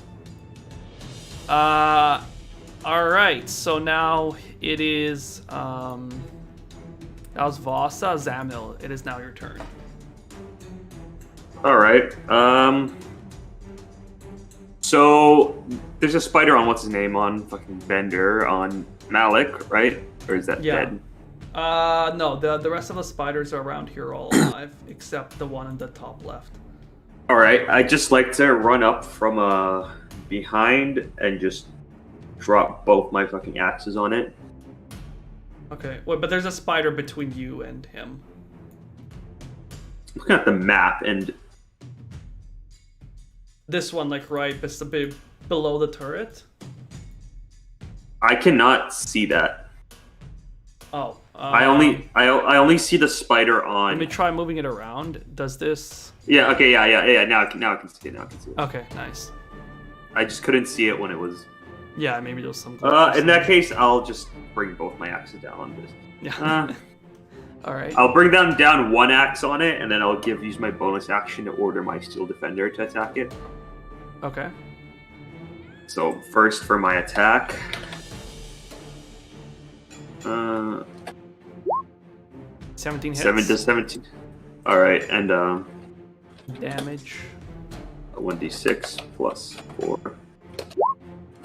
All right, so now it is that was Vasa. Zamil, it is now your turn. All right. So there's a spider on what's his name on fucking Bender on Malik, right? Or is that Yeah. dead? No, the rest of the spiders around here are all alive except the one in the top left. All right. I just like to run up from behind and just drop both my fucking axes on it. Okay, wait, but there's a spider between you and him. Looking at the map, and This one, like right, just a bit below the turret. I cannot see that. Oh, I only see the spider on. Let me try moving it around. Does this? Yeah. Okay. Yeah. Now I can see it. Okay, nice. I just couldn't see it when it was. Yeah, maybe there's some. glitch or In that something. case, I'll just bring both my axes down on this. Yeah. All right. I'll bring down one axe on it, and then I'll use my bonus action to order my steel defender to attack it. Okay. So first for my attack. 17 hits. 7 to 17. All right, and Damage. 1d6 plus 4.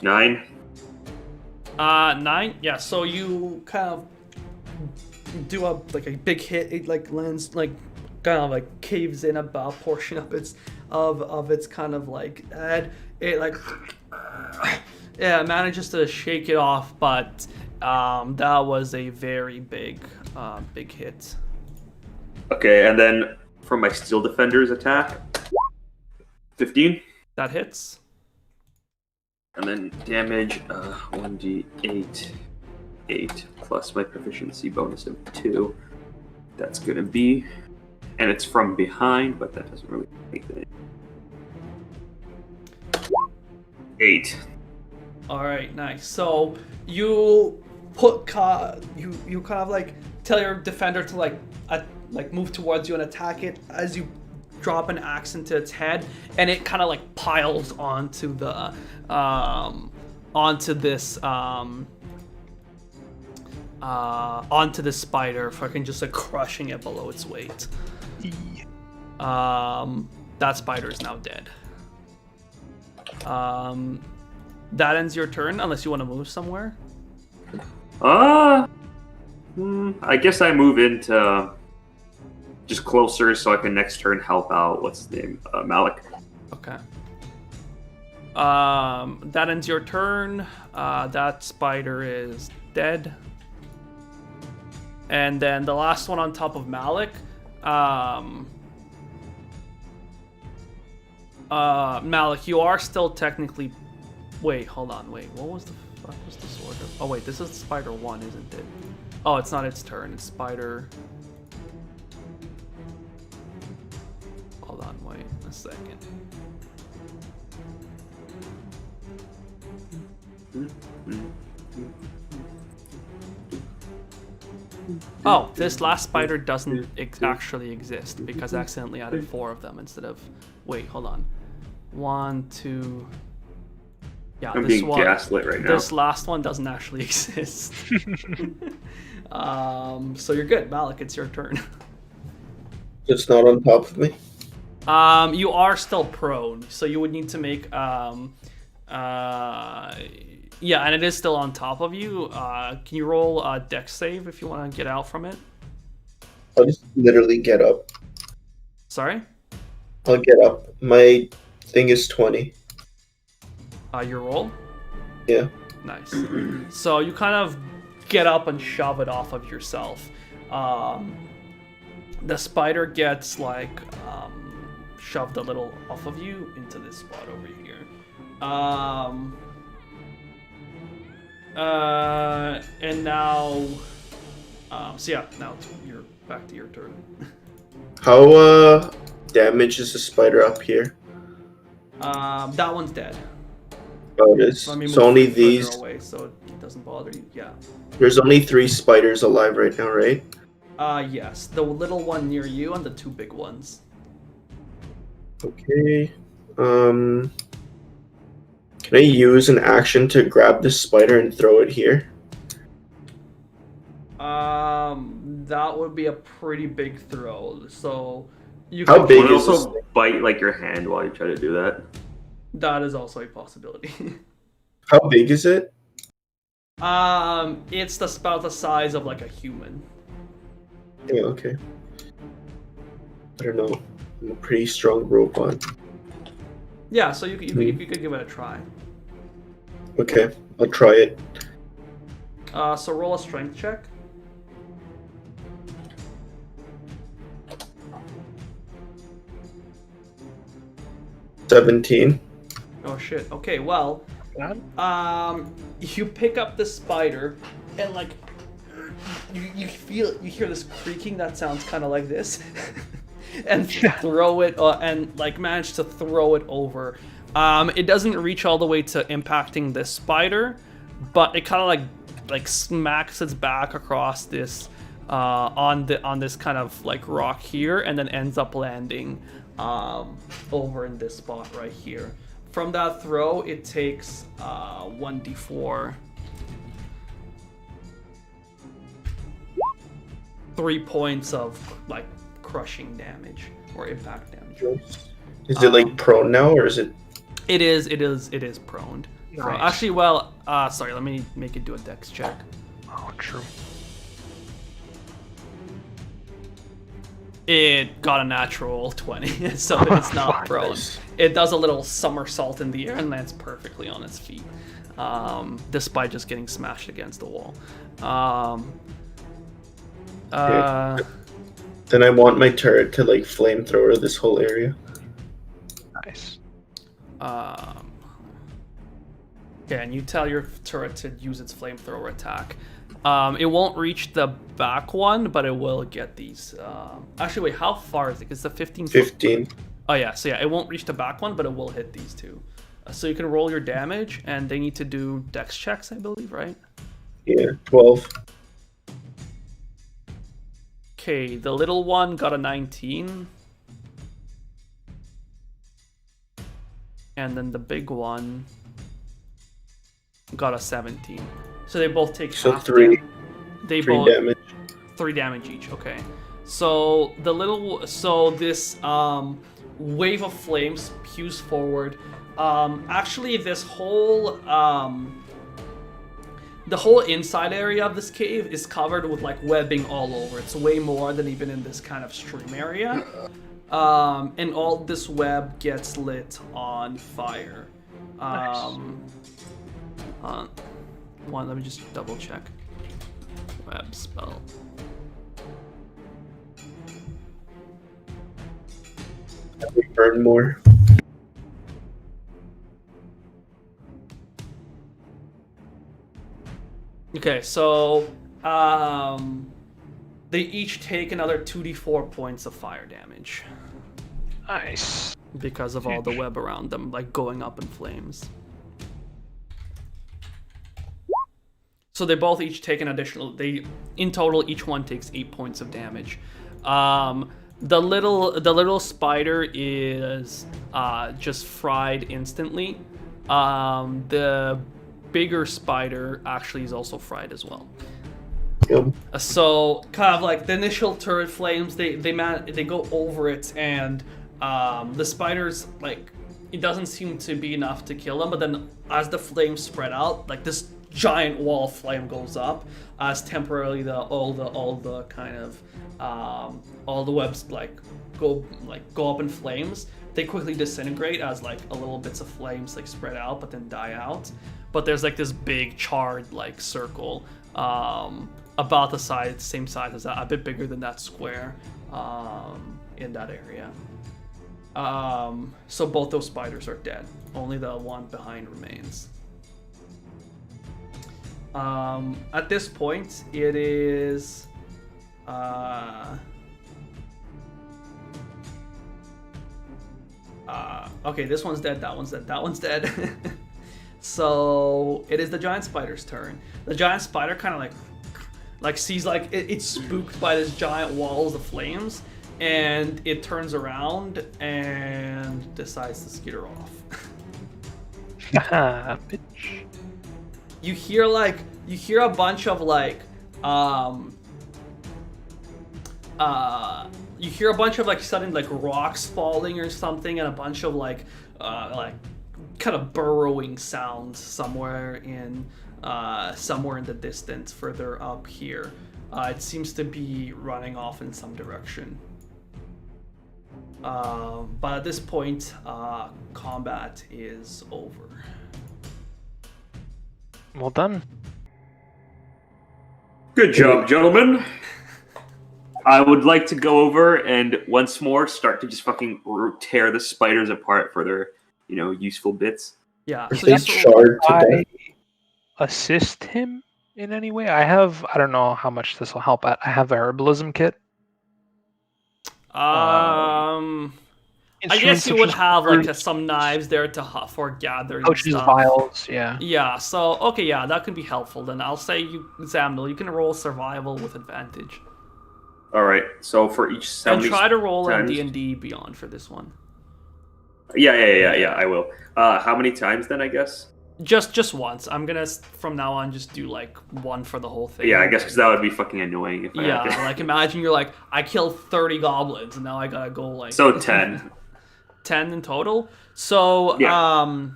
9. 9. Yeah. So you kind of do a big hit. It like lands like kind of like caves in about portion of its kind of like head. It like yeah manages to shake it off, but that was a very big hit. Okay, and then for my Steel Defender's attack, 15. That hits. And then damage, 1d8, 8 plus my proficiency bonus of 2. That's gonna be, and it's from behind, but that doesn't really make it. 8. All right, nice. So you put you kind of like tell your defender to like move towards you and attack it as you drop an axe into its head, and it kind of like piles onto the onto this spider, fucking just like crushing it below its weight. That spider is now dead. That ends your turn, unless you want to move somewhere. I guess I move into just closer so I can next turn help out. What's his name? Malik. Okay. That ends your turn. That spider is dead. And then the last one on top of Malik. Malik, you are still technically. Wait, hold on. Wait, what was the fuck was the sword? Oh wait, this is Spider 1, isn't it? Oh, it's not its turn. It's Spider. Hold on, wait a second. Oh, this last spider doesn't actually exist because I accidentally added 4 of them instead of. Wait, hold on. 1, 2. Yeah, I'm this being one. gaslit right now. This last one doesn't actually exist. So you're good, Malik. It's your turn. It's not on top of me. You are still prone, so you would need to make yeah, and it is still on top of you. Can you roll a dex save if you want to get out from it? I'll just literally get up. Sorry? I'll get up. My thing is 20. Your roll? Yeah. Nice. So you kind of get up and shove it off of yourself. The spider gets like shoved a little off of you into this spot over here. And now, so yeah, now you're back to your turn. How damage is the spider up here? That one's dead. Oh, it is. Let me So move only further these. away so it doesn't bother you. Yeah. There's only 3 spiders alive right now, right? Yes, the little one near you and the 2 big ones. Okay. Can I use an action to grab this spider and throw it here? That would be a pretty big throw. So you How could big Can is also this? bite like your hand while you try to do that. That is also a possibility. How big is it? It's about the size of like a human. Yeah, okay. I don't know. I'm a pretty strong robot. Yeah, so you could give it a try. Okay, I'll try it. So roll a strength check. $17. Oh shit. Okay, well, you pick up the spider and like you hear this creaking that sounds kind of like this, and throw it and like manage to throw it over. It doesn't reach all the way to impacting this spider, but it kind of like smacks its back across this on this kind of like rock here, and then ends up landing over in this spot right here. From that throw, it takes 1d4. 3 points of like crushing damage or impact damage. Is it like prone now, or is it? It is prone. Nice. Actually, well, sorry, let me make it do a dex check. Oh, true. It got a natural 20, so it's not prone. Nice. It does a little somersault in the air and lands perfectly on its feet, despite just getting smashed against the wall. Then I want my turret to like flamethrower this whole area. Nice. Okay, and you tell your turret to use its flamethrower attack. It won't reach the back one, but it will get these. Actually, wait, how far is it? It's the 15 foot. 15. Oh yeah, so yeah, it won't reach the back one, but it will hit these two. So you can roll your damage, and they need to do dex checks, I believe, right? Yeah, 12. Okay, the little one got a 19. And then the big one got a 17. So they both take So half 3. They 3 both damage. 3 damage each. Okay. So this wave of flames spews forward. Actually, this whole the whole inside area of this cave is covered with like webbing all over. It's way more than even in this kind of stream area. And all this web gets lit on fire. Let me just double check. Web spell. We burn more. Okay, so they each take another 2d4 points of fire damage Nice. because of all the web around them, like going up in flames. So they both each take an additional. In total, each one takes 8 points of damage. The little spider is just fried instantly. The bigger spider actually is also fried as well. Yep. So kind of like the initial turret flames, they go over it, and the spiders, like, it doesn't seem to be enough to kill them. But then as the flames spread out, like this giant wall of flame goes up as temporarily all the webs go up in flames. They quickly disintegrate as like a little bits of flames like spread out but then die out. But there's like this big charred like circle about the same size as that, a bit bigger than that square in that area. So both those spiders are dead. Only the one behind remains. At this point, it is okay, this one's dead, that one's dead, that one's dead. So it is the giant spider's turn. The giant spider kind of like sees like it's spooked by this giant walls of flames, and it turns around and decides to skitter off. Haha, bitch. You hear a bunch of you hear a bunch of like sudden like rocks falling or something, and a bunch of like kind of burrowing sounds somewhere in the distance further up here. It seems to be running off in some direction. But at this point, combat is over. Well done. Good job, gentlemen. I would like to go over and once more start to just fucking tear the spiders apart for their, useful bits. Yeah. Is So that just shard to I death? assist him in any way? I don't know how much this will help at. I have a herbalism kit. I guess you would have like some knives there for gathering pouches, stuff. vials, yeah. Yeah, so okay, yeah, that could be helpful. Then I'll say Zamnil, you can roll survival with advantage. All right. So for each And try to roll on times? D&D Beyond for this one. Yeah. I will. How many times then? I guess. Just once. I'm gonna from now on just do like one for the whole thing. Yeah, I guess because that would be fucking annoying if I Yeah, had to. like imagine you're like, I killed 30 goblins and now I gotta go like So 10. 10 in total. So Yeah.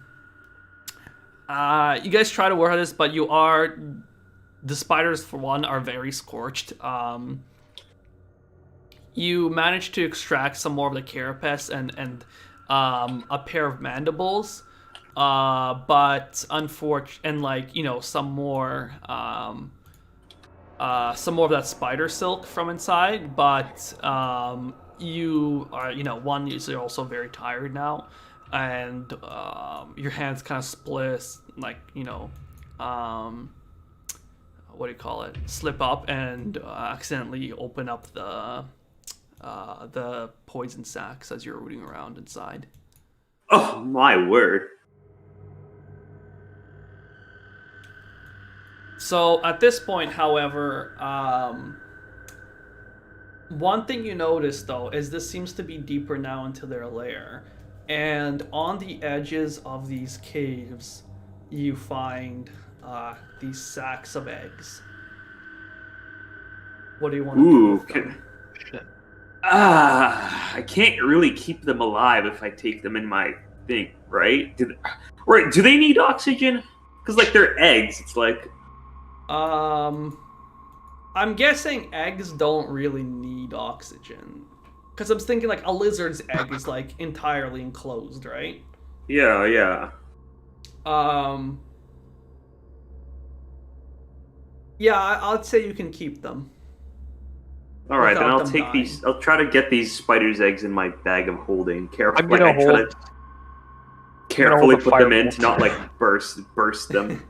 You guys try to work on this, but the spiders for one are very scorched. You manage to extract some more of the carapace and a pair of mandibles, but some more of that spider silk from inside. But you are you're also very tired now, and your hands kind of split, what do you call it? Slip up and accidentally open up the poison sacks as you're rooting around inside. Oh my word! So at this point, however, one thing you notice though is this seems to be deeper now into their lair, and on the edges of these caves, you find these sacks of eggs. What do you want to do with them? I can't really keep them alive if I take them in my thing, right? Do they need oxygen? Because like they're eggs. It's like. I'm guessing eggs don't really need oxygen. Because I'm thinking like a lizard's egg is like entirely enclosed, right? Yeah. Yeah, I'd say you can keep them. All right, then I'll them take dying. these. I'll try to get these spiders' eggs in my bag of holding. I'm gonna hold. Carefully hold the put them in fireball. to not like burst them.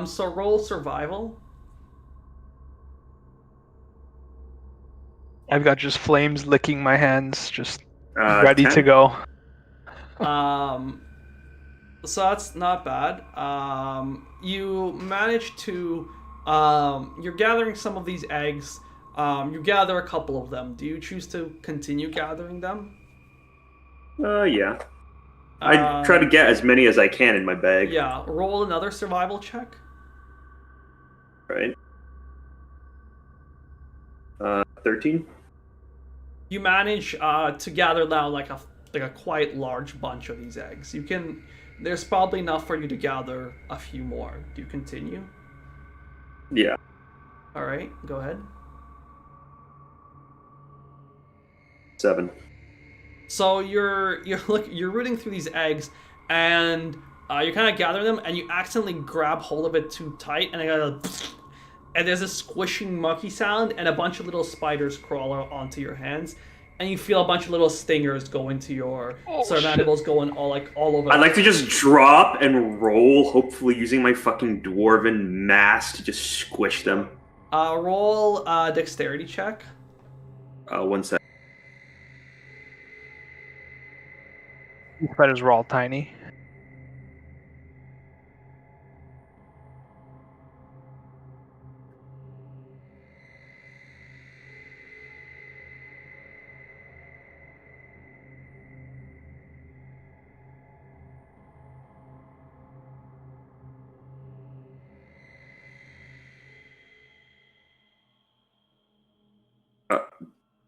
So roll survival. I've got just flames licking my hands, just ready 10? to go. So that's not bad. You manage to, you're gathering some of these eggs. You gather a couple of them. Do you choose to continue gathering them? Yeah. I try to get as many as I can in my bag. Yeah. Roll another survival check. Right. 13. You manage to gather down like a quite large bunch of these eggs. There's probably enough for you to gather a few more. Do you continue? Yeah. All right, go ahead. 7. So you're rooting through these eggs, and you kind of gather them, and you accidentally grab hold of it too tight, and and there's a squishing, mucky sound, and a bunch of little spiders crawl onto your hands, and you feel a bunch of little stingers go into your mandibles going all over. I'd like to just drop and roll, hopefully using my fucking dwarven mass to just squish them. Roll a dexterity check. 1 sec. These spiders were all tiny.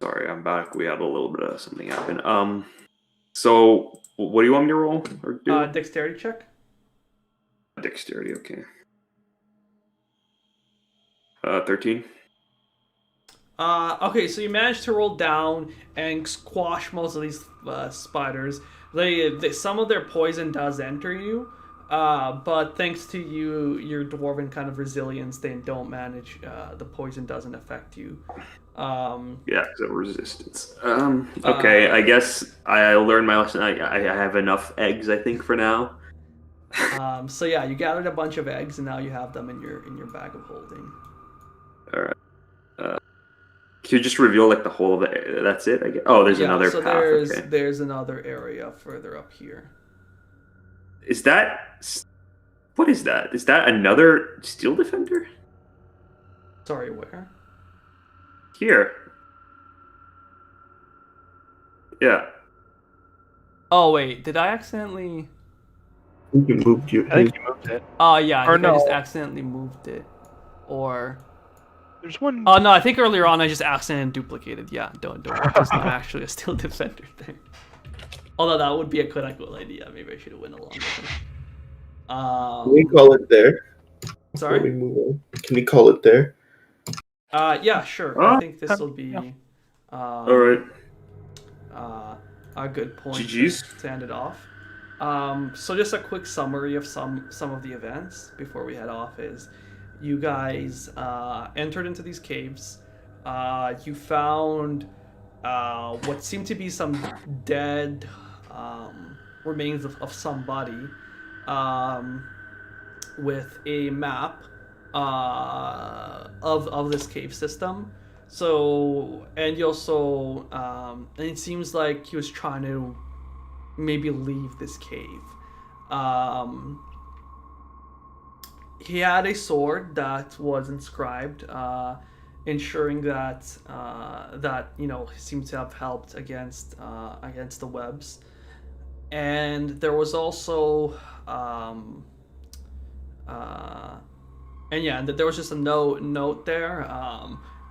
Sorry, I'm back. We had a little bit of something happen. So what do you want me to roll or do? Dexterity check. Dexterity, okay. 13. Okay, so you managed to roll down and squash most of these spiders. Some of their poison does enter you, but thanks to your dwarven kind of resilience, they don't manage. The poison doesn't affect you. Yeah, because of resistance. Okay, I guess I learned my lesson. I have enough eggs, I think, for now. So yeah, you gathered a bunch of eggs, and now you have them in your bag of holding. All right. Can you just reveal like the whole of it? That's it, I guess. Oh, there's another so path. Okay. There's another area further up here. Is that? What is that? Is that another steel defender? Sorry, where? Here. Yeah. Oh wait, did I accidentally? I think you moved your. I think you moved it. Oh yeah, I Or think I just no. accidentally moved it. Or There's one. oh no, I think earlier on I just accidentally duplicated. Yeah, don't worry, there's not actually a steel defender there. Although that would be a cool idea. Maybe I should have went along with it. Can we call it there? Before we Sorry. move on? Can we call it there? Yeah, sure. I Oh, think this will be All right. a good point GG's. to end it off. So just a quick summary of some of the events before we head off is you guys entered into these caves. You found what seemed to be some dead remains of somebody with a map of this cave system. So, and you also, and it seems like he was trying to maybe leave this cave. He had a sword that was inscribed, ensuring that he seemed to have helped against the webs. And there was also and there was just a note there,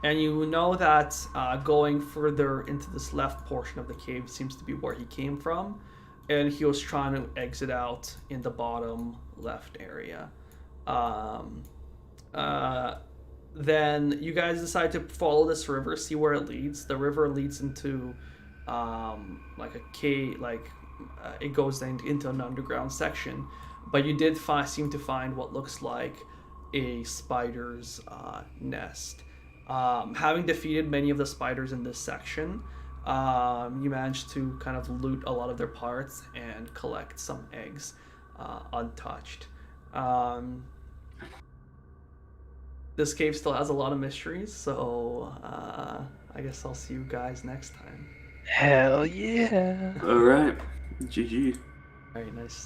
and you know that going further into this left portion of the cave seems to be where he came from, and he was trying to exit out in the bottom left area. Then you guys decide to follow this river, see where it leads. The river leads into like a cave, it goes into an underground section, but you did seem to find what looks like a spider's nest. Having defeated many of the spiders in this section, you managed to kind of loot a lot of their parts and collect some eggs untouched. This cave still has a lot of mysteries, so I guess I'll see you guys next time. Hell yeah. All right. GG. Very nice.